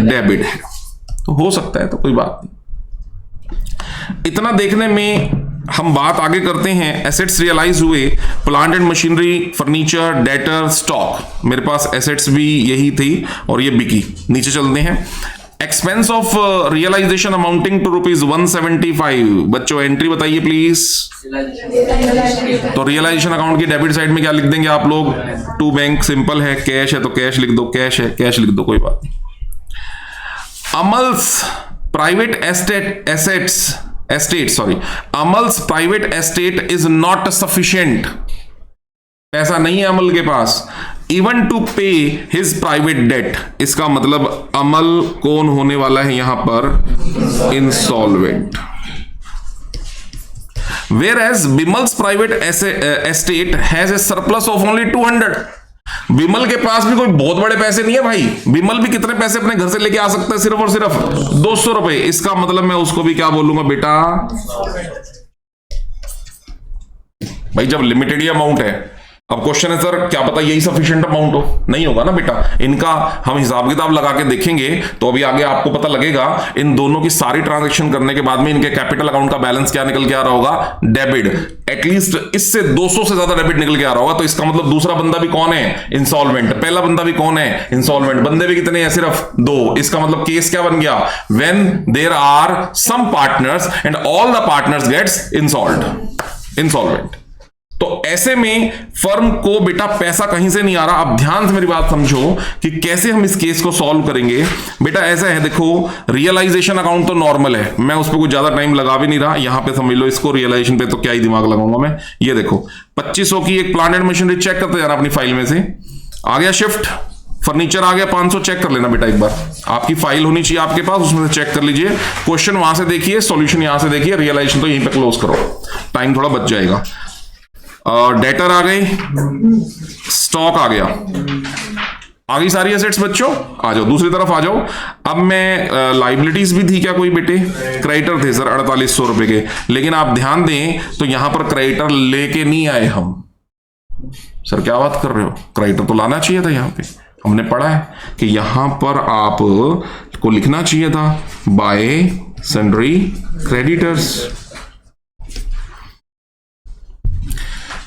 डेबिट है। तो हो सकता है, तो कोई बात नहीं। इतना देखने में हम बात आगे करते हैं। एसेट्स रियलाइज हुए, plant and machinery, furniture, debtor, stock. मेरे पास एसेट्स भी यही थी और ये बिकी। नीचे चलते हैं। Expense of realisation amounting to ₹175। बच्चों एंट्री बताइए प्लीज। तो रियलाइजेशन अकाउंट की डेबिट साइड में क्या लिख देंगे आप लोग, टू बैंक, सिंपल है। कैश है तो कैश लिख दो, कैश है कैश लिख दो, कोई बात नहीं। Amal's private Amal's private estate is not sufficient. पैसा नहीं है अमल के पास, even to pay his private debt. इसका मतलब अमल कौन होने वाला है यहां पर, insolvent. Whereas Bimal's private estate has a surplus of only 200। Bimal के पास भी कोई बहुत बड़े पैसे नहीं है भाई, बिमल भी कितने पैसे अपने घर से लेके आ सकता है, सिर्फ और सिर्फ 200 रुपए। इसका मतलब मैं उसको भी क्या बोलूंगा बेटा, भाई जब लिमिटेड ही अमाउंट है। अब क्वेश्चन है सर क्या पता यही सफिशिएंट अमाउंट हो, नहीं होगा ना बेटा। इनका हम हिसाब किताब लगा के देखेंगे तो अभी आगे आपको पता लगेगा। इन दोनों की सारी ट्रांजैक्शन करने के बाद में इनके कैपिटल अकाउंट का बैलेंस क्या निकल के आ रहा होगा, डेबिट। एटलीस्ट इससे 200 से ज्यादा डेबिट निकल के आ रहा होगा। तो इसका मतलब दूसरा बंदा भी कौन है, इंसॉल्वेंट। पहला बंदा भी कौन है, इंसॉल्वेंट। बंदे भी कितने हैं, सिर्फ 2। इसका मतलब केस क्या बन गया, when there are some partners and all the partners gets insolvent. तो ऐसे में फर्म को बेटा पैसा कहीं से नहीं आ रहा। अब ध्यान से मेरी बात समझो कि कैसे हम इस केस को सॉल्व करेंगे। बेटा ऐसा है, देखो रियलाइजेशन अकाउंट तो नॉर्मल है, मैं उस पर कुछ ज्यादा टाइम लगा भी नहीं रहा। यहां पे समझ लो इसको, रियलाइजेशन पे तो क्या ही दिमाग लगाऊंगा मैं। ये देखो 2500 की एक प्लांट एंड मशीनरी, चेक करते जाना अपनी फाइल में से। आ गया शिफ्ट, फर्नीचर आ गया 500, चेक कर लेना बेटा एक बार। आपकी फाइल होनी चाहिए आपके पास, उसमें से चेक कर लीजिए। क्वेश्चन वहां से देखिए, सॉल्यूशन यहां से देखिए, रियलाइजेशन तो यहीं पे क्लोज करो, टाइम थोड़ा बच जाएगा। डेटर आ गई, स्टॉक आ गया, आ गई सारी एसेट्स बच्चों। आ जाओ दूसरी तरफ आ जाओ। अब मैं लाइबिलिटीज भी थी क्या कोई बेटे, क्रेडिटर थे सर 4800 रुपए के। लेकिन आप ध्यान दें तो यहां पर क्रेडिटर लेके नहीं आए हम। सर क्या बात कर रहे हो, क्रेडिटर तो लाना चाहिए था। यहां पे हमने पढ़ा है कि यहां पर आप को लिखना चाहिए था बाय सन्ड्री क्रेडिटर्स।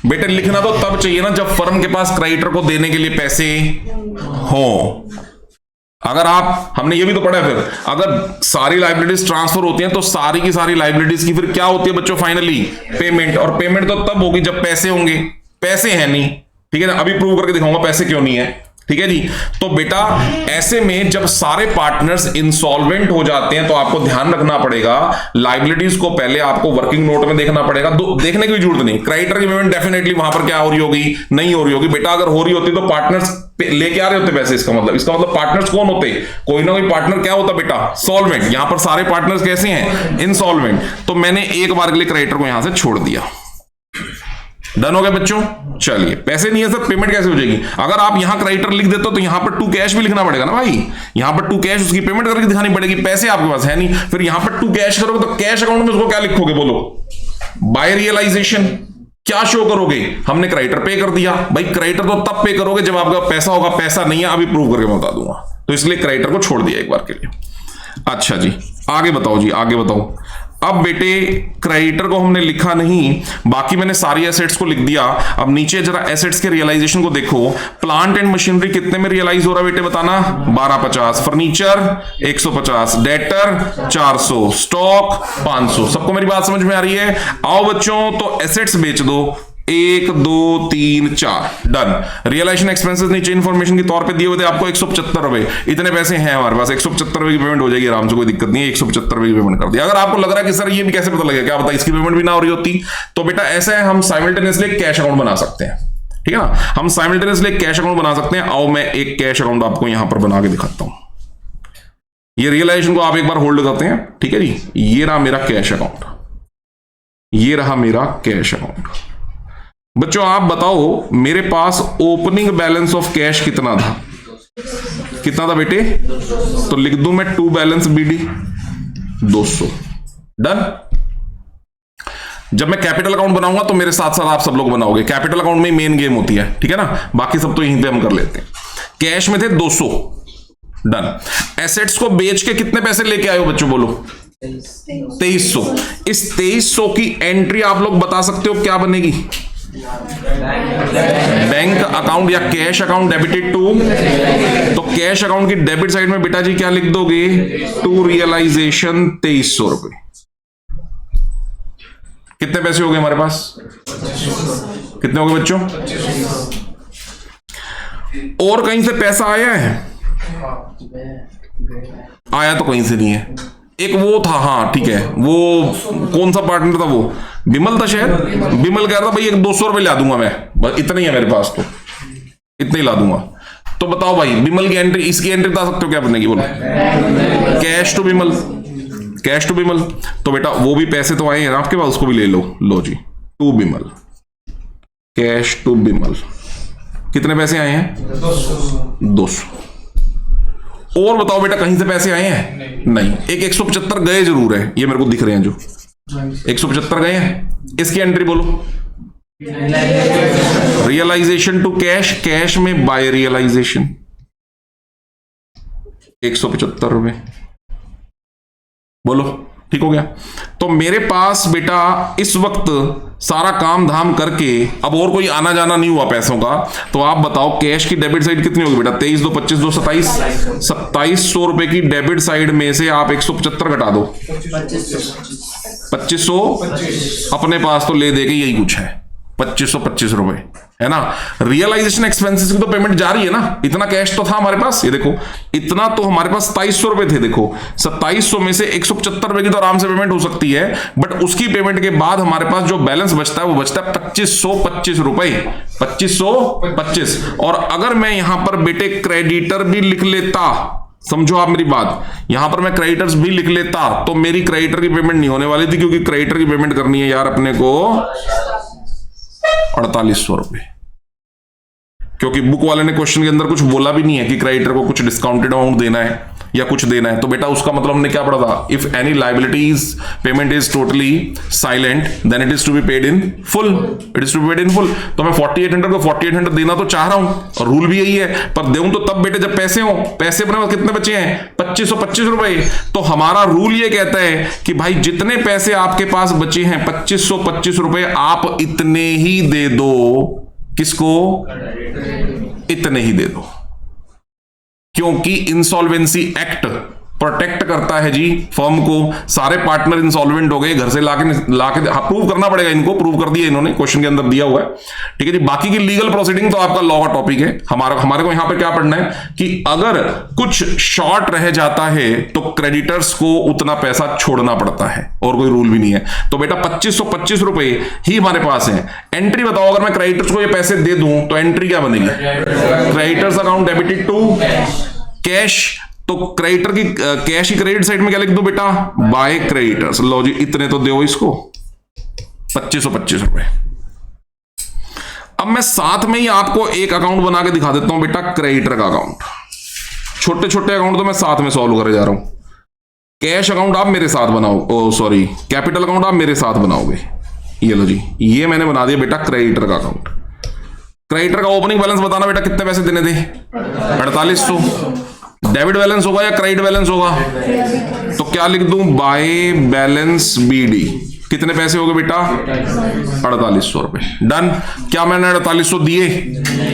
बेटे लिखना तो तब चाहिए ना जब फर्म के पास क्रेडिटर को देने के लिए पैसे हो। अगर आप, हमने ये भी तो पढ़ा है, फिर अगर सारी लाइबिलिटीज ट्रांसफर होती हैं तो सारी की सारी लाइबिलिटीज की फिर क्या होती है बच्चों, फाइनली पेमेंट। और पेमेंट तो तब होगी जब पैसे होंगे, पैसे हैं नहीं। ठीक है ना, अभी प्रूव करके दिखाऊंगा पैसे क्यों नहीं है। ठीक है जी। तो बेटा ऐसे में जब सारे पार्टनर्स इंसॉल्वेंट हो जाते हैं तो आपको ध्यान रखना पड़ेगा, लाइबिलिटीज को पहले आपको वर्किंग नोट में देखना पड़ेगा। देखने की भी जरूरत नहीं, क्रेडिटर की पेमेंट डेफिनेटली वहां पर क्या हो रही होगी, नहीं हो रही होगी। बेटा अगर हो रही होती तो पार्टनर्स लेके आ रहे होते पैसे। इसका मतलब पार्टनर्स कौन होते, कोई ना कोई पार्टनर क्या होता बेटा, सॉल्वेंट। यहां पर सारे पार्टनर्स कैसे हैं, इंसॉल्वेंट। तो मैंने एक बार के लिए क्रेडिटर को यहां से छोड़ दिया। डन हो गया बच्चों। चलिए, पैसे नहीं है सर, पेमेंट कैसे हो जाएगी? अगर आप यहां क्रेडिटर लिख देते हो तो यहां पर टू कैश भी लिखना पड़ेगा ना भाई। यहां पर टू कैश उसकी पेमेंट करके दिखानी पड़ेगी, पैसे आपके पास है नहीं। फिर यहां पर टू कैश करोगे तो कैश अकाउंट में उसको क्या लिखोगे बोलो, बाय रियलाइजेशन। क्या शो करोगे, हमने क्रेडिटर पे कर दिया। भाई क्रेडिटर तो तब पे करोगे जब आपका पैसा होगा, पैसा नहीं है अभी प्रूव करके मैं बता दूंगा। तो इसलिए क्रेडिटर को छोड़ दिया एक बार के लिए। अच्छा जी, आगे बताओ जी, आगे बताओ। अब बेटे क्रेडिटर को हमने लिखा नहीं, बाकी मैंने सारी एसेट्स को लिख दिया। अब नीचे जरा एसेट्स के रियलाइजेशन को देखो। प्लांट एंड मशीनरी कितने में रियलाइज हो रहा है बेटे बताना, 1250। Furniture 150, debtor 400, stock 500। सबको मेरी बात समझ में आ रही है? आओ बच्चों, तो एसेट्स बेच दो, 1 2 3 4, डन। रियलाइजेशन एक्सपेंसेस नीचे इन्फॉर्मेशन के तौर पे दिए हुए थे आपको 175 रुपए। इतने पैसे हैं हमारे पास, 175 रुपए की पेमेंट हो जाएगी आराम से, कोई दिक्कत नहीं है। 175 रुपए की पेमेंट कर दिया। अगर आपको लग रहा है कि सर ये भी कैसे पता लगेगा, क्या पता इसकी पेमेंट भी ना हो रही होती, तो बेटा ऐसा है, हम साइमल्टेनियसली कैश अकाउंट बना सकते हैं। ठीक है ना, हम साइमल्टेनियसली कैश अकाउंट बना सकते हैं। आओ मैं एक कैश अकाउंट आपको यहां पर बना के दिखाता हूं। ये रियलाइजेशन को आप एक बार होल्ड करते हैं, ठीक है जी। ये रहा मेरा कैश अकाउंट, ये रहा मेरा कैश अकाउंट। बच्चों आप बताओ मेरे पास ओपनिंग बैलेंस ऑफ कैश कितना था, कितना था बेटे? तो लिख दूं मैं टू बैलेंस बीडी 200। डन। जब मैं कैपिटल अकाउंट बनाऊंगा तो मेरे साथ साथ आप सब लोग बनाओगे। कैपिटल अकाउंट में मेन गेम होती है, ठीक है ना, बाकी सब तो यहीं पे हम कर लेते हैं। कैश में थे 200, डन। एसेट्स को बेच के कितने पैसे लेके आए हो बच्चों बोलो? 2300। इस 2300 की एंट्री आप लोग बता सकते हो क्या बनेगी? बैंक अकाउंट या कैश अकाउंट डेबिटेड टू। तो कैश अकाउंट की डेबिट साइड में बेटा जी क्या लिख दोगे? टू रियलाइजेशन 2300 रुपए। कितने पैसे हो गए हमारे पास? कितने हो गए बच्चों? और कहीं से पैसा आया है? आया तो कहीं से नहीं है। एक वो था, हाँ ठीक है, वो कौन सा पार्टनर था, वो बिमल था शायद। बिमल कह रहा था भाई एक 200 रुपए ला दूंगा मैं, बस इतना ही है मेरे पास, तो इतना ही ला दूंगा। तो बताओ भाई बिमल की एंट्री, इसकी एंट्री बता सकते हो क्या बनेगी बोलो? Cash to Bimal, cash to Bimal. तो बेटा वो भी पैसे तो आए हैं आपके पास, उसको भी ले लो। लो जी, to Bimal, cash to Bimal. कितने पैसे आए हैं? 200। और बताओ बेटा कहीं से पैसे आए हैं? नहीं। एक 175 गए जरूर है, ये मेरे को दिख रहे हैं जो 175 गए हैं। इसकी एंट्री बोलो। रियलाइजेशन टू कैश, कैश में बाय रियलाइजेशन 175 रुपए। बोलो ठीक हो गया। तो मेरे पास बेटा इस वक्त सारा काम धाम करके अब और कोई आना जाना नहीं हुआ पैसों का। तो आप बताओ कैश की डेबिट साइड कितनी होगी बेटा? 23 2 25 2 27, 2700 रुपए की डेबिट साइड में से आप 175 घटा दो, 2500 अपने पास तो ले दे के यही कुछ है, 2525 रुपए है ना। रियलाइजेशन एक्सपेंसेस की तो पेमेंट जा रही है ना, इतना कैश तो था हमारे पास। ये देखो इतना तो हमारे पास 2700 रुपए थे। देखो 2700 में से 175 रुपए की तो आराम से पेमेंट हो सकती है, बट उसकी पेमेंट के बाद हमारे पास जो बैलेंस बचता है वो बचता है 2525 रुपए, 2525। और अगर मैं यहां पर बेटे क्रेडिटर भी लिख लेता, समझो आप मेरी बात, यहां पर मैं क्रेडिटर्स भी लिख लेता तो मेरी क्रेडिटर की पेमेंट नहीं होने वाली थी, क्योंकि क्रेडिटर की पेमेंट करनी है यार अपने को 4800 रुपए। क्योंकि बुक वाले ने क्वेश्चन के अंदर कुछ बोला भी नहीं है कि क्रेडिटर को कुछ डिस्काउंटेड अमाउंट देना है या कुछ देना है। तो बेटा उसका मतलब हमने क्या पढ़ा था? If any liabilities payment is totally silent then it is to be paid in full, it is to be paid in full. तो मैं 4800 को 4800 देना तो चाह रहा हूं, और रूल भी यही है, पर दूं तो तब बेटे जब पैसे हो। पैसे अपने पास कितने बचे हैं? 2525 रुपए। तो हमारा रूल ये कहता है कि भाई जितने पैसे आपके पास बचे हैं 2525 रुपए, आप इतने ही दे दो। किसको? इतने ही दे दो, क्योंकि इंसॉल्वेंसी एक्ट प्रोटेक्ट करता है जी फर्म को। सारे पार्टनर इंसॉल्वेंट हो गए, घर से लाके प्रूव करना पड़ेगा इनको, प्रूव कर दिया इन्होंने, क्वेश्चन के अंदर दिया हुआ है, ठीक है जी। बाकी की लीगल प्रोसीडिंग तो आपका लॉ का टॉपिक है। हमारे को यहां पे क्या पढ़ना है कि अगर कुछ शॉर्ट रह जाता है तो क्रेडिटर्स को उतना पैसा छोड़ना पड़ता है, और कोई रूल भी नहीं है। तो बेटा 2525 रुपए ही हमारे पास है। एंट्री बताओ, अगर मैं क्रेडिटर्स को ये पैसे दे दूं तो एंट्री क्या बनेगी? Creditors account debited to cash. तो क्रेडिटर की कैश की क्रेडिट साइड में क्या लिख दो बेटा? By creditors. लो जी, इतने तो दो इसको 2525 रुपए। अब मैं साथ में ही आपको एक अकाउंट बना के दिखा देता हूं बेटा, क्रेडिटर का अकाउंट। छोटे छोटे अकाउंट तो मैं साथ में सॉल्व करे जा रहा हूं। कैश अकाउंट आप मेरे साथ बनाओ, सॉरी कैपिटल अकाउंट आप मेरे साथ बनाओगे। ये लो जी, ये मैंने बना दिया बेटा क्रेडिटर का अकाउंट। क्रेडिटर का ओपनिंग बैलेंस बताना बेटा, कितने पैसे देने थे? 4800। डेबिट बैलेंस होगा या क्रेडिट बैलेंस होगा? तो क्या लिख दूं? By balance BD. कितने पैसे हो गए बेटा? 4800 रुपए। डन। क्या मैंने 4800 दिए?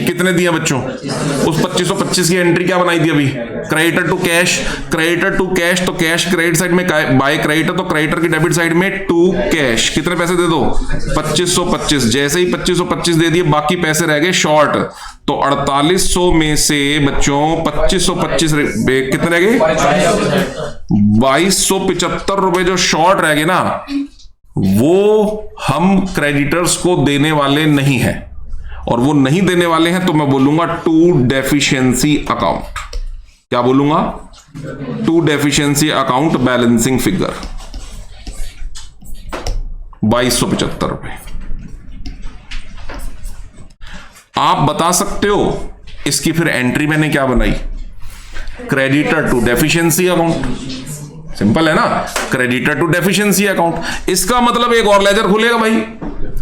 कितने दिए बच्चों? उस 2525 की एंट्री क्या बनाई थी अभी? Creditor to cash. Creditor to cash, तो कैश क्रेडिट साइड में बाय क्रेडिटर, तो क्रेडिटर की डेबिट साइड में टू कैश। कितने पैसे दे दो? 2525। जैसे ही 2525 दे दिए, बाकी पैसे रह गए शॉर्ट। तो 4800 में से बच्चों 2525 कितने रह गए? 2275 रुपए जो शॉर्ट रह गए ना, वो हम क्रेडिटर्स को देने वाले नहीं हैं, और वो नहीं देने वाले हैं तो मैं बोलूंगा टू डेफिशिएंसी अकाउंट। क्या बोलूंगा? To deficiency account balancing figure 2275 रुपए। आप बता सकते हो इसकी फिर एंट्री मैंने क्या बनाई? Creditor to deficiency account. Simple है ना, क्रेडिटर टू डेफिशिएंसी अकाउंट। इसका मतलब एक और लेजर खुलेगा भाई,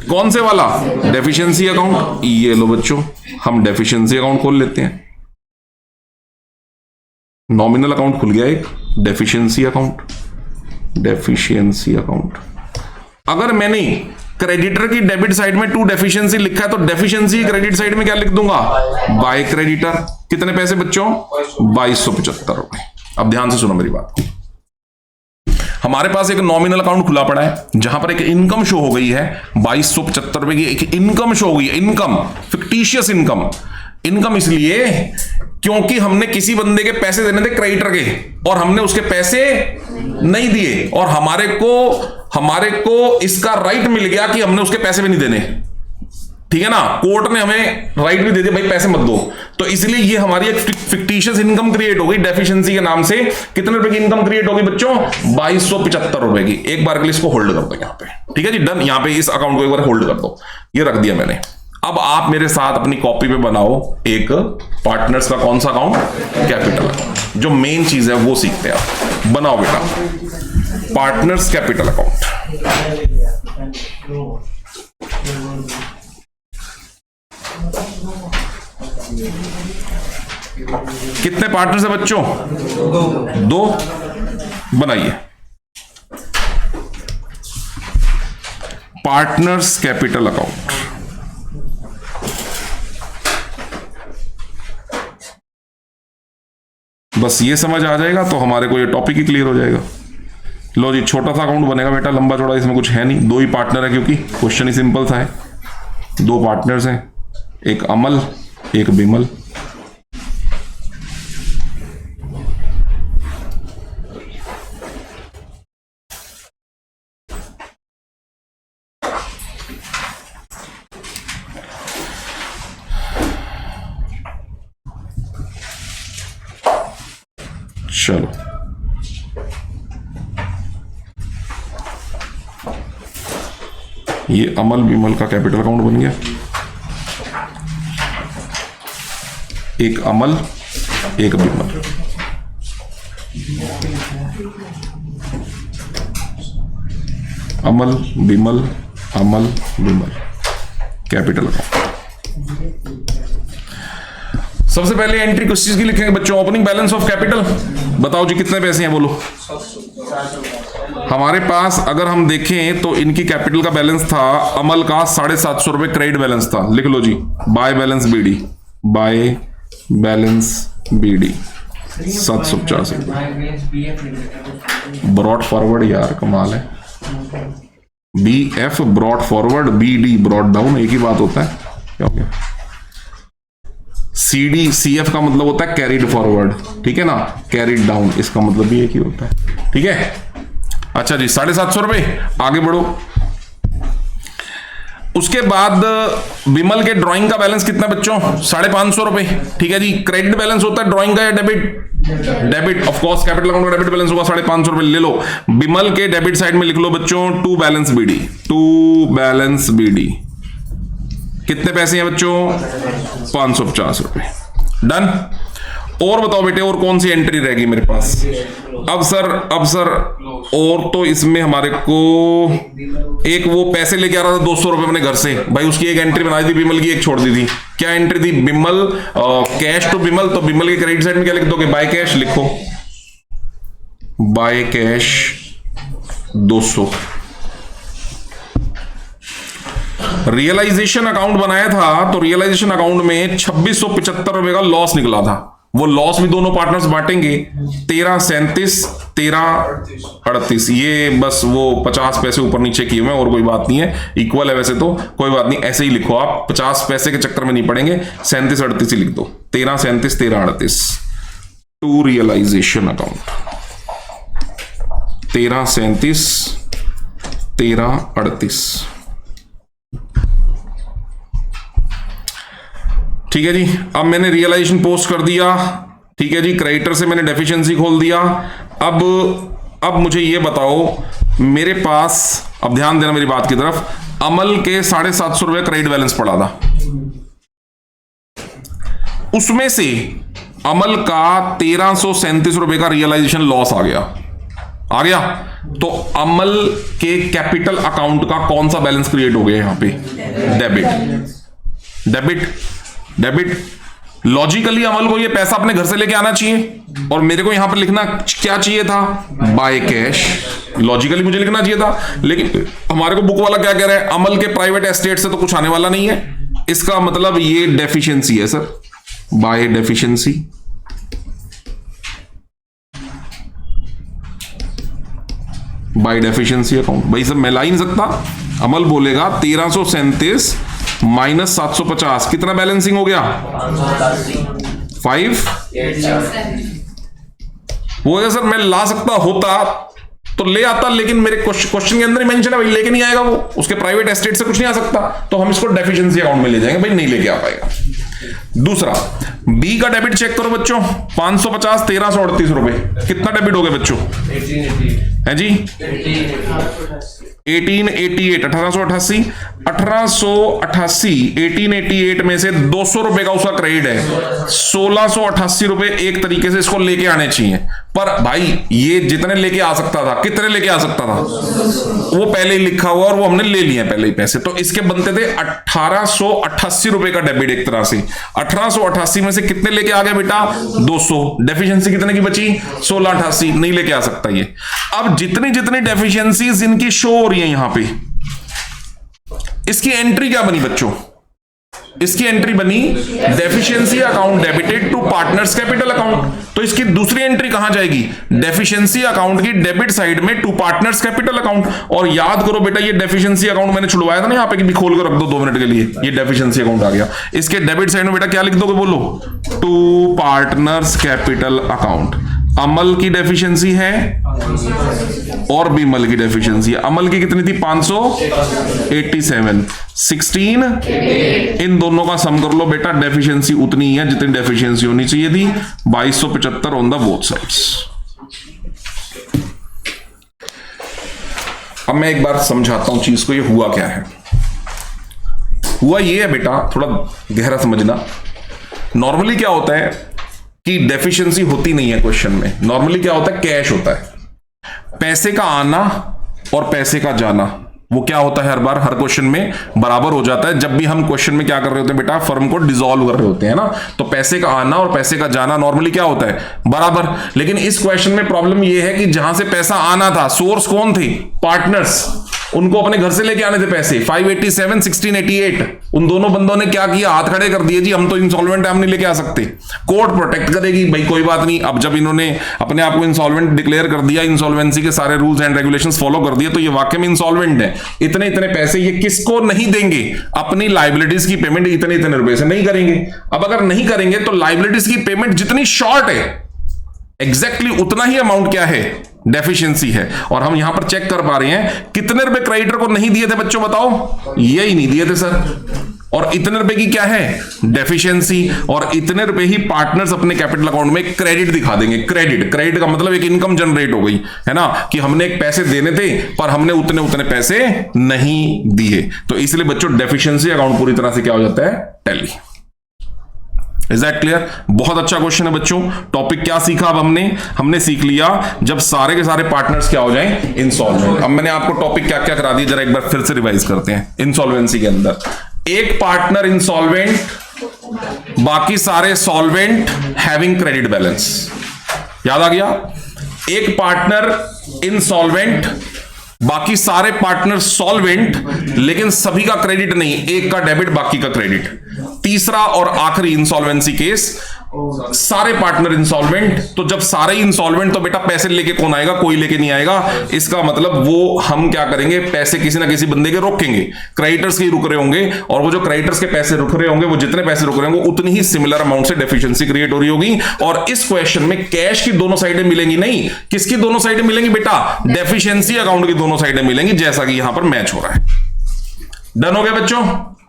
कौन से वाला? Deficiency account. ये लो बच्चों, हम डेफिशिएंसी अकाउंट खोल लेते हैं। नॉमिनल अकाउंट खुल गया एक, डेफिशिएंसी अकाउंट। Deficiency account. अगर मैंने क्रेडिटर की डेबिट साइड में टू डेफिशिएंसी लिखा है, तो डेफिशिएंसी क्रेडिट साइड में क्या लिख दूंगा? By creditor. कितने पैसे बच्चों? 2275 रुपए। अब ध्यान से सुनो मेरी बात को। हमारे पास एक नॉमिनल अकाउंट खुला पड़ा है, जहां पर एक इनकम शो हो गई है 2275 रुपए की। एक इनकम शो हो गई है, इनकम, फिक्टिशियस इनकम। इनकम इसलिए क्योंकि हमने किसी बंदे के पैसे देने थे क्रेडिटर के, और हमने उसके पैसे नहीं दिए, और हमारे को इसका राइट मिल गया कि हमने उसके पैसे भी नहीं देने। ठीक है ना, कोर्ट ने हमें राइट भी दे दिया, भाई पैसे मत दो। तो इसलिए ये हमारी एक फिक्टिशियस इनकम क्रिएट हो गई डेफिशिएंसी के नाम से। कितने रुपए की इनकम क्रिएट होगी बच्चों? 2275 रुपए की। एक बार के लिए इसको होल्ड कर दो यहाँ पे, ठीक है जी, डन। यहाँ पे इस अकाउंट को एक बार होल्ड कर दो, ये रख दिया मैंने। अब आप मेरे साथ अपनी कॉपी पे बनाओ एक पार्टनर्स का कौन सा अकाउंट? Capital account. जो मेन चीज है वो सीखते हैं आप। बनाओ बेटा पार्टनर्स कैपिटल अकाउंट। कितने पार्टनर्स है बच्चों? दो। बनाइए पार्टनर्स कैपिटल अकाउंट। बस ये समझ आ जाएगा तो हमारे को ये टॉपिक ही क्लियर हो जाएगा। लो जी, छोटा सा अकाउंट बनेगा बेटा, लंबा चौड़ा इसमें कुछ है नहीं। दो ही पार्टनर है, क्योंकि क्वेश्चन ही सिंपल सा है। दो पार्टनर्स हैं, एक अमल एक बिमल। चलो ये अमल बिमल का कैपिटल अकाउंट बन गया। एक अमल एक बिमल। अमल बिमल कैपिटल अकाउंट। सबसे पहले एंट्री किस चीज की लिखेंगे बच्चों? Opening balance of capital. बताओ जी कितने पैसे हैं, बोलो। हमारे पास अगर हम देखें तो इनकी कैपिटल का बैलेंस था अमल का 750 रुपए क्रेडिट बैलेंस था। लिख लो जी, by balance BD, by balance BD 785 BF लिख देता ब्रॉड फॉरवर्ड यार कमाल है। BF brought forward, BD brought down, एक ही बात होता है। क्या हो गया? CD CF का मतलब होता है कैरिड फॉरवर्ड, ठीक है ना, कैरिड डाउन, इसका मतलब भी एक ही होता है, ठीक है। अच्छा जी, 750 रुपए, आगे बढ़ो। उसके बाद विमल के ड्राइंग का बैलेंस कितना बच्चों? 550 रुपए, ठीक है जी। क्रेडिट बैलेंस होता है ड्राइंग का या debit? Debit, of course capital account का डेबिट बैलेंस होगा 550 रुपए, ले लो। विमल के डेबिट साइड में लिख लो बच्चों to balance BD, to balance BD कितने पैसे हैं बच्चों? 550 रुपए, डन। और बताओ बेटे, और कौन सी एंट्री रहेगी मेरे पास? अब सर और तो इसमें हमारे को एक वो पैसे लेके आ रहा था 200 रुपए अपने घर से, भाई उसकी एक एंट्री बनाई थी विमल की, एक छोड़ दी थी। क्या एंट्री थी? विमल कैश टू विमल, तो विमल के क्रेडिट साइड में क्या लिख दोगे? बाय कैश लिखो, बाय कैश 200। रियलाइजेशन अकाउंट बनाया था, तो रियलाइजेशन अकाउंट में 2675 रुपए का लॉस निकला था। वो लॉस भी दोनों पार्टनर्स बांटेंगे, 1337, 1338। ये बस वो 50 पैसे ऊपर नीचे किए हुए हैं, और कोई बात नहीं है, इक्वल है वैसे तो, कोई बात नहीं, ऐसे ही लिखो आप, 50 पैसे के चक्कर में नहीं पड़ेंगे, 3738 ही लिख दो, 1337, 1338 टू रियलाइजेशन अकाउंट, 1337, 1338, ठीक है जी। अब मैंने रियलाइजेशन पोस्ट कर दिया, ठीक है जी। क्रेडिटर से मैंने डेफिशिएंसी खोल दिया। अब मुझे ये बताओ, मेरे पास, अब ध्यान देना मेरी बात की तरफ, अमल के 750 रुपए क्रेडिट बैलेंस पड़ा था, उसमें से अमल का 1337 रुपए का रियलाइजेशन लॉस आ गया। तो अमल के कैपिटल अकाउंट का कौन सा बैलेंस क्रिएट हो गया यहां पे? डेबिट। लॉजिकली अमल को ये पैसा अपने घर से लेके आना चाहिए, और मेरे को यहां पर लिखना क्या चाहिए था? By cash. लॉजिकली मुझे लिखना चाहिए था, लेकिन हमारे को बुक वाला क्या कह रहा है? अमल के प्राइवेट एस्टेट से तो कुछ आने वाला नहीं है, इसका मतलब ये डेफिशिएंसी है sir, by deficiency. By deficiency account. भाई सर मैं ला ही नहीं सकता, अमल बोलेगा 1337 माइनस 750, कितना बैलेंसिंग हो गया? 5 वो है सर, मैं ला सकता होता तो ले आता, लेकिन मेरे क्वेश्चन के अंदर ही मेंशन है भाई, लेके नहीं आएगा वो, उसके प्राइवेट एस्टेट से कुछ नहीं आ सकता, तो हम इसको डेफिशिएंसी अकाउंट में ले जाएंगे, भाई नहीं लेके आ पाएगा। दूसरा, बी का डेबिट चेक करो बच्चों, 550, 1338 रुपए, कितना डेबिट हो गया बच्चों? 1888 है जी, 1888, 1888, 1888 में से 200 रुपए का उसका क्रेडिट है, 1688 रुपए एक तरीके से इसको लेके आने चाहिए। पर भाई ये जितने लेके आ सकता था, कितने लेके आ सकता था, वो पहले ही लिखा हुआ और वो हमने ले लिए पहले ही पैसे, तो इसके बनते थे 1888 रुपए का डेबिट एक तरह से। 1888 में से कितने लेके आ गए बेटा? 200। डेफिशिएंसी कितने की बची? 1688, नहीं लेके आ सकता ये। अब जितनी जितनी डेफिशिएंसीज इनकी शो हो रही है यहां पे, इसकी एंट्री क्या बनी बच्चों? इसकी एंट्री बनी deficiency account debited to partners capital account. तो इसकी दूसरी एंट्री कहां जाएगी? डेफिशिएंसी अकाउंट की डेबिट साइड में टू पार्टनर्स कैपिटल अकाउंट। और याद करो बेटा, ये डेफिशिएंसी अकाउंट मैंने छुड़वाया था ना यहां पे, कि भी खोल कर रख दो 2 मिनट के लिए, ये डेफिशिएंसी अकाउंट आ गया। इसके डेबिट साइड में बेटा क्या लिख दोगे बोलो? To partners capital account. Amal की डेफिशिएंसी है और बीमल की डेफिशिएंसी है। अमल की कितनी थी? 587, 16, इन दोनों का सम कर लो बेटा, डेफिशिएंसी उतनी ही है जितनी डेफिशिएंसी होनी चाहिए थी, 2275 ऑन द बोथ साइड्स। अब मैं एक बार समझाता हूं चीज को, ये हुआ क्या है। हुआ ये है बेटा, थोड़ा गहरा समझना। नॉर्मली क्या होता है कि डेफिशिएंसी होती नहीं है क्वेश्चन में, नॉर्मली क्या होता है? कैश होता है। पैसे का आना और पैसे का जाना, वो क्या होता है हर बार हर क्वेश्चन में बराबर हो जाता है। जब भी हम क्वेश्चन में क्या कर रहे होते हैं बेटा? फर्म को डिसॉल्व कर रहे होते हैं ना, तो पैसे का आना और पैसे का जाना नॉर्मली क्या होता है? बराबर। लेकिन इस क्वेश्चन में प्रॉब्लम ये है कि जहां से पैसा आना था, सोर्स कौन थे? पार्टनर्स। उनको अपने घर से लेके आने थे पैसे, 587 1688। उन दोनों बंदों ने क्या किया, हाथ खड़े कर दिए जी हम तो इंसॉल्वेंट है, हम नहीं लेके आ सकते, कोर्ट प्रोटेक्ट करेगी भाई कोई बात नहीं। अब जब इन्होंने अपने आप को इंसॉल्वेंट डिक्लेयर कर दिया, इंसॉल्वेंसी के सारे रूल्स एंड रेगुलेशंस फॉलो कर दिए, तो ये वाकई में इंसॉल्वेंट है। इतने इतने पैसे ये किसको नहीं देंगे, अपनी लाइबिलिटीज की पेमेंट इतने इतने रुपए से नहीं करेंगे। अब अगर नहीं करेंगे तो लाइबिलिटीज की पेमेंट जितनी शॉर्ट है एग्जैक्टली उतना ही अमाउंट क्या है, डेफिशिएंसी है। और हम यहां पर चेक कर पा रहे हैं कितने रुपए क्रेडिटर को नहीं दिए थे बच्चों, बताओ, यही नहीं दिए थे सर। और इतने रुपए की क्या है, डेफिशिएंसी। और इतने रुपए ही पार्टनर्स अपने कैपिटल अकाउंट में क्रेडिट दिखा देंगे। क्रेडिट का मतलब एक इनकम जनरेट हो गई है ना, कि हमने एक पैसे देने थे पर हमने उतने उतने पैसे नहीं दिए। तो इसलिए बच्चों डेफिशिएंसी अकाउंट पूरी तरह से क्या हो जाता है, टैली। Is that clear? बहुत अच्छा क्वेश्चन है बच्चों। टॉपिक क्या सीखा अब हमने सीख लिया जब सारे के सारे पार्टनर्स क्या हो जाएं, इंसॉल्वेंट। अब मैंने आपको टॉपिक क्या क्या करा दिया, जरा एक बार फिर से रिवाइज करते हैं। इंसॉल्वेंसी के अंदर एक पार्टनर इंसॉल्वेंट, बाकी सारे सॉल्वेंट हैविंग क्रेडिट बैलेंस। याद आ गया? एक पार्टनर इंसॉल्वेंट, बाकी सारे पार्टनर सॉल्वेंट, लेकिन सभी का क्रेडिट नहीं, एक का डेबिट बाकी का क्रेडिट। तीसरा और आखिरी इंसॉल्वेंसी केस, सारे पार्टनर इंसॉल्वेंट। तो जब सारे इंसॉल्वेंट तो बेटा पैसे लेके कौन आएगा, कोई लेके नहीं आएगा। इसका मतलब वो हम क्या करेंगे, पैसे किसी ना किसी बंदे के रोकेंगे, क्रेडिटर्स के रुक रहे होंगे, और वो जो क्रेडिटर्स के पैसे रुक रहे होंगे, वो जितने पैसे रुक रहे होंगे उतनी ही सिमिलर अमाउंट से डेफिशिएंसी क्रिएट हो रही होगी। और इस क्वेश्चन में कैश की दोनों साइडें मिलेंगी नहीं, किसकी दोनों साइडें मिलेंगी बेटा, डेफिशिएंसी अकाउंट की दोनों साइडें मिलेंगी, जैसा कि यहां पर मैच हो रहा है। डन हो गया बच्चों?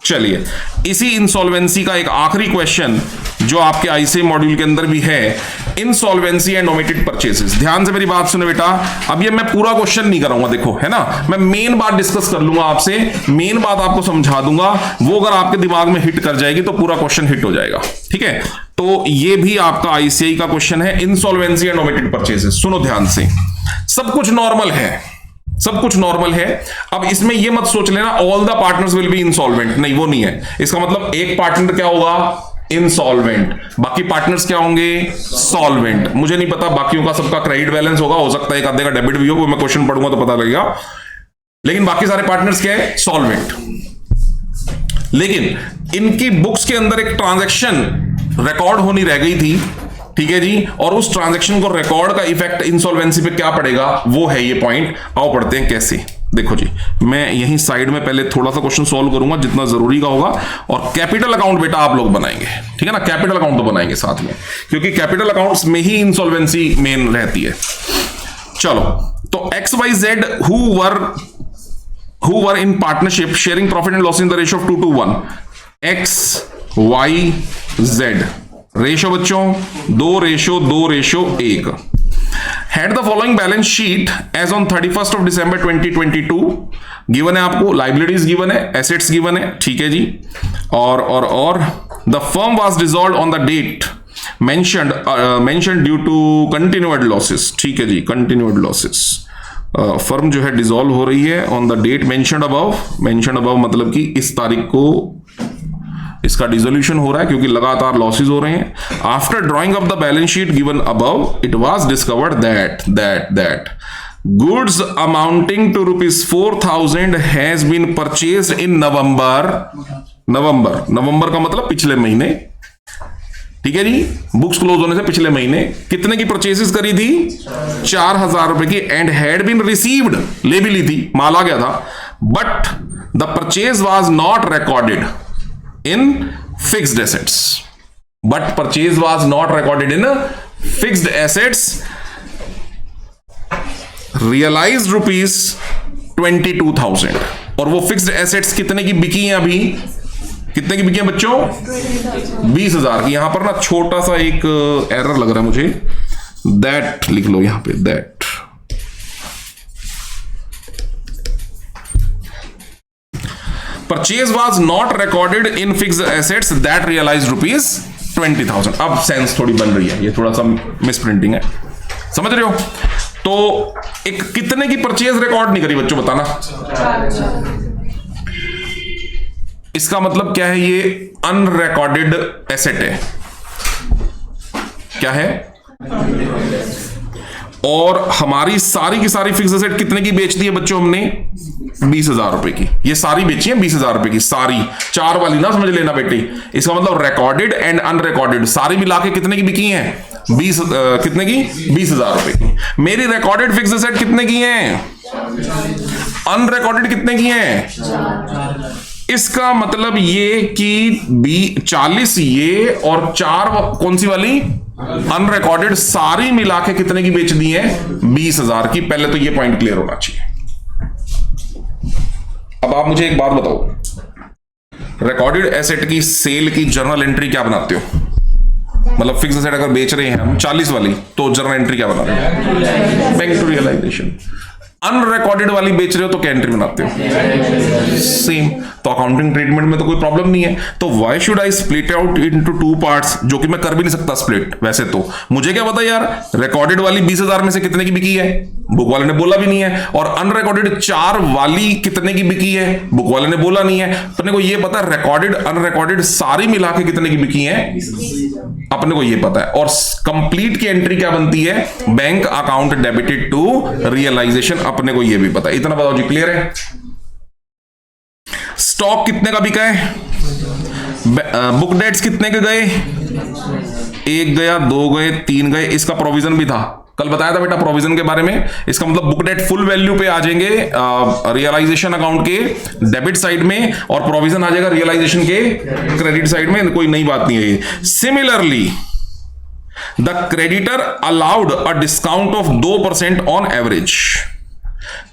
चलिए, इसी इंसॉल्वेंसी का एक आखिरी क्वेश्चन जो आपके आईसीए मॉड्यूल के अंदर भी है, इंसॉल्वेंसी एंड ओमिटेड परचेसेस। ध्यान से मेरी बात सुनो बेटा, अब ये मैं पूरा क्वेश्चन नहीं कराऊंगा, देखो है ना, मैं मेन बात डिस्कस कर लूंगा आपसे, मेन बात आपको समझा दूंगा। वो अगर आपके दिमाग में हिट कर जाएगी तो पूरा क्वेश्चन हिट हो जाएगा, ठीक है। तो ये भी आपका आईसीआई का क्वेश्चन है, इंसॉल्वेंसी एंड ओमिटेड परचेसेस। सुनो ध्यान से, सब कुछ नॉर्मल है, सब कुछ नॉर्मल है। अब इसमें यह मत सोच लेना all the partners will be insolvent, नहीं वो नहीं है। इसका मतलब एक पार्टनर क्या होगा, इंसॉल्वेंट, बाकी पार्टनर्स क्या होंगे, सॉल्वेंट। मुझे नहीं पता बाकियों का सबका क्रेडिट बैलेंस होगा, हो सकता है एक आधे का डेबिट भी हो, वो मैं क्वेश्चन पढ़ूंगा तो पता लगेगा, लेकिन बाकी सारे पार्टनर्स क्या है, सॉल्वेंट। लेकिन इनकी बुक्स के अंदर एक ट्रांजैक्शन रिकॉर्ड होनी रह गई थी, ठीक है जी, और उस ट्रांजैक्शन को रिकॉर्ड का इफेक्ट इंसॉल्वेंसी पे क्या पड़ेगा, वो है ये पॉइंट। आओ पढ़ते हैं कैसे। देखो जी, मैं यहीं साइड में पहले थोड़ा सा क्वेश्चन सॉल्व करूंगा जितना जरूरी का होगा, और कैपिटल अकाउंट बेटा आप लोग बनाएंगे, ठीक है ना, कैपिटल अकाउंट तो बनाएंगे साथ में, क्योंकि कैपिटल अकाउंट्स में ही इंसॉल्वेंसी मेन रहती है। चलो, तो XYZ who were in partnership sharing profit and loss in the ratio of 2:1, XYZ ratio बच्चों 2:1 had the following balance sheet as on 31st of December 2022। Given है आपको, लाइबिलिटीज गिवन है, assets given है, ठीक है जी। और the firm was dissolved on the date mentioned due to continued losses, ठीक है जी, कंटिन्यूड लॉसेस। फर्म जो है डिसॉल्व हो रही है on the date mentioned above मतलब कि इस तारीख को इसका डिसोल्यूशन हो रहा है क्योंकि लगातार लॉसेस हो रहे हैं। After drawing of the balance sheet given above it was discovered that goods amounting to ₹4,000 has been purchased in November का मतलब पिछले महीने, ठीक है जी, बुक्स क्लोज होने से पिछले महीने। कितने की परचेजेस करी थी, 4,000 रुपए की, एंड हैड बीन रिसीव्ड, ले भी ली थी, माल आ गया था, but the purchase was not recorded in fixed assets, but purchase was not recorded in fixed assets, realized ₹22,000। और वो फिक्स्ड एसेट्स कितने की बिकी हैं अभी, कितने की बिकी हैं बच्चों, 20,000 की। यहां पर ना छोटा सा एक एरर लग रहा है मुझे, दैट लिख लो यहां पे, that Purchase was not recorded in fixed assets that realized ₹20,000। अब सेंस थोड़ी बन रही है, ये थोड़ा सा मिस प्रिंटिंग है, समझ रहे हो। तो एक कितने की परचेज रिकॉर्ड नहीं करी बच्चों, बताना। इसका मतलब क्या है, ये अनरिकॉर्डेड एसेट है, क्या है, और हमारी सारी की सारी फिक्स एसेट कितने की बेच दी है बच्चों हमने? 20,000 रुपए की। ये सारी बेची है 20,000 रुपए की, सारी 4 वाली ना समझ लेना बेटी। इसका मतलब रिकॉर्डेड एंड अनरिकॉर्डेड सारी मिला के कितने की बिकी है? 20 कितने की? 20,000 रुपए की। मेरी रिकॉर्डेड फिक्स एसेट कितने की है? अनरिकॉर्डेड कितने की है? इसका मतलब ये कि 40 ये और 4 कौन सी वाली? अनरिकॉर्डेड सारी मिला के कितने की बेच दी है? 20,000 की। पहले तो ये पॉइंट क्लियर होना चाहिए। अब आप मुझे एक बात बताओ, रिकॉर्डेड एसेट की सेल की जर्नल एंट्री क्या बनाते हो? मतलब फिक्स एसेट अगर बेच रहे हैं हम 40 वाली, तो जर्नल एंट्री क्या बना रहे हैं? Bank to realisation. अनरिकॉर्डेड वाली बेच रहे हो तो क्या एंट्री बनाते हो? सेम। तो अकाउंटिंग ट्रीटमेंट में तो कोई प्रॉब्लम नहीं है। तो why should I split out into 2 parts, जो कि मैं कर भी नहीं सकता स्प्लिट वैसे तो। मुझे क्या पता यार रिकॉर्डेड वाली 20,000 में से कितने की बिकी है? बुक वाले ने बोला भी नहीं है। और अनरिकॉर्डेड 4 वाली कितने की बिकी है? बुक वाले ने बोला नहीं है। अपने को ये पता है रिकॉर्डेड अनरिकॉर्डेड सारी मिला के कितने की बिकी है, अपने को ये पता है। और कंप्लीट की एंट्री क्या बनती है? Bank account debited to realisation, अपने को ये भी पता है। इतना बताओ जी, क्लियर है? स्टॉक कितने का बिका है? बुक डेट्स कितने के गए? 1 गया, 2 गए, 3 गए। इसका प्रोविजन भी था, कल बताया था बेटा प्रोविजन के बारे में। इसका मतलब बुक डेट फुल वैल्यू पे आ जाएंगे रियलाइजेशन अकाउंट के डेबिट साइड में, और प्रोविजन आ जाएगा रियलाइजेशन के क्रेडिट साइड में। कोई नई बात नहीं है ये। Similarly the creditor allowed a discount of 2% on average.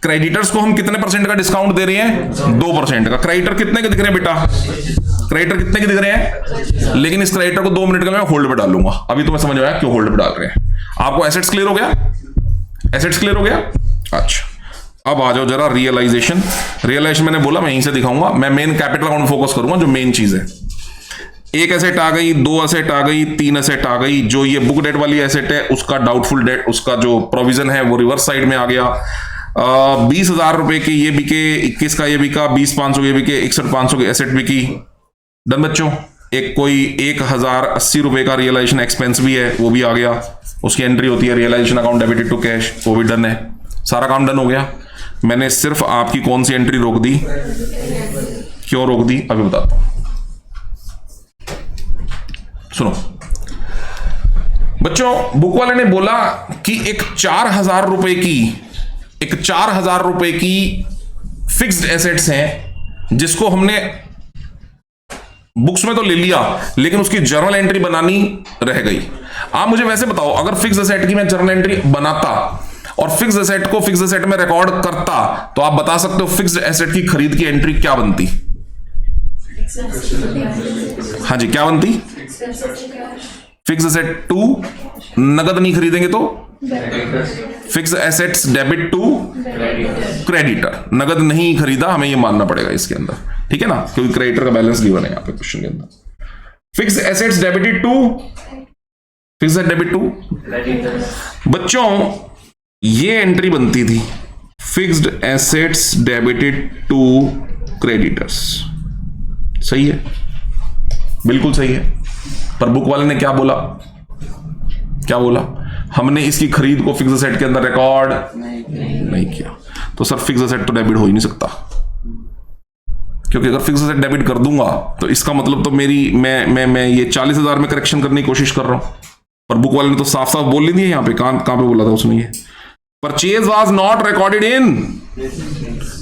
Creditors को हम कितने परसेंट का डिस्काउंट दे रहे हैं? 2% का। क्रेडिटर कितने के दिख रहे हैं बेटा? क्रेडिटर कितने के दिख रहे हैं? लेकिन इस क्रेडिटर को 2 मिनट का मैं होल्ड पे डालूंगा। अभी तुम्हें समझ में आया क्यों होल्ड पे डाल रहे हैं? आपको एसेट्स क्लियर हो गया? एसेट्स क्लियर हो गया? अच्छा, अब आ जाओ जरा रियलाइजेशन। रियलाइजेशन मैंने बोला मैं यहीं से दिखाऊंगा। मैं मेन कैपिटल अकाउंट फोकस करूंगा, जो मेन चीज है। 1 एसेट आ गई, 2 एसेट आ गई, 3 एसेट आ गई। जो ये बुक डेट वाली एसेट है उसका डाउटफुल डेट, उसका जो प्रोविजन है वो रिवर्स साइड में आ गया। 20,000 रुपए के ये बिके, 21 का ये बिका, 20,500 ये बिके, 61,500 की एसेट बिकी। डन बच्चों। एक कोई 1,080 रुपए का रियलाइजेशन एक्सपेंस भी है, वो भी आ गया। उसकी एंट्री होती है realisation account debited to cash, वो भी डन है। सारा काम डन हो गया। मैंने सिर्फ आपकी कौन सी एंट्री रोक दी? क्यों रोक दी अभी बताता हूं, सुनो। बच्चों, बुक वाले ने बोला कि एक 4,000 रुपए की फिक्स्ड एसेट्स हैं, जिसको हमने बुक्स में तो ले लिया, लेकिन उसकी जर्नल एंट्री बनानी रह गई। आप मुझे वैसे बताओ, अगर फिक्स एसेट की मैं जर्नल एंट्री बनाता और फिक्स एसेट को फिक्स एसेट में रिकॉर्ड करता, तो आप बता सकते हो फिक्स एसेट की खरीद की एंट्री क्या बनती? हाँ जी, क्या बनती? फिक्स एसेट टू, नगद नहीं खरीदेंगे तो fix assets debit to creditor. नगद नहीं खरीदा, हमें ये मानना पड़ेगा इसके अंदर, ठीक है ना, क्योंकि क्रेडिटर का बैलेंस गिवन है यहाँ पे क्वेश्चन के अंदर। Fix assets debited to, fix debit to. बच्चों, ये एंट्री बनती थी fixed assets debited to creditors. सही है, बिल्कुल सही है। पर बुक वाले ने क्या बोला? क्या बोला? हमने इसकी खरीद को फिक्स एसेट के अंदर रिकॉर्ड नहीं किया। तो सर फिक्स एसेट तो डेबिट हो ही नहीं सकता, क्योंकि अगर फिक्स एसेट डेबिट कर दूंगा तो इसका मतलब तो मैं ये 40,000 में करेक्शन करने की कोशिश कर रहा हूं। पर बुक वाले ने तो साफ साफ बोल दी है यहाँ पे। कहां पे बोला था उसने? ये परचेज वाज नॉट रिकॉर्डेड इन,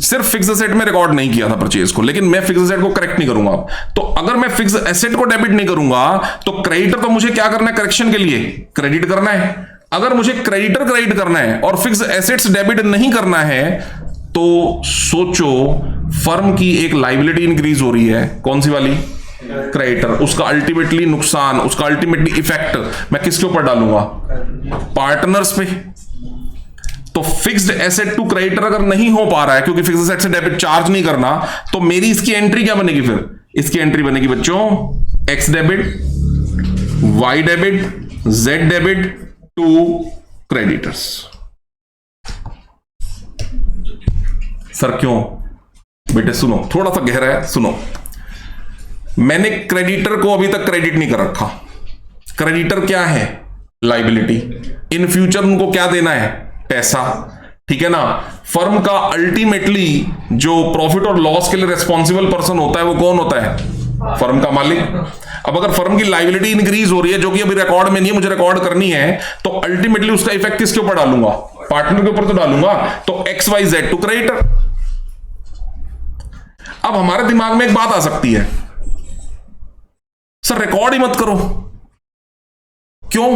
सिर्फ फिक्स एसेट में रिकॉर्ड नहीं किया था परचेज को, लेकिन मैं फिक्स एसेट को करेक्ट नहीं करूंगा। तो अगर मैं फिक्स एसेट को डेबिट नहीं करूंगा तो क्रेडिटर तो मुझे क्या करना है? करेक्शन के लिए क्रेडिट करना है। अगर मुझे क्रेडिटर क्रेडिट करना है और फिक्स एसेट्स डेबिट नहीं करना है, तो सोचो फर्म की एक लायबिलिटी इंक्रीज हो रही है। कौन सी वाली? क्रेडिटर। उसका अल्टीमेटली नुकसान, उसका अल्टीमेटली इफेक्ट मैं किसके ऊपर डालूंगा? पार्टनर्स पे। तो फिक्स्ड एसेट टू क्रेडिटर अगर नहीं हो पा रहा है, क्योंकि फिक्स्ड एसेट से डेबिट चार्ज नहीं करना, तो मेरी इसकी एंट्री क्या बनेगी? फिर इसकी एंट्री बनेगी बच्चों X debit, Y debit, Z debit to creditors. Sir क्यों? बेटे सुनो, थोड़ा सा गहरा है, सुनो। मैंने क्रेडिटर को अभी तक क्रेडिट नहीं कर रखा। क्रेडिटर क्या है? लाइबिलिटी, इन फ्यूचर उनको क्या देना है, पैसा, ठीक है ना। फर्म का अल्टीमेटली जो प्रॉफिट और लॉस के लिए रिस्पॉन्सिबल पर्सन होता है वो कौन होता है, फर्म का मालिक। अब अगर फर्म की लाइबिलिटी इंक्रीज हो रही है जो कि अभी रिकॉर्ड में नहीं है, मुझे रिकॉर्ड करनी है, तो अल्टीमेटली उसका इफेक्ट किसके ऊपर डालूंगा, पार्टनर के ऊपर तो डालूंगा, तो XYZ टू क्रेडिटर। अब हमारे दिमाग में एक बात आ सकती है, सर रिकॉर्ड ही मत करो, क्यों?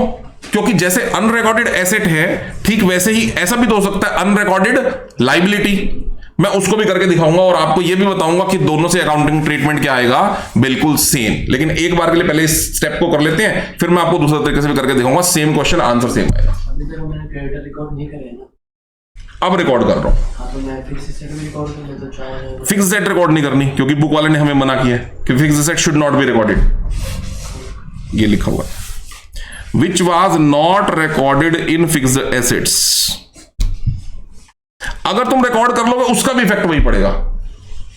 क्योंकि जैसे अनरिकॉर्डेड एसेट है ठीक वैसे ही ऐसा भी तो हो सकता है अनरिकॉर्डेड लाइबिलिटी। मैं उसको भी करके दिखाऊंगा और आपको यह भी बताऊंगा कि दोनों से अकाउंटिंग ट्रीटमेंट क्या आएगा, बिल्कुल सेम। लेकिन एक बार के लिए पहले इस स्टेप को कर लेते हैं, फिर मैं आपको दूसरे तरीके से भी करके दिखाऊंगा, सेम क्वेश्चन आंसर सेम आएगा। अभी तक मैंने क्रेडिटर रिकॉर्ड नहीं करे ना, अब रिकॉर्ड कर रहा हूं। हाँ तो मैं फिक्स एसेट रिकॉर्ड कर लेता, 4000 फिक्स एसेट रिकॉर्ड नहीं करनी क्योंकि बुक वाले ने हमें मना किया है कि fix asset should not be recorded, ये लिखा हुआ है, which was not recorded in fixed assets। अगर तुम रिकॉर्ड कर लोगे उसका भी इफेक्ट वही पड़ेगा,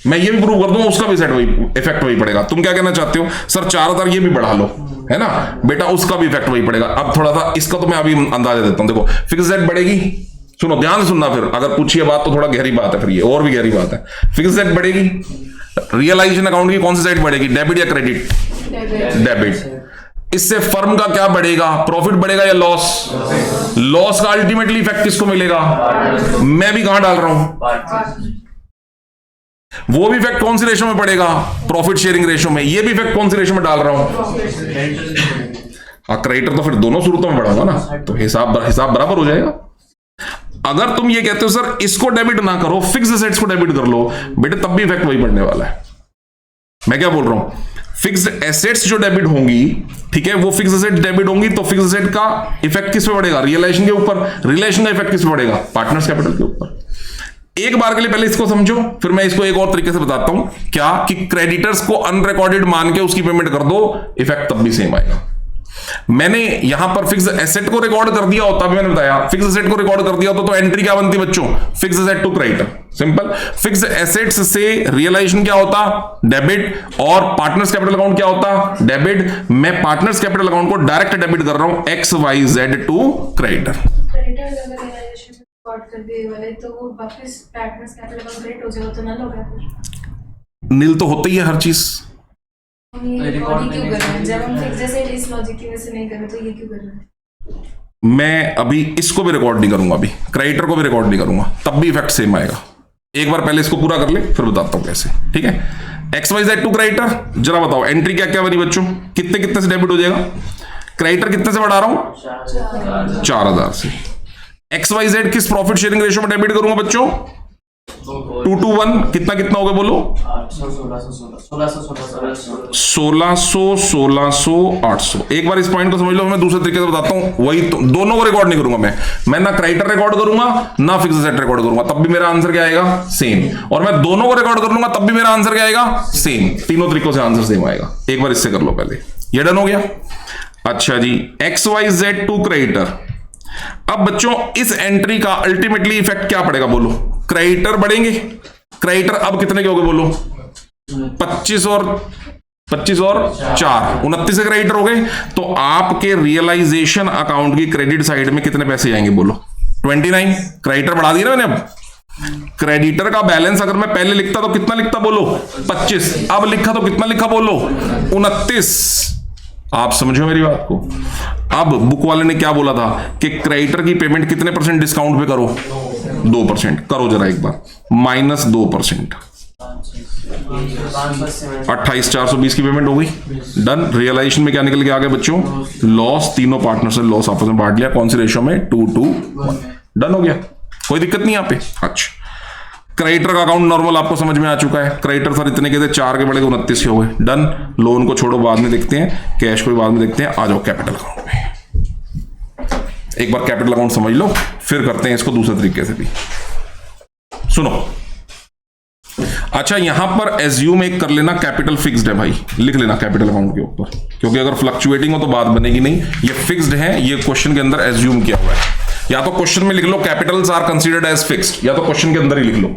मैं ये भी प्रूव कर दूंगा उसका भी इफेक्ट वही पड़ेगा। तुम क्या कहना चाहते हो, सर 4000 ये भी बढ़ा लो, है ना बेटा, उसका भी इफेक्ट वही पड़ेगा। अब थोड़ा सा इसका तो मैं अभी अंदाजा देता हूं, देखो फिक्स एसेट बढ़ेगी, सुनो ध्यान से सुनना, फिर अगर पूछिए बात तो थोड़ा गहरी बात है, फिर ये और भी गहरी बात है। फिक्स एसेट बढ़ेगी, रियलाइजेशन अकाउंट की कौन सी साइड बढ़ेगी, डेबिट या क्रेडिट, डेबिट। इससे फर्म का क्या बढ़ेगा, प्रॉफिट बढ़ेगा या लॉस, लॉस का अल्टीमेटली इफेक्ट किसको मिलेगा, मैं भी कहां डाल रहा हूं, वो भी इफेक्ट कौन सी रेशो में पड़ेगा, प्रॉफिट शेयरिंग रेशो में, ये भी इफेक्ट कौन सी रेशो में डाल रहा हूं, क्रेडिटर तो फिर दोनों सूरतों में बढ़ाऊंगा ना, तो हिसाब बराबर हो जाएगा। अगर तुम ये कहते हो सर इसको डेबिट ना करो, फिक्स एसेट्स को डेबिट कर लो, बेटे तब भी इफेक्ट वही पड़ने वाला है। मैं क्या बोल रहा हूं, फिक्स्ड एसेट्स जो डेबिट होंगी, ठीक है, वो फिक्स एसेट डेबिट होंगी तो फिक्स एसेट का इफेक्ट किस पे पड़ेगा, रियलाइजेशन के ऊपर, रियलाइजेशन का इफेक्ट किस पे पड़ेगा, पार्टनर्स कैपिटल के ऊपर। एक बार के लिए पहले इसको समझो, फिर मैं इसको एक और तरीके से बताता हूं, क्या कि क्रेडिटर्स को अनरिकॉर्डेड मान के उसकी पेमेंट कर दो, इफेक्ट तब भी सेम आएगा। मैंने यहां पर फिक्स एसेट को रिकॉर्ड कर दिया होता, मैंने बताया फिक्स एसेट को रिकॉर्ड कर दिया होता तो एंट्री क्या बनती बच्चों, fix asset to creditor, simple. Fix assets से रियलाइजेशन क्या होता, डेबिट, और पार्टनर्स कैपिटल अकाउंट क्या होता, डेबिट। मैं पार्टनर्स कैपिटल अकाउंट को डायरेक्ट डेबिट कर रहा हूं XYZ टू क्रेडिटर। कर दिए वाले तो वो वापस पार्टनर्स कैपिटल अकाउंट क्रेडिट हो जाएगा तो नल हो गया, फिर नील तो होता ही है हर चीज, ये रिकॉर्ड क्यों कर रहे हैं, जब हम फिक्स जैसे इस लॉजिक की वजह से नहीं कर रहे तो ये क्यों कर रहे हैं। मैं अभी इसको भी रिकॉर्ड नहीं करूंगा, अभी क्रेडिटर को भी रिकॉर्ड नहीं करूंगा, तब भी इफेक्ट सेम आएगा। एक बार पहले इसको पूरा कर ले फिर बताता हूं कैसे, ठीक है। XYZ टू क्रेडिटर, जरा बताओ एंट्री क्या क्या बनी बच्चों, कितने कितने से डेबिट हो जाएगा, क्रेडिटर कितने से बढ़ा रहा हूं, 4000 से। XYZ किस प्रॉफिट शेयरिंग रेशियो में डेबिट करूंगा बच्चों, 2:1, कितना कितना होगा बोलो, 1600 800। एक बार इस पॉइंट को समझ लो, मैं दूसरे तरीके से बताता हूं, वही तो, दोनों को रिकॉर्ड नहीं करूंगा मैं ना क्रेडिटर रिकॉर्ड करूंगा ना फिक्स एसेट रिकॉर्ड करूंगा, तब भी मेरा आंसर क्या आएगा, सेम। और मैं दोनों को रिकॉर्ड कर लूंगा तब भी मेरा आंसर क्या आएगा, सेम। तीनों तरीकों से आंसर सेम आएगा। एक बार इससे कर लो पहले, ये डन हो गया। अच्छा जी, XYZ टू क्रेडिटर। अब बच्चों इस एंट्री का अल्टीमेटली इफेक्ट क्या पड़ेगा बोलो, क्रेडिटर बढ़ेंगे, क्रेडिटर अब कितने के हो गए बोलो, 25 और 4 29 से क्रेडिटर हो गए, तो आपके रियलाइजेशन अकाउंट की क्रेडिट साइड में कितने पैसे आएंगे बोलो, 29। क्रेडिटर बढ़ा दिया ना मैंने, अब क्रेडिटर का बैलेंस अगर मैं पहले लिखता तो कितना लिखता बोलो, 25, अब लिखा तो कितना लिखा बोलो, 29। आप समझो मेरी बात को। अब बुक वाले ने क्या बोला था कि क्रेडिटर की पेमेंट कितने % डिस्काउंट पे करो, 2%। करो जरा एक बार, -2%, 28,420 की पेमेंट हो गई, डन। रियलाइजेशन में क्या निकल के आ गया बच्चों, लॉस, तीनों पार्टनर से लॉस आपस में बांट लिया, कौन सी रेशो में, 2:1, डन हो गया, कोई दिक्कत नहीं यहाँ पे। अच्छा, क्रेडिटर का अकाउंट नॉर्मल आपको समझ में आ चुका है, क्रेडिटर सर इतने के थे, 4 के बढ़े 29 के हो गए, डन। लोन को छोड़ो, बाद में देखते हैं, कैश को भी बाद में देखते हैं, आ जाओ कैपिटल अकाउंट में। एक बार कैपिटल अकाउंट समझ लो, फिर करते हैं इसको दूसरे तरीके से भी। सुनो, अच्छा यहां पर एज्यूम एक कर लेना कैपिटल फिक्स्ड है भाई, लिख लेना कैपिटल अकाउंट के ऊपर, क्योंकि अगर फ्लक्चुएटिंग हो तो बात बनेगी नहीं। ये फिक्स्ड है, ये क्वेश्चन के अंदर एज्यूम किया हुआ है, या तो क्वेश्चन में लिख लो capitals are considered as fixed, या तो क्वेश्चन के अंदर ही लिख लो।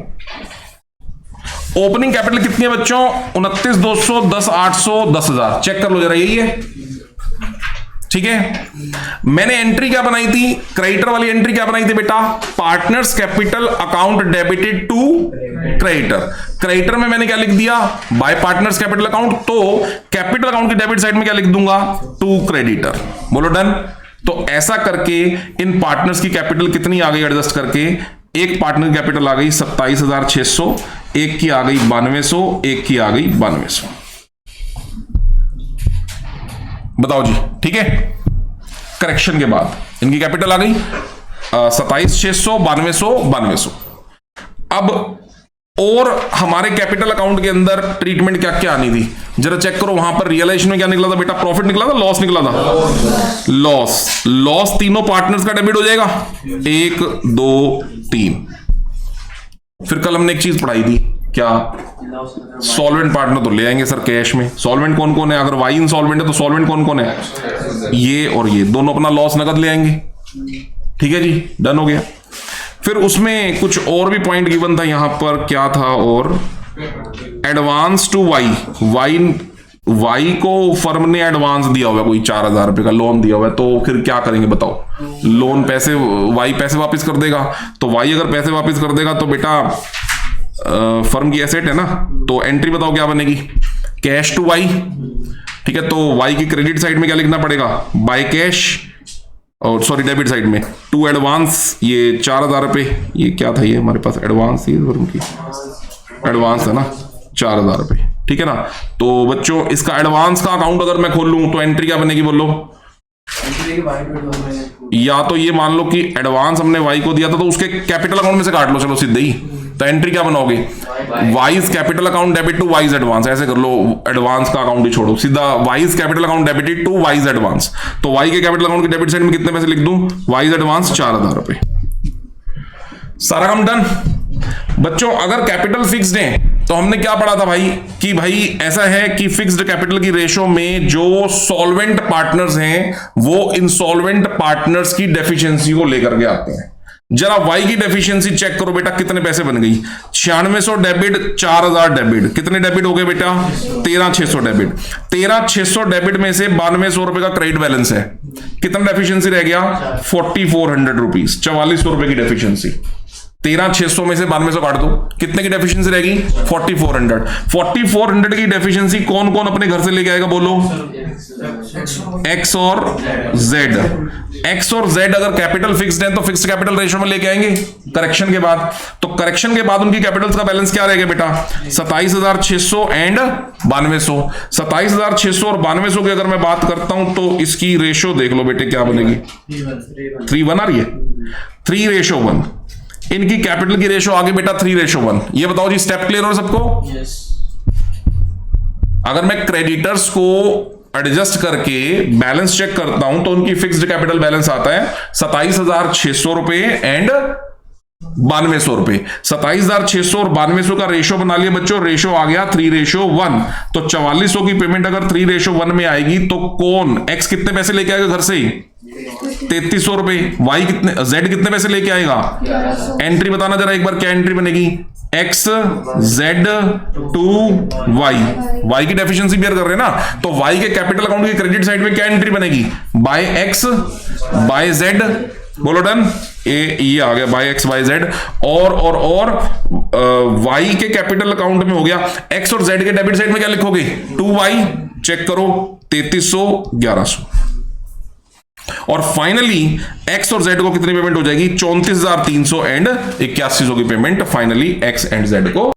ओपनिंग कैपिटल कितनी है बच्चों, 29,200, 10,800, 10,000, चेक कर लो जरा, यही है, ठीक है। मैंने एंट्री क्या बनाई थी, क्रेडिटर वाली एंट्री क्या बनाई थी बेटा, partners capital account debited to creditor. Creditor में मैंने क्या लिख दिया, बाय पार्टनर्स कैपिटल अकाउंट, तो कैपिटल अकाउंट की डेबिट साइड में क्या लिख दूंगा, टू क्रेडिटर। बोलो डन। तो ऐसा करके इन पार्टनर्स की कैपिटल कितनी आ गई एडजस्ट करके, एक पार्टनर की कैपिटल आ गई 27,600, एक की आ गई 9200, एक की आ गई 9200। बताओ जी, ठीक है। करेक्शन के बाद इनकी कैपिटल आ गई 27,600, 9200, 9200। अब और हमारे कैपिटल अकाउंट के अंदर ट्रीटमेंट क्या क्या आनी थी, जरा चेक करो। वहां पर रियलाइजेशन में क्या निकला था बेटा, प्रॉफिट निकला था, लॉस निकला था, लॉस। लॉस तीनों पार्टनर्स का डेबिट हो जाएगा, 1 2 3। फिर कल हमने एक चीज पढ़ाई थी, क्या, सॉल्वेंट पार्टनर तो ले आएंगे सर कैश में। सॉल्वेंट कौन कौन है, अगर वाई इनसॉल्वेंट है तो सॉल्वेंट कौन कौन है, ये और ये दोनों अपना लॉस नकद ले आएंगे। ठीक है जी, डन हो गया। फिर उसमें कुछ और भी पॉइंट गिवन था यहां पर, क्या था, और एडवांस टू वाई को फर्म ने एडवांस दिया हुआ है, कोई 4,000 रुपए का लोन दिया हुआ है, तो फिर क्या करेंगे बताओ, लोन पैसे वाई पैसे वापस कर देगा। तो वाई अगर पैसे वापस कर देगा तो बेटा फर्म की एसेट है ना, तो एंट्री बताओ क्या बनेगी, कैश टू वाई। ठीक है, तो वाई की क्रेडिट साइड में क्या लिखना पड़ेगा, बाय कैश, और सॉरी डेबिट साइड में टू एडवांस, ये 4,000 रुपए, ये क्या था, ये हमारे पास एडवांस थी फर्म की, एडवांस है ना 4,000 रुपए। ठीक है ना। तो बच्चों इसका एडवांस का अकाउंट अगर मैं खोल लूं तो एंट्री क्या बनेगी बोलो, या तो ये मान लो कि एडवांस हमने वाई को दिया था तो उसके कैपिटल अकाउंट में से काट लो, चलो सीधे ही। तो एंट्री क्या बनाओगे, Y's capital account debit to Y's advance, ऐसे कर लो, एडवांस का अकाउंट ही छोड़ो, सीधा Y's capital account debited to Y's advance. तो वाई के कैपिटल अकाउंट के डेबिट साइड में कितने पैसे लिख दूं, वाइज एडवांस 4,000 रुपए। सारा काम डन। बच्चों अगर कैपिटल फिक्स्ड है तो हमने क्या पढ़ा था भाई, कि भाई ऐसा है कि फिक्स्ड कैपिटल की रेशो में जो सॉल्वेंट पार्टनर्स हैं वो इंसॉल्वेंट पार्टनर्स की डेफिशिएंसी को लेकर के आते हैं। जरा वाई की डेफिशिएंसी चेक करो बेटा, कितने पैसे बन गई, 9600 डेबिट, 4000 डेबिट, कितने डेबिट हो गए बेटा, 13,600 डेबिट। 13,600 डेबिट में से 9200 रुपए का क्रेडिट बैलेंस है, कितना डेफिशिएंसी रह गया, 4400 रुपीज, 4400 रुपए की डेफिशिएंसी। 13,600 में से 9200 काट दो, कितने की डेफिशिएंसी रहेगी, 4400। 4400 की डेफिशिएंसी कौन कौन अपने घर से लेके आएगा बोलो, एक्स और जेड। एक्स और जेड अगर कैपिटल फिक्स्ड है तो फिक्स्ड कैपिटल रेशो में लेके आएंगे करेक्शन के बाद। तो करेक्शन के बाद उनकी कैपिटल्स का बैलेंस क्या रहेगा बेटा, 27,600 एंड 9200। 27,600 और 9200 की अगर मैं बात करता हूं तो इसकी रेशो देख लो बेटे क्या बनेगी, 3:1 आ रही है, 3:1। इनकी कैपिटल की रेशो आगे बेटा 3:1। ये बताओ जी, स्टेप क्लियर हो सबको। अगर मैं क्रेडिटर्स को एडजस्ट करके बैलेंस चेक करता हूं तो उनकी फिक्स्ड कैपिटल बैलेंस आता है 27,600 रुपए एंड 9200 रुपए। 27,600 और 9200 का रेशो बना लिया बच्चों, रेशो आ गया 3:1। तो 4400 की पेमेंट अगर 3:1 में आएगी तो कौन, एक्स कितने पैसे लेके आएगा घर से, 3300 रुपए। वाई कितने, जेड कितने पैसे लेके आएगा, एंट्री बताना जरा एक बार, क्या एंट्री बनेगी, X Z to Y. Y की डेफिशिएंसी क्लियर कर रहे हैं ना, तो वाई के कैपिटल अकाउंट की क्रेडिट साइड में क्या एंट्री बनेगी, बाय एक्स बाय जेड। बोलो डन। ये आ गया बाय एक्स बाय जेड। और वाई के कैपिटल अकाउंट में हो गया, एक्स और जेड के डेबिट साइड में क्या लिखोगे, 2y। चेक करो 3300 1100। और फाइनली एक्स और जेड को कितनी पेमेंट हो जाएगी, 34,300 एंड 8100 की payment finally x and Z को